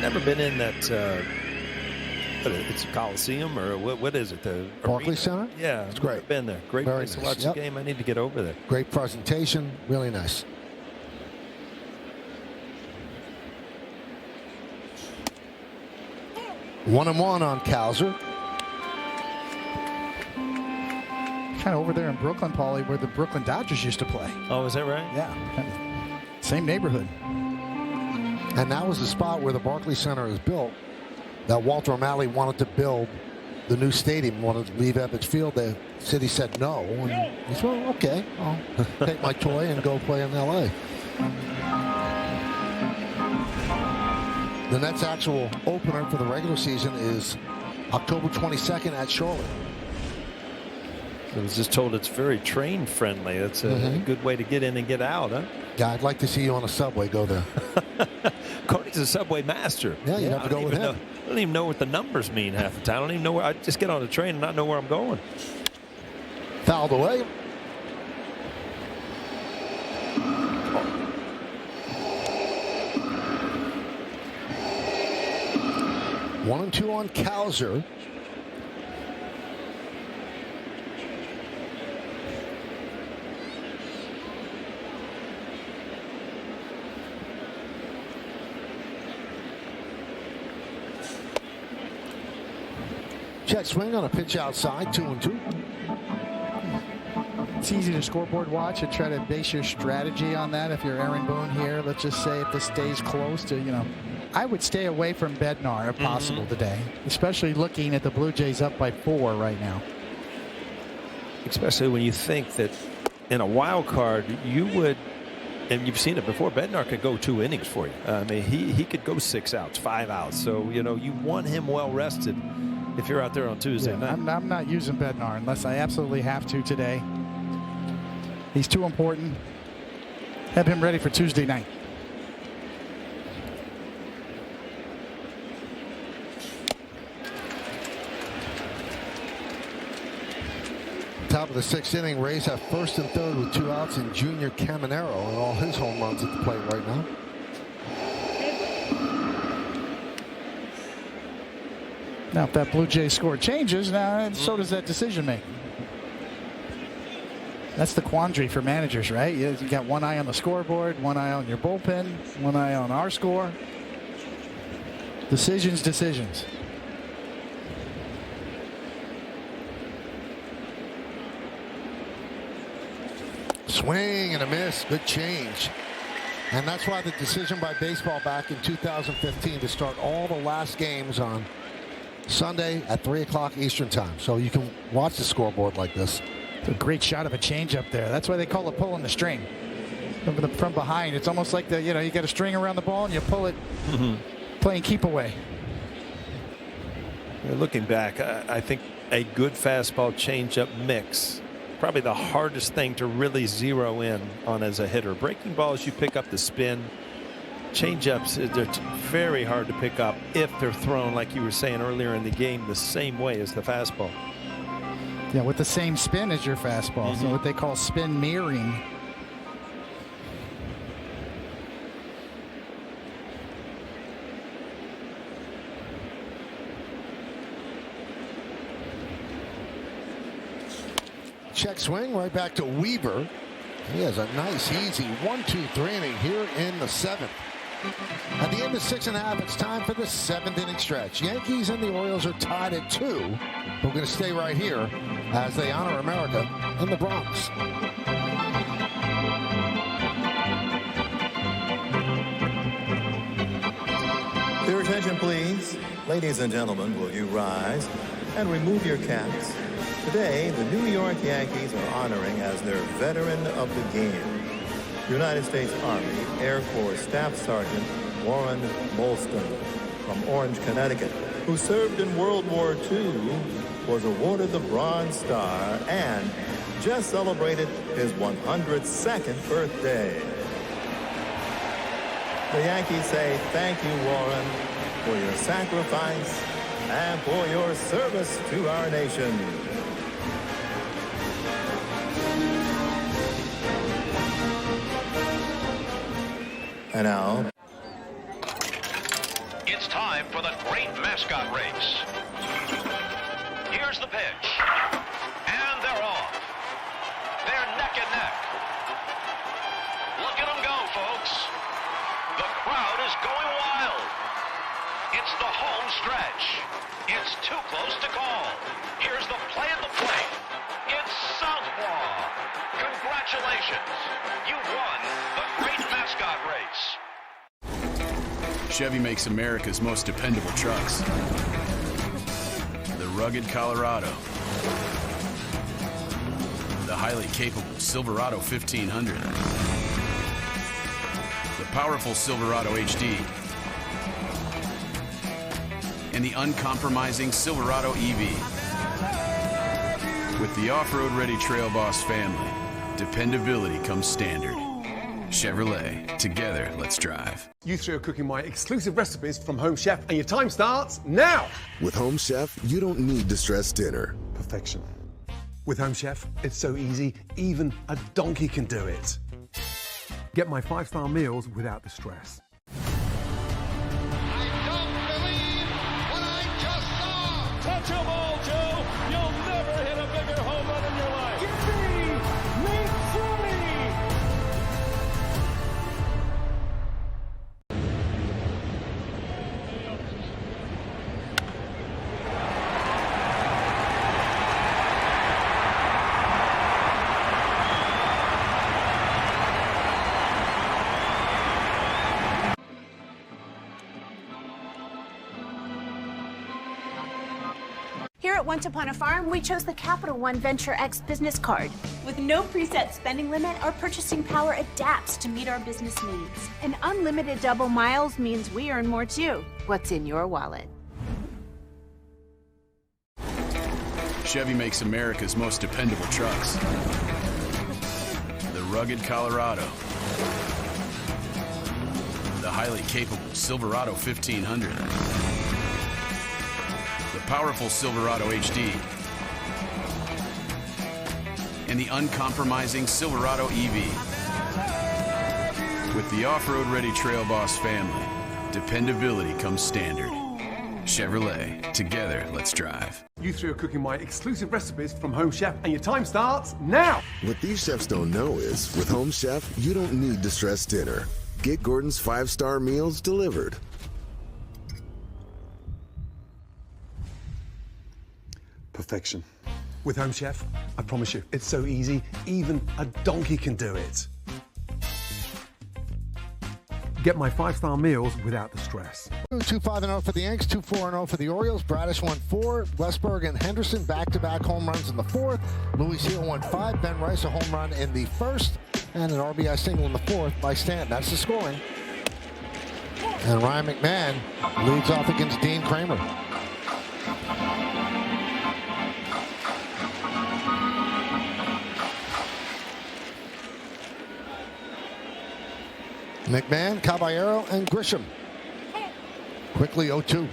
Never been in that. It's a Coliseum or what is it? The Barclays Center? Yeah, it's great. I've been there. Great Very place nice. to watch the game. I need to get over there. Great presentation. Really nice. One and one on Cowser. Kind of over there in Brooklyn, Paulie, where the Brooklyn Dodgers used to play. Oh, is that right? Yeah. Same neighborhood. And that was the spot where the Barclays Center is built that Walter O'Malley wanted to build the new stadium, wanted to leave Ebbets Field. The city said no. And he said, well, okay, I'll take my toy and go play in L.A. The Nets' actual opener for the regular season is October 22nd at Charlotte. I was just told it's very train friendly. That's a good way to get in and get out, huh? Yeah, I'd like to see you on a subway. Go there. Cody's a subway master. Yeah, you have to go with him. I don't even know what the numbers mean half the time. I don't even know where. I just get on a train and not know where I'm going. Fouled away. One and two on Cowser. Check swing on a pitch outside, 2-2. It's easy to scoreboard watch and try to base your strategy on that. If you're Aaron Boone here, let's just say if this stays close to, I would stay away from Bednar if possible today, especially looking at the Blue Jays up by 4 right now. Especially when you think that in a wild card, you would, and you've seen it before, Bednar could go 2 innings for you. I mean, he could go 6 outs, 5 outs. So, you want him well rested if you're out there on Tuesday night. I'm not using Bednar unless I absolutely have to today. He's too important. Have him ready for Tuesday night. Top of the 6th inning, Rays have first and third with 2 outs in Junior Caminero and all his home runs at the plate right now. Now, if that Blue Jays score changes, now so does that decision making. That's the quandary for managers, right? You got one eye on the scoreboard, one eye on your bullpen, one eye on our score. Decisions. Swing and a miss. Good change. And that's why the decision by baseball back in 2015 to start all the last games on Sunday at 3 o'clock Eastern time. So you can watch the scoreboard like this. It's a great shot of a change up there. That's why they call it pulling the string. From behind. It's almost like you got a string around the ball and you pull it, playing keep away. Looking back, I think a good fastball changeup mix, probably the hardest thing to really zero in on as a hitter. Breaking balls, you pick up the spin. Changeups, they're very hard to pick up if they're thrown, like you were saying earlier in the game, the same way as the fastball. Yeah, with the same spin as your fastball. So what they call spin mirroring. Check swing right back to Weaver. He has a nice, easy 1-2-3 inning here in the 7th. At the end of 6.5, it's time for the 7th inning stretch. Yankees and the Orioles are tied at 2. We're going to stay right here as they honor America in the Bronx. Attention, please. Ladies and gentlemen, will you rise and remove your caps? Today, the New York Yankees are honoring as their veteran of the game, United States Army Air Force Staff Sergeant Warren Molston from Orange, Connecticut, who served in World War II, was awarded the Bronze Star and just celebrated his 102nd birthday. The Yankees say thank you, Warren, for your sacrifice and for your service to our nation. And now, It's time for the great mascot race. Here's the pitch. And they're off. They're neck and neck. Look at them go, folks. The crowd is going wild. It's the home stretch. It's too close to call. Here's the play at the plate. It's southpaw. Congratulations. You won the great mascot race. Chevy makes America's most dependable trucks. The rugged Colorado. The highly capable Silverado 1500. The powerful Silverado HD. And the uncompromising Silverado EV. With the off-road ready Trail Boss family, dependability comes standard. Chevrolet, together, let's drive. You three are cooking my exclusive recipes from Home Chef, and your time starts now. With Home Chef, you don't need to stress dinner. Perfection. With Home Chef, it's so easy, even a donkey can do it. Get my 5-star meals without the stress. Touch them all, Joe. You'll never hit a bigger home run in your life. Give me Here at Once Upon a Farm, we chose the Capital One Venture X business card. With no preset spending limit, our purchasing power adapts to meet our business needs. And unlimited double miles means we earn more too. What's in your wallet? Chevy makes America's most dependable trucks. The rugged Colorado. The highly capable Silverado 1500. The powerful Silverado HD. And the uncompromising Silverado EV. With the off-road ready Trail Boss family, dependability comes standard. Chevrolet, together, let's drive. You three are cooking my exclusive recipes from Home Chef, and your time starts now. What these chefs don't know is, with Home Chef, you don't need to stress dinner. Get Gordon's 5-star meals delivered. Perfection. With Home Chef, I promise you, it's so easy, even a donkey can do it. Get my 5-star meals without the stress. 2-5-0 for the Yanks, 2-4-0 for the Orioles. Bradish won 4. Westberg and Henderson back-to-back home runs in the 4th. Louis Hill won 5. Ben Rice a home run in the 1st. And an RBI single in the 4th by Stanton. That's the scoring. And Ryan McMahon leads off against Dean Kramer. McMahon, Caballero, and Grisham. Quickly 0-2.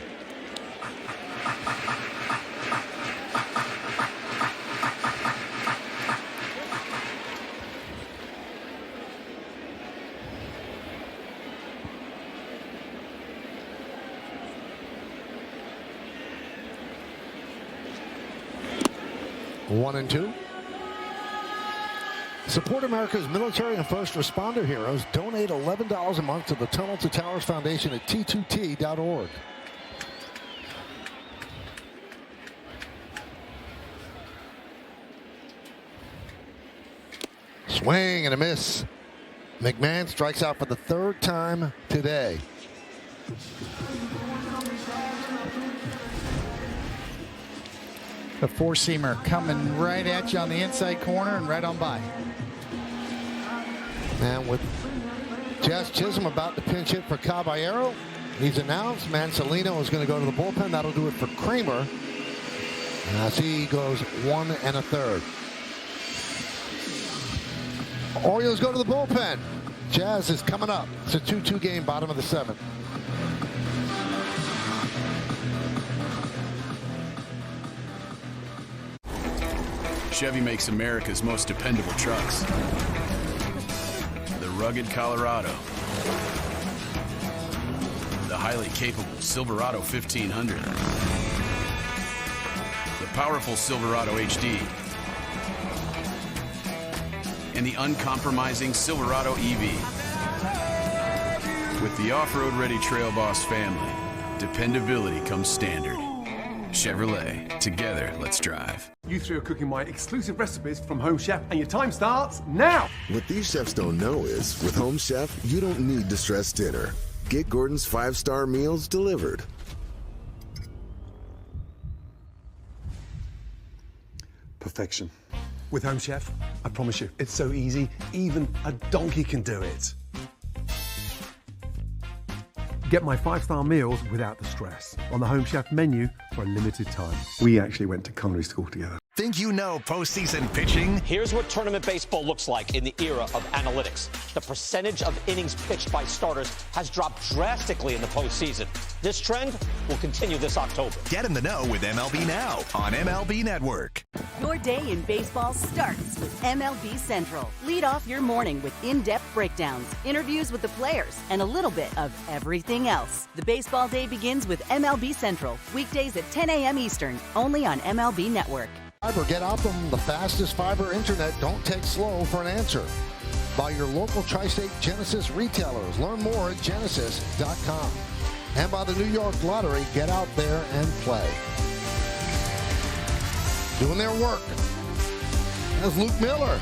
One and 2. Support America's military and first responder heroes. Donate $11 a month to the Tunnel to Towers Foundation at t2t.org. Swing and a miss. McMahon strikes out for the 3rd time today. The four-seamer coming right at you on the inside corner and right on by. And with Jazz Chisholm about to pinch hit for Caballero, he's announced Mancelino is going to go to the bullpen. That'll do it for Kramer. As he goes 1 1/3. Orioles go to the bullpen. Jazz is coming up. It's a 2-2 game, bottom of the 7th. Chevy makes America's most dependable trucks. The rugged Colorado. The highly capable Silverado 1500. The powerful Silverado HD. And the uncompromising Silverado EV. With the off-road ready Trail Boss family, dependability comes standard. Chevrolet, together, let's drive. You three are cooking my exclusive recipes from Home Chef, and your time starts now. What these chefs don't know is, with Home Chef, you don't need to stress dinner. Get Gordon's 5-star meals delivered. Perfection. With Home Chef, I promise you, it's so easy, even a donkey can do it. Get my 5-star meals without the stress on the Home Chef menu for a limited time. We actually went to culinary school together. Think you know postseason pitching? Here's what tournament baseball looks like in the era of analytics. The percentage of innings pitched by starters has dropped drastically in the postseason. This trend will continue this October. Get in the know with MLB Now on MLB Network. Your day in baseball starts with MLB Central. Lead off your morning with in-depth breakdowns, interviews with the players, and a little bit of everything else. The baseball day begins with MLB Central, weekdays at 10 a.m. Eastern, only on MLB Network. Fiber, get Optimum, the fastest fiber internet. Don't take slow for an answer. By your local Tri-State Genesis retailers. Learn more at genesis.com. And by the New York Lottery, get out there and play. Doing their work. That's Luke Miller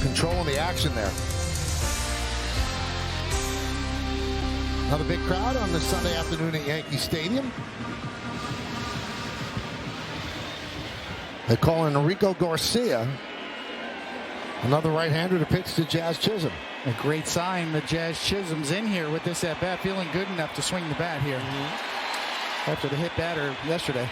controlling the action there. Another big crowd on this Sunday afternoon at Yankee Stadium. They call in Enrico Garcia, another right-hander to pitch to Jazz Chisholm. A great sign that Jazz Chisholm's in here with this at-bat, feeling good enough to swing the bat here after the hit batter yesterday.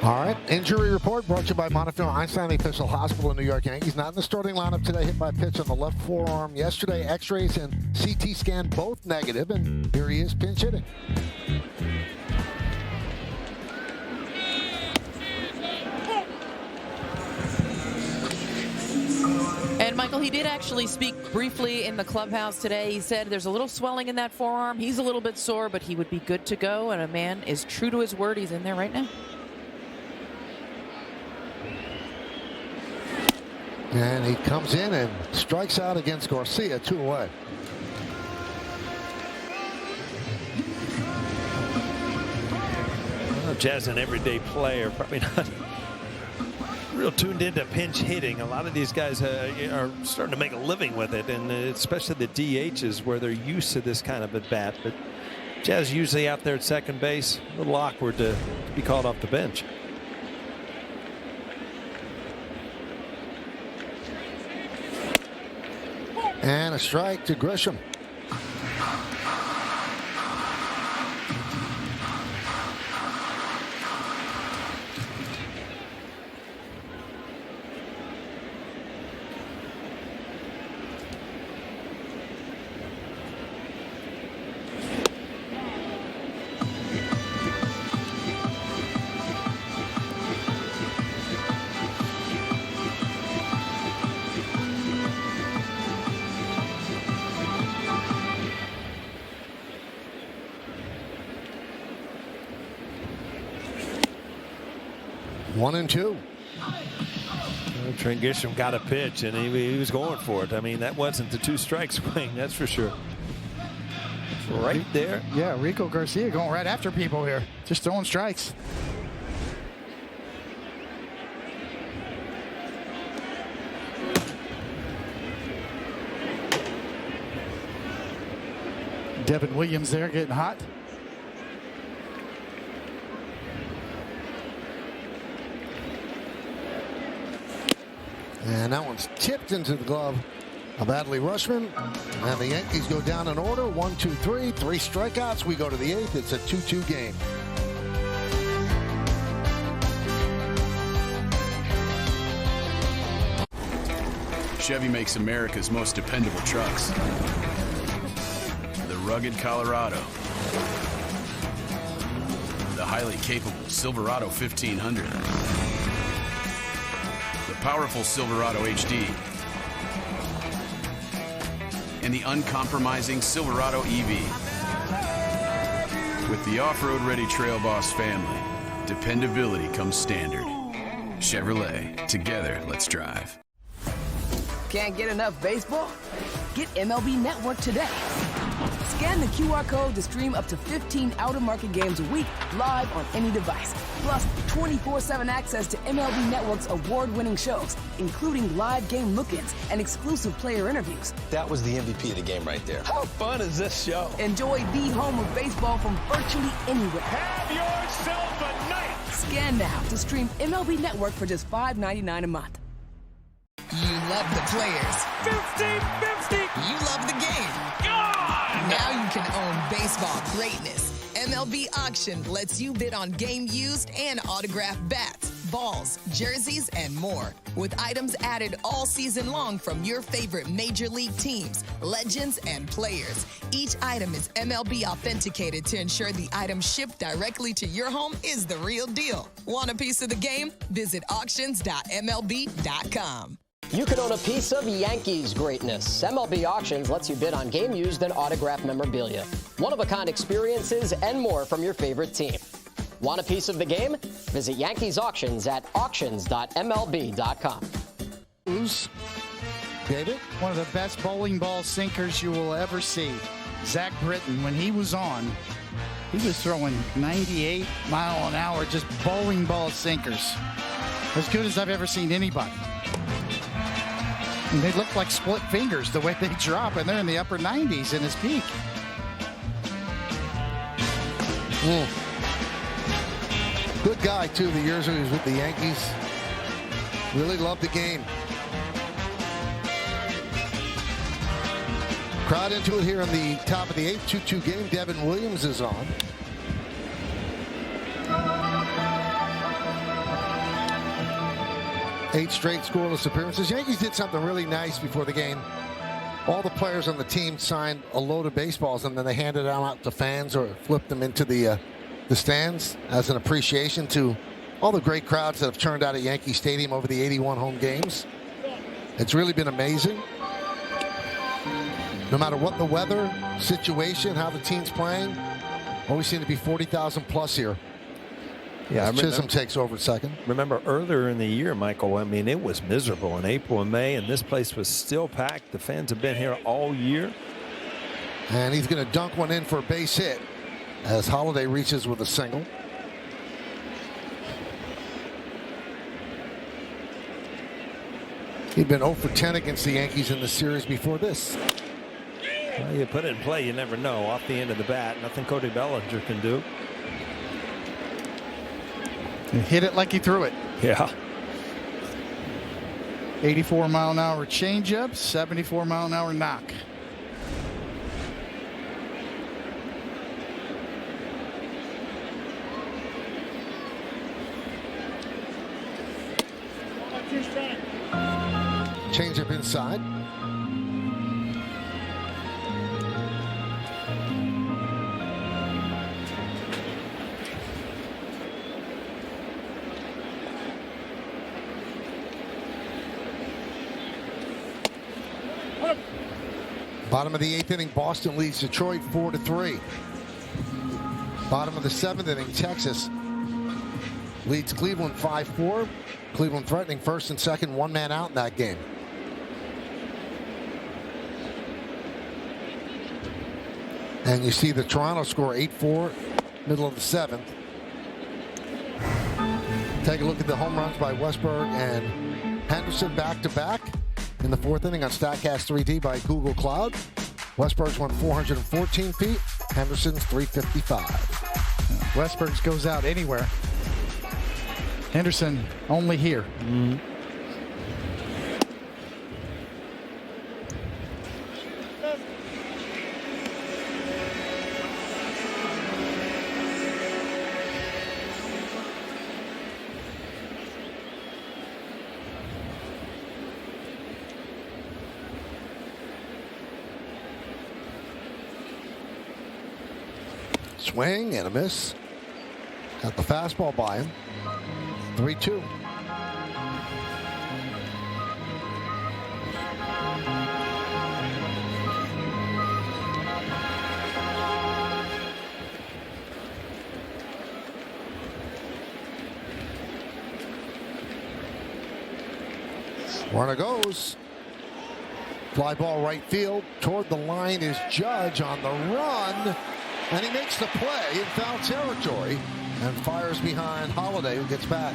All right, injury report brought to you by Montefiore Einstein, the official hospital in New York Yankees. Not in the starting lineup today, hit by a pitch on the left forearm yesterday. X-rays and CT scan both negative, and here he is pinch hitting. And Michael, he did actually speak briefly in the clubhouse today. He said there's a little swelling in that forearm. He's a little bit sore, but he would be good to go. And a man is true to his word. He's in there right now. And he comes in and strikes out against Garcia, 2 away. Well, Jazz, an everyday player, probably not real tuned into pinch hitting. A lot of these guys are starting to make a living with it, and especially the DHs where they're used to this kind of at bat. But Jazz usually out there at second base, a little awkward to be called off the bench. And a strike to Grisham. One and two. Trent Grisham got a pitch, and he was going for it. I mean, that wasn't the 2-strike swing, that's for sure. Right there. Yeah, Rico Garcia going right after people here, just throwing strikes. Devin Williams there getting hot. And that one's tipped into the glove of Adley Rushman. And the Yankees go down in order. 1, 2, 3. 3 strikeouts. We go to the 8th. It's a 2-2 game. Chevy makes America's most dependable trucks. The rugged Colorado. The highly capable Silverado 1500. The powerful Silverado HD. And the uncompromising Silverado EV. With the off-road ready Trail Boss family, dependability comes standard. Chevrolet, together, let's drive. Can't get enough baseball? Get MLB Network today. Scan the QR code to stream up to 15 out-of-market games a week live on any device. Plus, 24/7 access to MLB Network's award-winning shows, including live game look-ins and exclusive player interviews. That was the MVP of the game right there. How fun is this show? Enjoy the home of baseball from virtually anywhere. Have yourself a night. Scan now to stream MLB Network for just $5.99 a month. You love the players. 50-50. You love the game. Now you can own baseball greatness. MLB Auction lets you bid on game used and autographed bats, balls, jerseys, and more. With items added all season long from your favorite major league teams, legends, and players. Each item is MLB authenticated to ensure the item shipped directly to your home is the real deal. Want a piece of the game? Visit auctions.mlb.com. You can own a piece of Yankees greatness. MLB Auctions lets you bid on game used and autographed memorabilia, one-of-a-kind experiences, and more from your favorite team. Want a piece of the game? Visit Yankees Auctions at auctions.mlb.com. David? One of the best bowling ball sinkers you will ever see. Zach Britton, when he was on, he was throwing 98 mile an hour, just bowling ball sinkers. As good as I've ever seen anybody. And they look like split fingers the way they drop, and they're in the upper 90s in his peak. Good guy, too, the years he was with the Yankees. Really loved the game. Crowd into it here on the top of the 8th, 2-2 game. Devin Williams is on. Eight straight scoreless appearances. Yankees did something really nice before the game. All the players on the team signed a load of baseballs, and then they handed them out to fans or flipped them into the stands as an appreciation to all the great crowds that have turned out at Yankee Stadium over the 81 home games. It's really been amazing. No matter what the weather, situation, how the team's playing, always seem to be 40,000 plus here. Yeah, Chisholm takes over second. Remember earlier in the year, Michael, I mean, it was miserable in April and May, and this place was still packed. The fans have been here all year. And he's going to dunk one in for a base hit as Holiday reaches with a single. He'd been 0 for 10 against the Yankees in the series before this. Well, you put it in play, you never know. Off the end of the bat, nothing Cody Bellinger can do. And hit it like he threw it. Yeah. 84 mile an hour changeup, 74 mile an hour knock. Changeup inside. Bottom of the 8th inning, Boston leads Detroit 4-3. Bottom of the 7th inning, Texas leads Cleveland 5-4. Cleveland threatening first and second, one man out in that game. And you see the Toronto score 8-4, middle of the 7th. Take a look at the home runs by Westberg and Henderson back-to-back in the 4th inning on StatCast 3D by Google Cloud. Westberg's went 414 feet. Henderson's 355. Westberg's goes out anywhere. Henderson only here. Swing and a miss. Got the fastball by him. 3-2. Runner goes. Fly ball right field. Toward the line is Judge on the run. And he makes the play in foul territory and fires behind Holiday, who gets back.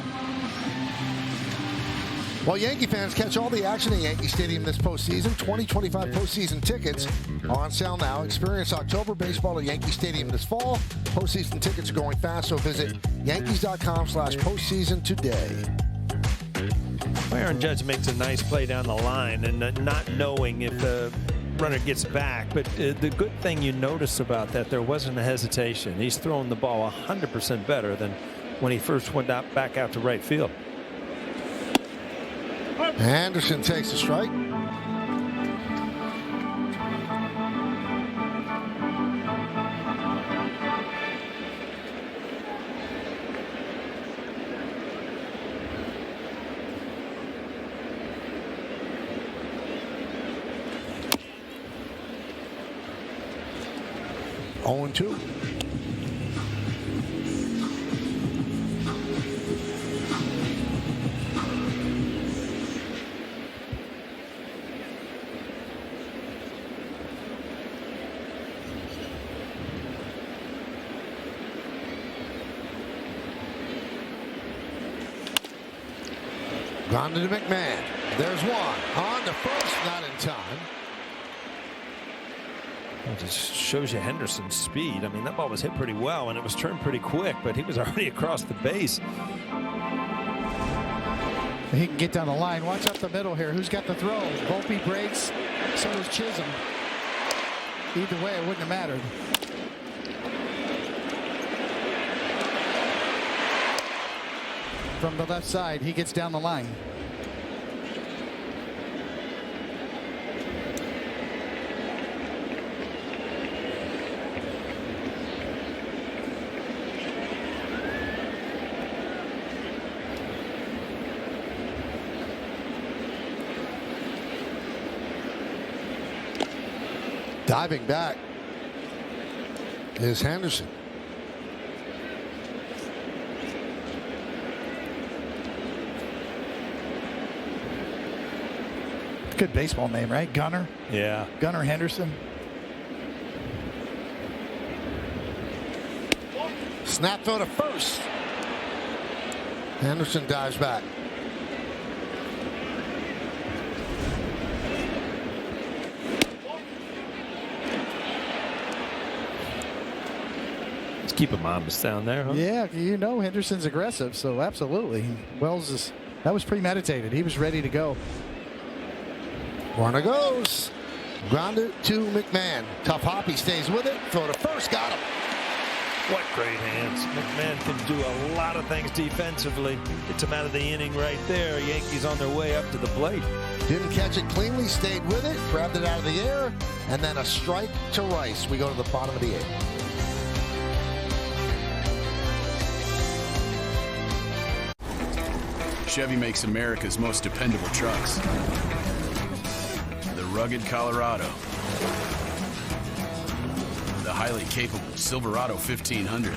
Well, Yankee fans, catch all the action at Yankee Stadium this postseason. 2025 postseason tickets are on sale now. Experience October baseball at Yankee Stadium this fall. Postseason tickets are going fast, so visit Yankees.com/postseason today. Aaron Judge makes a nice play down the line and not knowing if the runner gets back. But the good thing you notice about that, there wasn't a hesitation. He's throwing the ball 100% better than when he first went back out to right field. Anderson takes a strike. Oh, 2. Grounded to McMahon. There's one. On to first, not in time. It just shows you Henderson's speed. I mean, that ball was hit pretty well and it was turned pretty quick, but he was already across the base. He can get down the line. Watch up the middle here. Who's got the throw? Volpe breaks. So does Chisholm. Either way, it wouldn't have mattered. From the left side, he gets down the line. Diving back is Henderson. Good baseball name, right? Gunnar? Yeah. Gunnar Henderson. Snap throw to first. Henderson dives back. Let's keep him honest down there, huh? Yeah, you know Henderson's aggressive, so absolutely. That was premeditated. He was ready to go. Runner goes. Grounded to McMahon. Tough hop. He stays with it. Throw to first. Got him. What great hands. McMahon can do a lot of things defensively. Gets him out of the inning right there. Yankees on their way up to the plate. Didn't catch it cleanly. Stayed with it. Grabbed it out of the air. And then a strike to Rice. We go to the bottom of the 8th. Chevy makes America's most dependable trucks. The rugged Colorado. The highly capable Silverado 1500.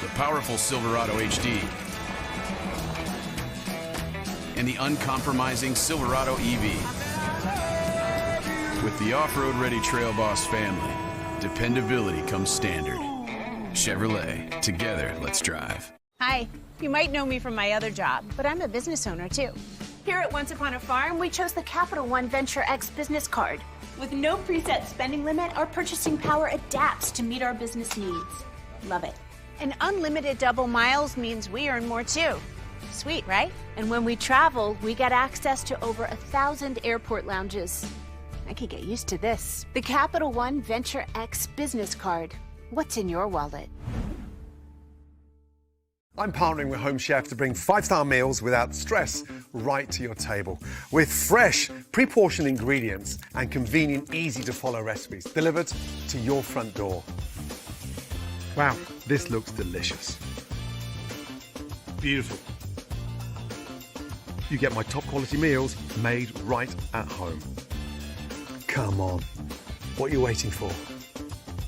The powerful Silverado HD. And the uncompromising Silverado EV. With the off-road ready Trail Boss family, dependability comes standard. Chevrolet, together, let's drive. Hi, you might know me from my other job, but I'm a business owner too. Here at Once Upon a Farm, we chose the Capital One Venture X business card With no preset spending limit, our purchasing power adapts to meet our business needs. Love it. And unlimited double miles means we earn more too. Sweet, right? And when we travel, we get access to over 1,000 airport lounges. I could get used to this. The Capital One Venture X business card. What's in your wallet? I'm partnering with Home Chef to bring 5-star meals without stress right to your table. With fresh, pre-portioned ingredients and convenient, easy-to-follow recipes delivered to your front door. Wow, this looks delicious. Beautiful. You get my top quality meals made right at home. Come on, what are you waiting for?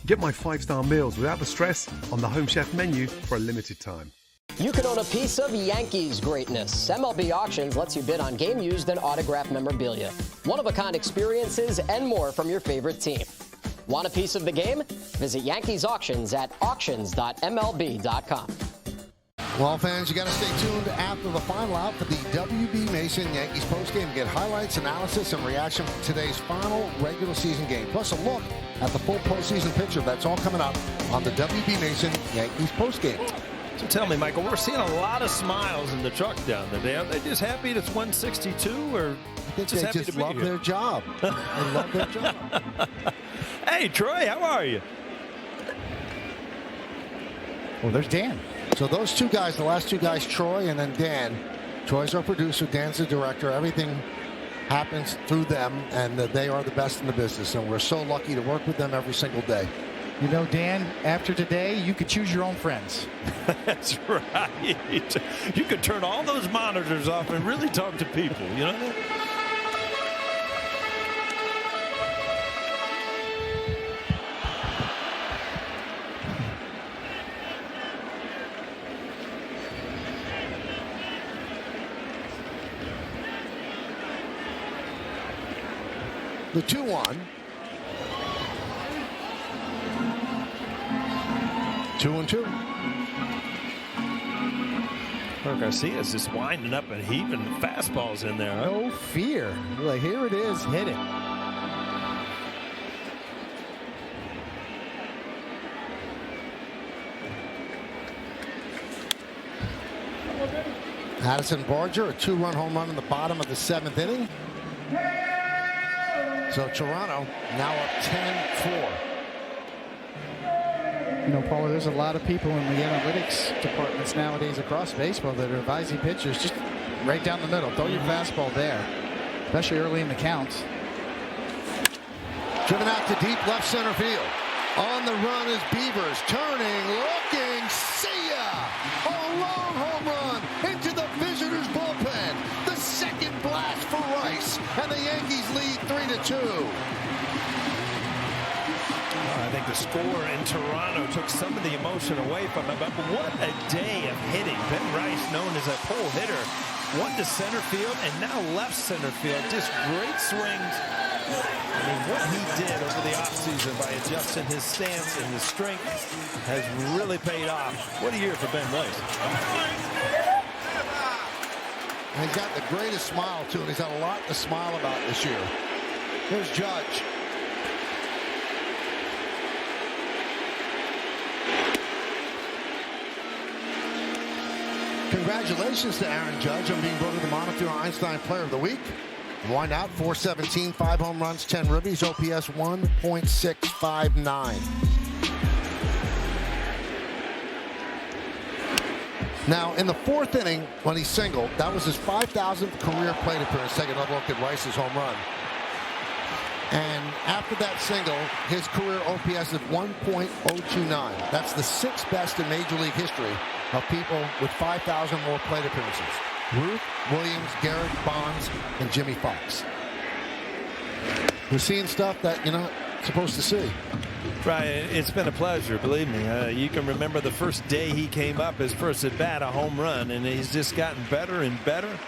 Get my 5-star meals without the stress on the Home Chef menu for a limited time. You can own a piece of Yankees greatness. MLB Auctions lets you bid on game used and autographed memorabilia, one-of-a-kind experiences, and more from your favorite team. Want a piece of the game? Visit Yankees Auctions at auctions.mlb.com. Well, fans, you got to stay tuned after the final out for the W.B. Mason Yankees postgame. Get highlights, analysis, and reaction from today's final regular season game. Plus a look at the full postseason picture. That's all coming up on the W.B. Mason Yankees postgame. So tell me, Michael, we're seeing a lot of smiles in the truck down there. Are they just happy it's 162, or I think just they happy just to be love here? their job. They love their job. Hey, Troy, how are you? Well, there's Dan. So those two guys, the last two guys, Troy and then Dan. Troy's our producer, Dan's the director. Everything happens through them, and they are the best in the business. And we're so lucky to work with them every single day. You know, Dan, after today, you could choose your own friends. That's right. You could turn all those monitors off and really talk to people, you know? The 2-1. 2-2. Garcia's just winding up and heaving fastballs in there. Huh? No fear. Like, here it is. Hit it. Addison Barger, a 2-run home run in the bottom of the 7th inning. So Toronto now up 10-4. You know, Paula, there's a lot of people in the analytics departments nowadays across baseball that are advising pitchers just right down the middle. Throw your fastball there, especially early in the counts. Driven out to deep left center field. On the run is Beavers, turning, looking, see ya! A long home run into the visitors' bullpen. The second blast for Rice, and the Yankees lead 3-2. I think the score in Toronto took some of the emotion away from him, but what a day of hitting. Ben Rice, known as a pull hitter, one to center field and now left center field. Just great swings. I mean, what he did over the offseason by adjusting his stance and his strength has really paid off. What a year for Ben Rice. And he's got the greatest smile, too, and he's got a lot to smile about this year. Here's Judge. Congratulations to Aaron Judge on being voted the Montefiore Einstein Player of the Week. Why not? 417, 5 home runs, 10 ribbies, OPS 1.659. Now, in the 4th inning, when he singled, that was his 5,000th career plate appearance. Take another look at Rice's home run. And after that single, his career OPS is 1.029. That's the 6th best in Major League history of people with 5,000 more plate appearances. Ruth, Williams, Garrett, Bonds, and Jimmy Fox. We're seeing stuff that you're not supposed to see. Right, it's been a pleasure, believe me. You can remember the first day he came up, his first at bat, a home run, and he's just gotten better and better.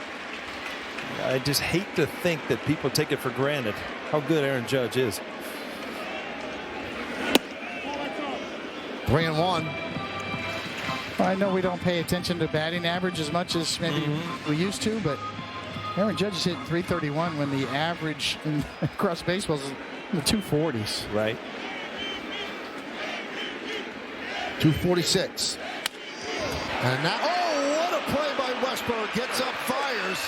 I just hate to think that people take it for granted how good Aaron Judge is. 3-1. I know we don't pay attention to batting average as much as maybe we used to, but Aaron Judge hit 331 when the average across baseball is The 240s. Right. 246. And now, oh, what a play by Westburg. Gets up, fires,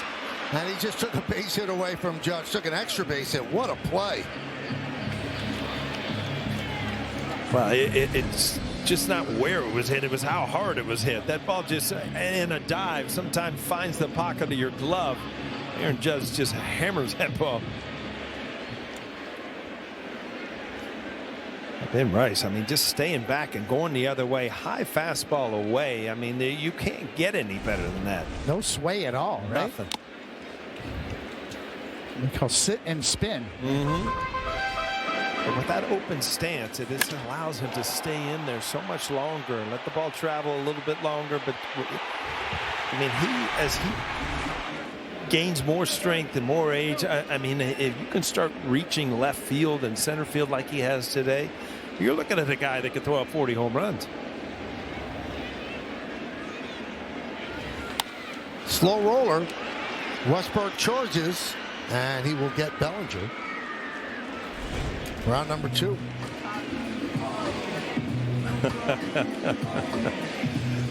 and he just took a base hit away from Judge. Took an extra base hit. What a play. Well, it's just not where it was hit. It was how hard it was hit. That ball just in a dive sometimes finds the pocket of your glove. Aaron Judge just hammers that ball. Ben Rice, I mean, just staying back and going the other way. High fastball away. I mean, you can't get any better than that. No sway at all, right? Nothing. We call sit and spin. But with that open stance, it just allows him to stay in there so much longer and let the ball travel a little bit longer. But I mean, as he gains more strength and more age, I mean, if you can start reaching left field and center field like he has today, you're looking at a guy that could throw out 40 home runs. Slow roller. Westburg charges, and he will get Bellinger. Round number 2.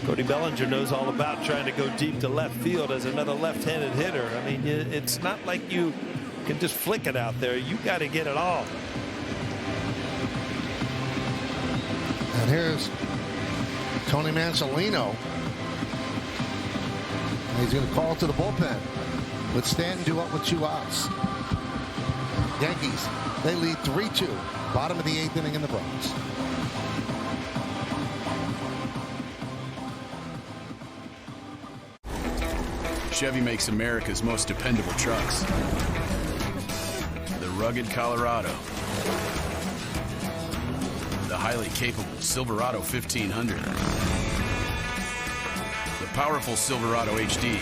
Cody Bellinger knows all about trying to go deep to left field as another left-handed hitter. I mean, it's not like you can just flick it out there. You got to get it all. And here's Tony Mansolino. He's going to call to the bullpen. With Stanton due up with 2 outs. Yankees, they lead 3-2. Bottom of the 8th inning in the Bronx. Chevy makes America's most dependable trucks. The rugged Colorado. The highly capable Silverado 1500. The powerful Silverado HD.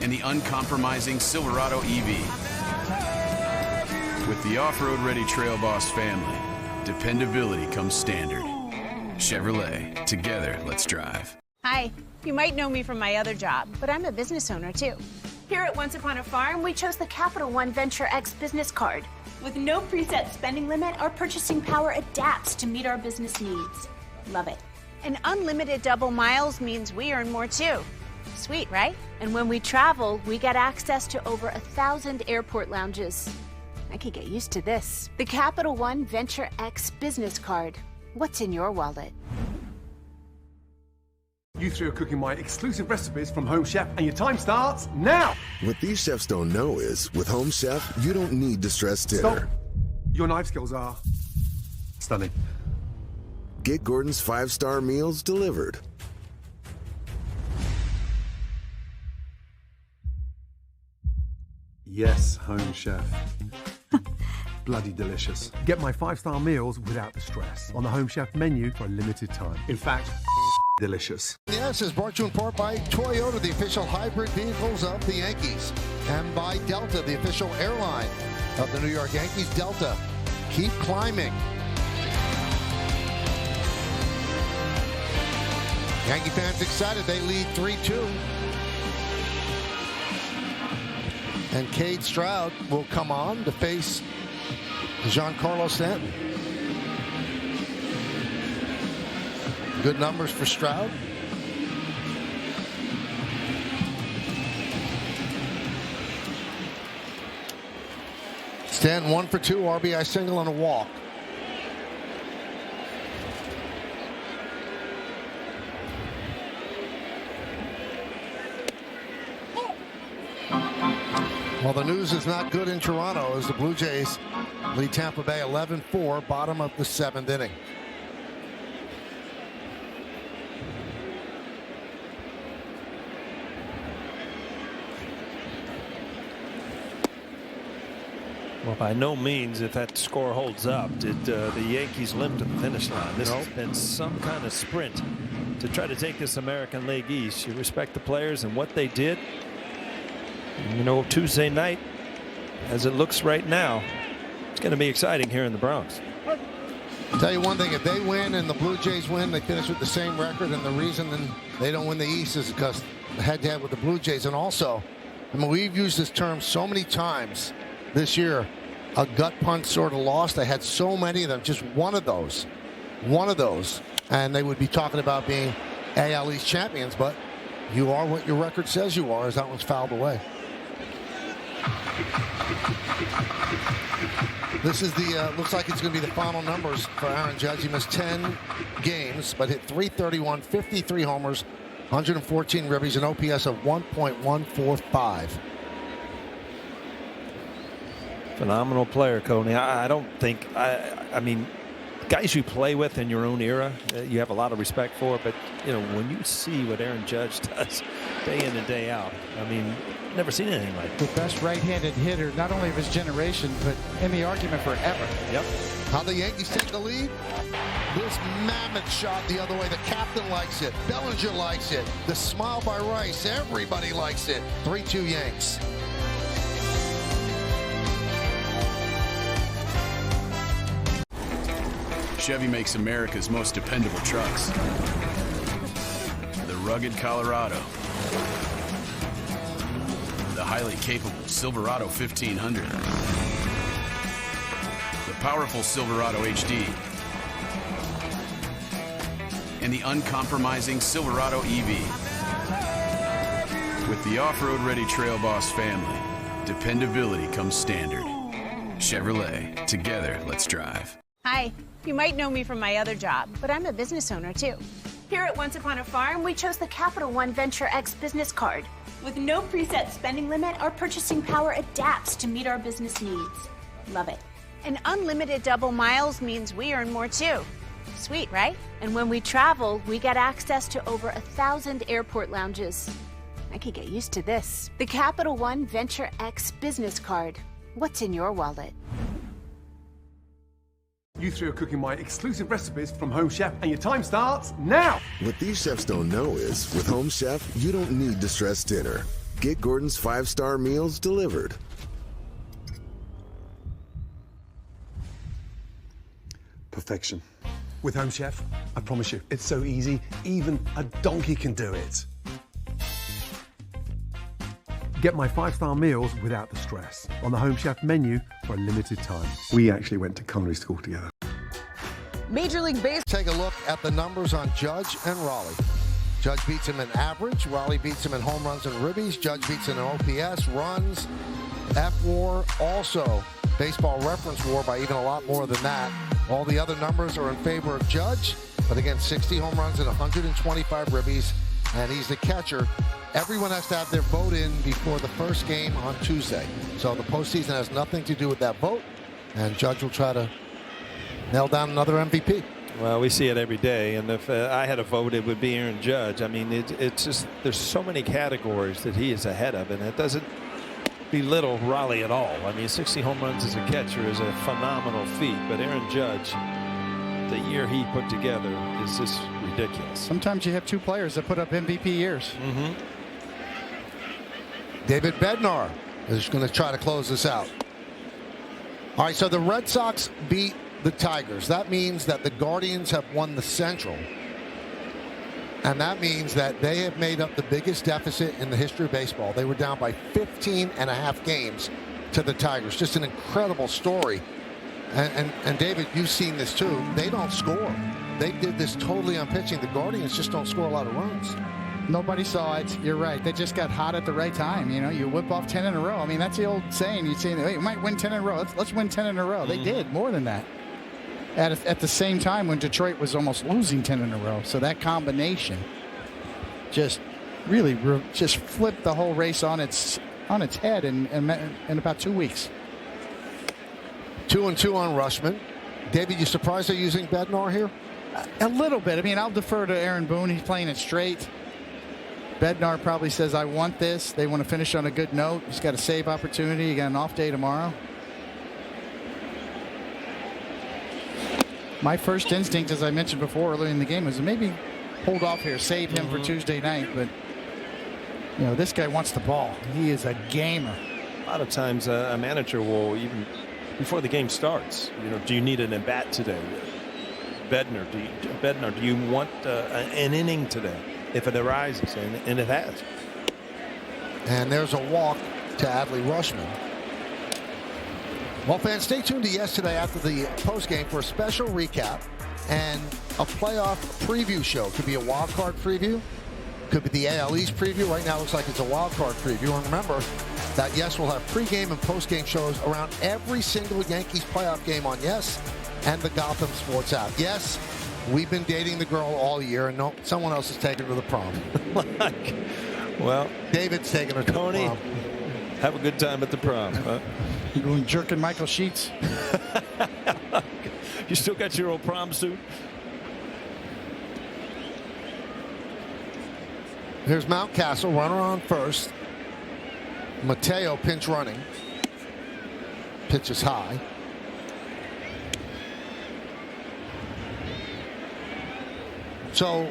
And the uncompromising Silverado EV. With the off-road ready Trail Boss family, dependability comes standard. Chevrolet, together, let's drive. Hi, you might know me from my other job, but I'm a business owner too. Here at Once Upon a Farm, we chose the Capital One Venture X business card. With no preset spending limit, our purchasing power adapts to meet our business needs. Love it. And unlimited double miles means we earn more too. Sweet, right? And when we travel, we get access to over 1,000 airport lounges. I could get used to this. The Capital One Venture X business card. What's in your wallet? You 3 are cooking my exclusive recipes from Home Chef, and your time starts now. What these chefs don't know is, with Home Chef, you don't need to stress dinner. Stop. Your knife skills are stunning. Get Gordon's 5-star meals delivered. Yes, Home Chef. Bloody delicious. Get my 5-star meals without the stress on the Home Chef menu for a limited time. In fact, delicious. Yes, is brought to you in part by Toyota, the official hybrid vehicles of the Yankees, and by Delta, the official airline of the New York Yankees. Delta, keep climbing. Yankee fans excited. They lead 3-2. And Cade Stroud will come on to face Giancarlo Stanton. Good numbers for Stroud. Stanton 1 for 2, RBI single and a walk. Well, the news is not good in Toronto as the Blue Jays lead Tampa Bay 11-4, bottom of the 7th inning. Well, by no means, if that score holds up, did the Yankees limp to the finish line. This has been some kind of sprint to try to take this American League East. You respect the players and what they did. And, you know, Tuesday night, as it looks right now, it's going to be exciting here in the Bronx. I'll tell you one thing, if they win and the Blue Jays win, they finish with the same record, and the reason they don't win the East is because head-to-head with the Blue Jays. And also, I mean, we've used this term so many times this year, a gut punch sort of loss. They had so many of them, just one of those, and they would be talking about being AL East champions, but you are what your record says you are, as that one's fouled away. This is the, looks like it's going to be the final numbers for Aaron Judge. He missed 10 games, but hit .331, 53 homers, 114 ribbies, an OPS of 1.145. Phenomenal player, Coney. I don't think, I mean, guys you play with in your own era, you have a lot of respect for, but, you know, when you see what Aaron Judge does day in and day out, I mean, never seen anything like the best right-handed hitter, not only of his generation, but in the argument forever. Yep. How the Yankees take the lead? This mammoth shot the other way. The captain likes it. Bellinger likes it. The smile by Rice. Everybody likes it. 3-2 Yanks. Chevy makes America's most dependable trucks. The rugged Colorado. The highly capable Silverado 1500. The powerful Silverado HD. And the uncompromising Silverado EV. With the off-road ready Trail Boss family, dependability comes standard. Chevrolet, together, let's drive. Hi, you might know me from my other job, but I'm a business owner too. Here at Once Upon a Farm, we chose the Capital One Venture X business card. With no preset spending limit, our purchasing power adapts to meet our business needs. Love it. And unlimited double miles means we earn more too. Sweet, right? And when we travel, we get access to over 1,000 airport lounges. I could get used to this. The Capital One Venture X business card. What's in your wallet? You three are cooking my exclusive recipes from Home Chef, and your time starts now. What these chefs don't know is, with Home Chef, you don't need to stress dinner. Get Gordon's 5-star meals delivered. Perfection. With Home Chef, I promise you, it's so easy, even a donkey can do it. Get my 5-star meals without the stress on the Home Chef menu for a limited time. We actually went to culinary school together. Major League Baseball. Take a look at the numbers on Judge and Raleigh. Judge beats him in average. Raleigh beats him in home runs and ribbies. Judge beats him in OPS, runs, F-WAR, also baseball reference WAR by even a lot more than that. All the other numbers are in favor of Judge, but again, 60 home runs and 125 ribbies, and he's the catcher. Everyone has to have their vote in before the first game on Tuesday. So the postseason has nothing to do with that vote, and Judge will try to nail down another MVP. Well, we see it every day, and if I had a vote, it would be Aaron Judge. I mean, it's just, there's so many categories that he is ahead of, and it doesn't belittle Raleigh at all. I mean, 60 home runs as a catcher is a phenomenal feat, but Aaron Judge, the year he put together is just ridiculous. Sometimes you have two players that put up MVP years. Mm-hmm. David Bednar is going to try to close this out. All right, so the Red Sox beat the Tigers. That means that the Guardians have won the Central. And that means that they have made up the biggest deficit in the history of baseball. They were down by 15.5 games to the Tigers. Just an incredible story. And David, you've seen this too. They don't score. They did this totally on pitching. The Guardians just don't score a lot of runs. Nobody saw it. You're right. They just got hot at the right time. You know, you whip off 10 in a row. I mean, that's the old saying. You say, hey, you might win 10 in a row. Let's win 10 in a row. They did more than that. At the same time when Detroit was almost losing 10 in a row. So that combination just really just flipped the whole race on its head in about 2 weeks. 2-2 on Rushman. David, you surprised they're using Bednar here? A little bit. I mean, I'll defer to Aaron Boone. He's playing it straight. Bednar probably says, I want this. They want to finish on a good note. He's got a save opportunity. He got an off day tomorrow. My first instinct, as I mentioned before earlier in the game, was maybe hold off here, save him for Tuesday night. But, you know, this guy wants the ball. He is a gamer. A lot of times a manager will, even before the game starts, you know, do you need an at-bat today? Bednar, do you want an inning today if it arises? And it has. And there's a walk to Adley Rushman. Well, fans, stay tuned to yesterday after the postgame for a special recap and a playoff preview show. Could be a wild card preview. Could be the AL East preview. Right now it looks like it's a wild card preview. And remember that, yes, we'll have pregame and postgame shows around every single Yankees playoff game on Yes and the Gotham Sports app. Yes, we've been dating the girl all year, and no, someone else is taking her to the prom. Well, David's taking her to Tony, the prom. have a good time at the prom. Huh? You going jerking Michael Sheets? You still got your old prom suit? Here's Mountcastle, runner on first. Mateo pinch running. Pitch is high. So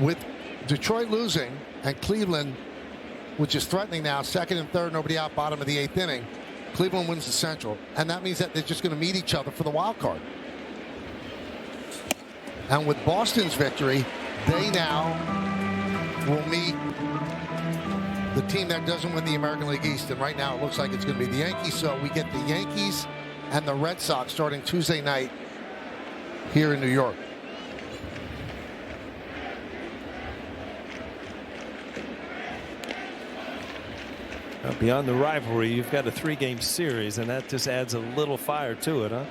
with Detroit losing and Cleveland, which is threatening now, second and third, nobody out, bottom of the 8th inning, Cleveland wins the Central. And that means that they're just going to meet each other for the wild card. And with Boston's victory, they now will meet the team that doesn't win the American League East. And right now it looks like it's going to be the Yankees. So we get the Yankees and the Red Sox starting Tuesday night here in New York. Beyond the rivalry, you've got a 3-game series, and that just adds a little fire to it, huh?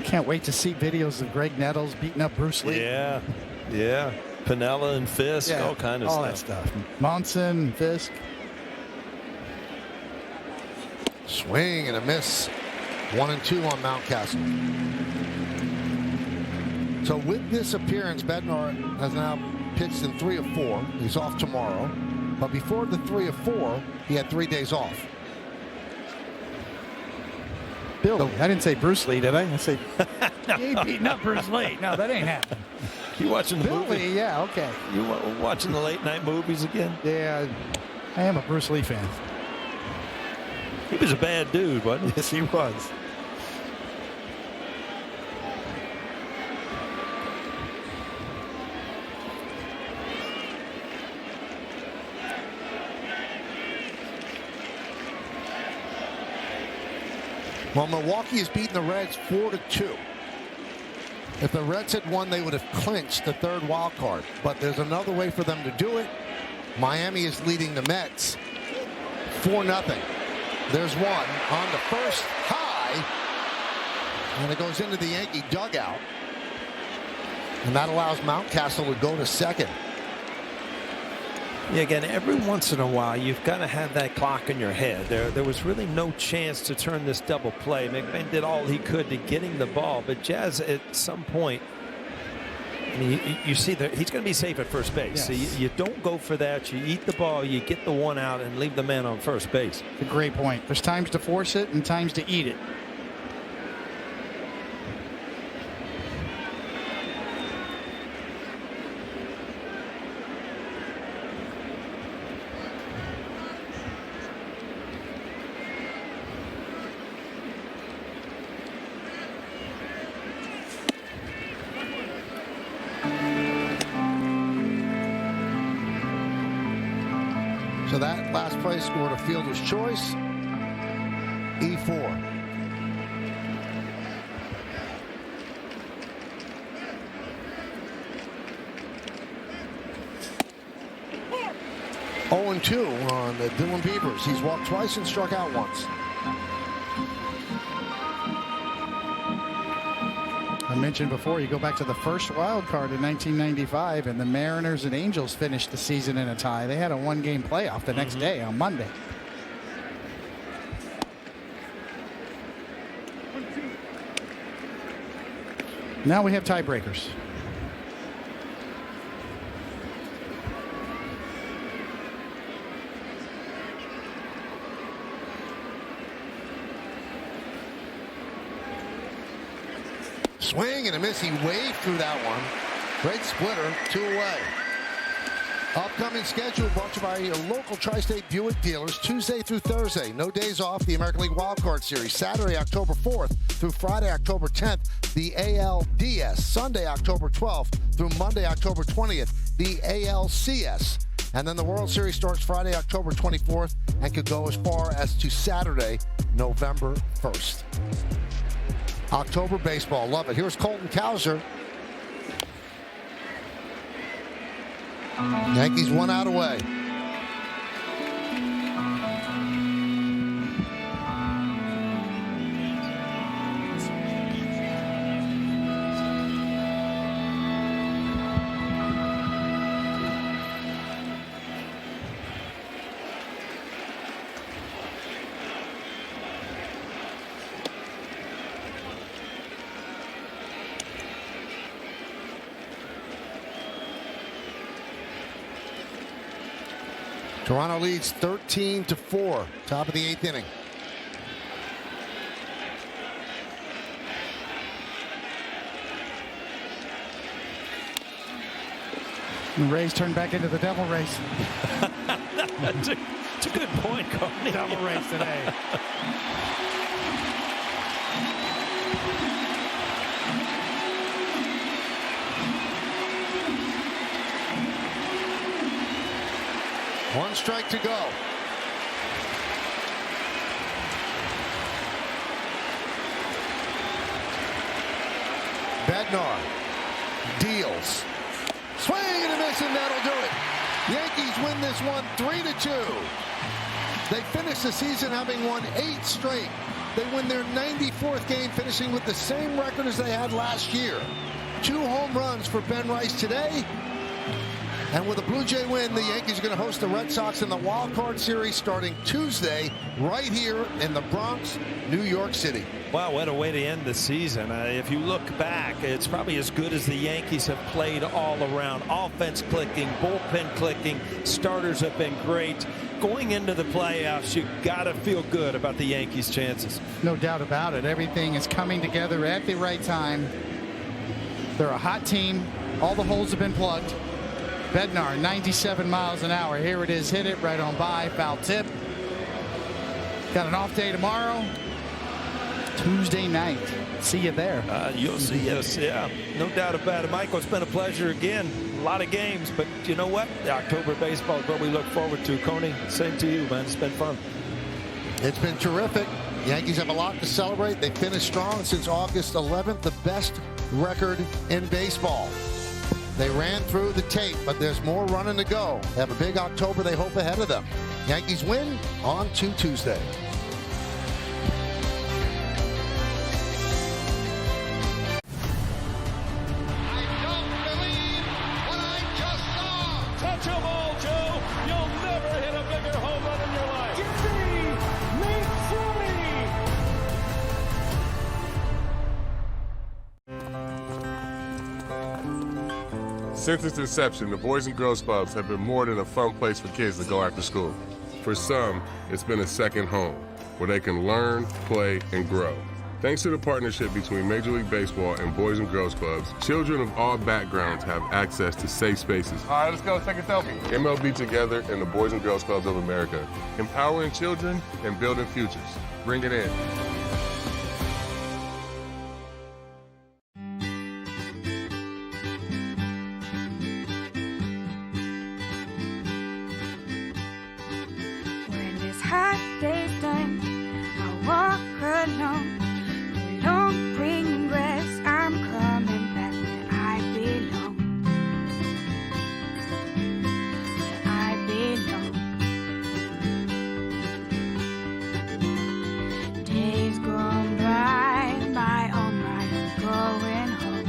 Can't wait to see videos of Greg Nettles beating up Bruce Lee. Yeah, yeah. Pinella and Fisk, all kind of all stuff. that stuff. Monson, Fisk. Swing and a miss. 1-2 on Mountcastle. So with this appearance, Bednar has now pitched in 3 of 4. He's off tomorrow. But before the 3 of 4, he had 3 days off. Bill, I didn't say Bruce Lee, did I? I say he ain't beating up Bruce Lee. No, that ain't happening. You watching the Bill movie? Lee, yeah, okay. You watching the late night movies again? Yeah, I am a Bruce Lee fan. He was a bad dude, wasn't he? Yes, he was. Well, Milwaukee has beaten the Reds 4-2. If the Reds had won, they would have clinched the 3rd wild card. But there's another way for them to do it. Miami is leading the Mets 4-0. There's one on the first, high, and it goes into the Yankee dugout. And that allows Mountcastle to go to second. Yeah, again, every once in a while, you've got to have that clock in your head. There was really no chance to turn this double play. McMahon did all he could to getting the ball, but Jazz, at some point, I mean, you see that he's going to be safe at first base. Yes. So you don't go for that. You eat the ball, you get the one out, and leave the man on first base. A great point. There's times to force it and times to eat it. So that last play scored a fielder's choice. E4. Oh, 2 on the Dylan Beavers. He's walked twice and struck out once. I mentioned before, you go back to the first wild card in 1995, and the Mariners and Angels finished the season in a tie. They had a 1-game playoff the next day on Monday. Now we have tiebreakers. Swing and a miss. He waved through that one. Great splitter. 2 away. Upcoming schedule brought to you by your local Tri-State Buick dealers Tuesday through Thursday. No days off. The American League Wildcard Series. Saturday, October 4th through Friday, October 10th. The ALDS. Sunday, October 12th through Monday, October 20th. The ALCS. And then the World Series starts Friday, October 24th, and could go as far as to Saturday, November 1st. October baseball, love it. Here's Colton Cowser. Yankees 1 out away. Toronto leads 13-4, top of the 8th inning. The Rays turn back into the Devil Rays. That's a good point, Coney. Devil Rays today. One strike to go. Bednar deals. Swing and a miss, and that'll do it. Yankees win this one 3-2. They finish the season having won 8 straight. They win their 94th game, finishing with the same record as they had last year. 2 home runs for Ben Rice today. And with a Blue Jay win, the Yankees are going to host the Red Sox in the Wild Card Series starting Tuesday right here in the Bronx, New York City. Wow, what a way to end the season. If you look back, it's probably as good as the Yankees have played all around. Offense clicking, bullpen clicking, starters have been great. Going into the playoffs, you got to feel good about the Yankees' chances. No doubt about it. Everything is coming together at the right time. They're a hot team. All the holes have been plugged. Bednar, 97 miles an hour. Here it is. Hit it right on by. Foul tip. Got an off day tomorrow. Tuesday night. See you there. You'll see us. Yeah, no doubt about it. Michael, it's been a pleasure again. A lot of games, but you know what? The October baseball is what we look forward to. Coney, same to you, man. It's been fun. It's been terrific. Yankees have a lot to celebrate. They finished strong since August 11th, the best record in baseball. They ran through the tape, but there's more running to go. They have a big October they hope ahead of them. Yankees win on to Tuesday. Touch a ball, Joe. You'll never hit a bigger home run in your life. Since its inception, the Boys and Girls Clubs have been more than a fun place for kids to go after school. For some, it's been a second home where they can learn, play, and grow. Thanks to the partnership between Major League Baseball and Boys and Girls Clubs, children of all backgrounds have access to safe spaces. All right, let's go take a selfie. MLB Together and the Boys and Girls Clubs of America, empowering children and building futures. Bring it in. When this hot day's done, I walk alone. Long green grass, I'm coming back where I belong. Where I belong. Days gone by, oh my, I'm going home.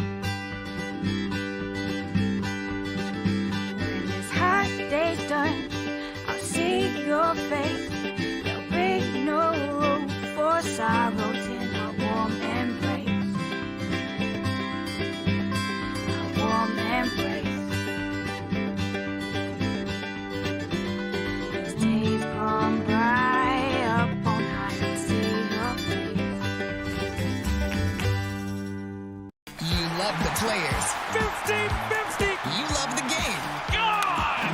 When this hot day's done, I'll see your face. There'll be no room for sorrow till our warm embrace. Our warm embrace. As days gone by, up on high, I'll see your face. You love the players. 50-50. You love the game.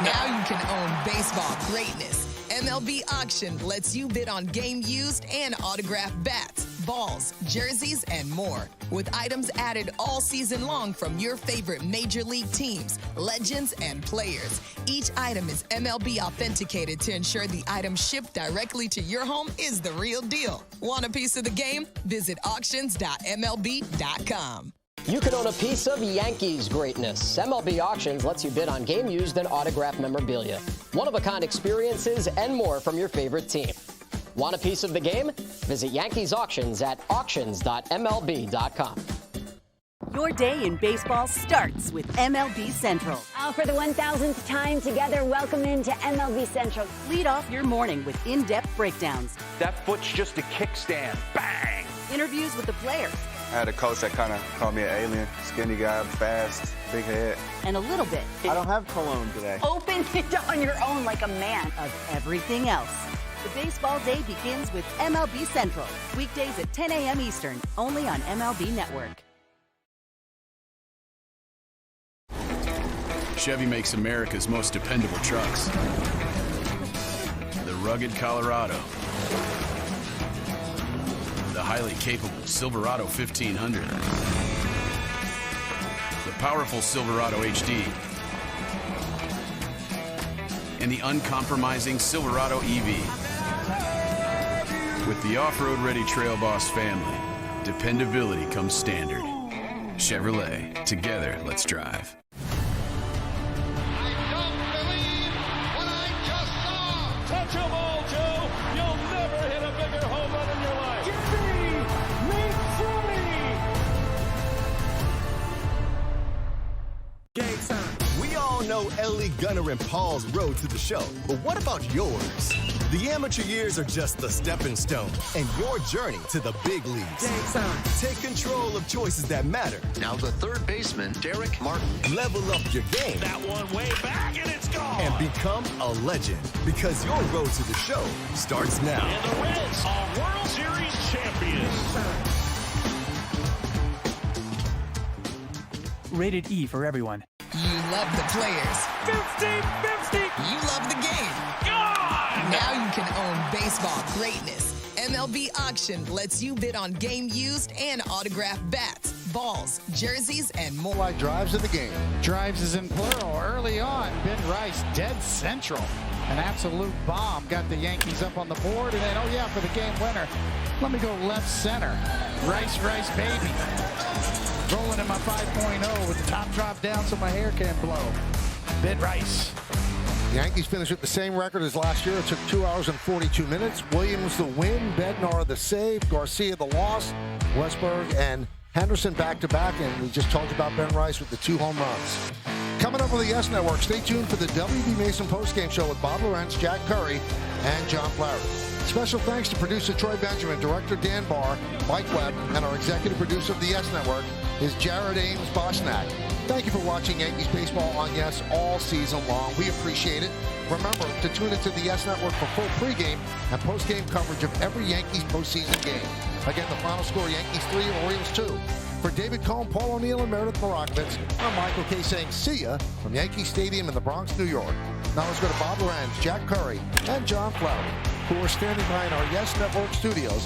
Now you can own baseball greatness. MLB Auction lets you bid on game used and autographed bats, balls, jerseys, and more. With items added all season long from your favorite major league teams, legends, and players. Each item is MLB authenticated to ensure the item shipped directly to your home is the real deal. Want a piece of the game? Visit auctions.mlb.com. You can own a piece of Yankees greatness. MLB Auctions lets you bid on game used and autographed memorabilia, one-of-a-kind experiences, and more from your favorite team. Want a piece of the game? Visit Yankees Auctions at auctions.mlb.com. Your day in baseball starts with MLB Central. For the 1,000th time together, welcome into MLB Central. Lead off your morning with in-depth breakdowns. That foot's just a kickstand. Bang! Interviews with the players. I had a coach that kind of called me an alien. Skinny guy, fast, big head. And a little bit. I don't have cologne today. Open it on your own like a man. Of everything else. The baseball day begins with MLB Central. Weekdays at 10 a.m. Eastern, only on MLB Network. Chevy makes America's most dependable trucks. The rugged Colorado. The highly capable Silverado 1500. The powerful Silverado HD. And the uncompromising Silverado EV. With the off-road ready Trail Boss family, dependability comes standard. Chevrolet, together, let's drive. Touch 'em all, Joe. You'll never hit a bigger home run in your life. Game time. We all know Ellie, Gunnar, and Paul's road to the show, but what about yours? The amateur years are just the stepping stone, and your journey to the big leagues. Game time. Take control of choices that matter. Now the third baseman, Derek Martin. Level up your game. That one way back, and it's gone. And become a legend, because your road to the show starts now. And the Reds are World Series champions. Rated E for everyone. You love the players. 50-50. You love the game. Now you can own baseball greatness. MLB Auction lets you bid on game used and autographed bats, balls, jerseys, and more. Like drives in the game. Drives is in plural. Early on, Ben Rice dead central. An absolute bomb got the Yankees up on the board. And then, oh yeah, for the game winner, let me go left center. Rice, baby. Rolling in my 5.0 with the top drop down so my hair can't blow. Ben Rice. The Yankees finished with the same record as last year. It took 2 hours and 42 minutes. Williams the win, Bednar the save, Garcia the loss, Westberg and Henderson back-to-back, and we just talked about Ben Rice with the 2 home runs. Coming up on the YES Network, stay tuned for the WB Mason postgame show with Bob Lorenz, Jack Curry, and John Flaherty. Special thanks to producer Troy Benjamin, director Dan Barr, Mike Webb, and our executive producer of the YES Network is Jared Ames Bosnack. Thank you for watching Yankees baseball on YES all season long. We appreciate it. Remember to tune into the YES Network for full pregame and postgame coverage of every Yankees postseason game. Again, the final score, Yankees 3, Orioles 2. For David Cohn, Paul O'Neill, and Meredith Morakovitz, I'm Michael Kay saying see ya from Yankee Stadium in the Bronx, New York. Now let's go to Bob Lorenz, Jack Curry, and John Flaherty, who are standing by in our YES Network studios.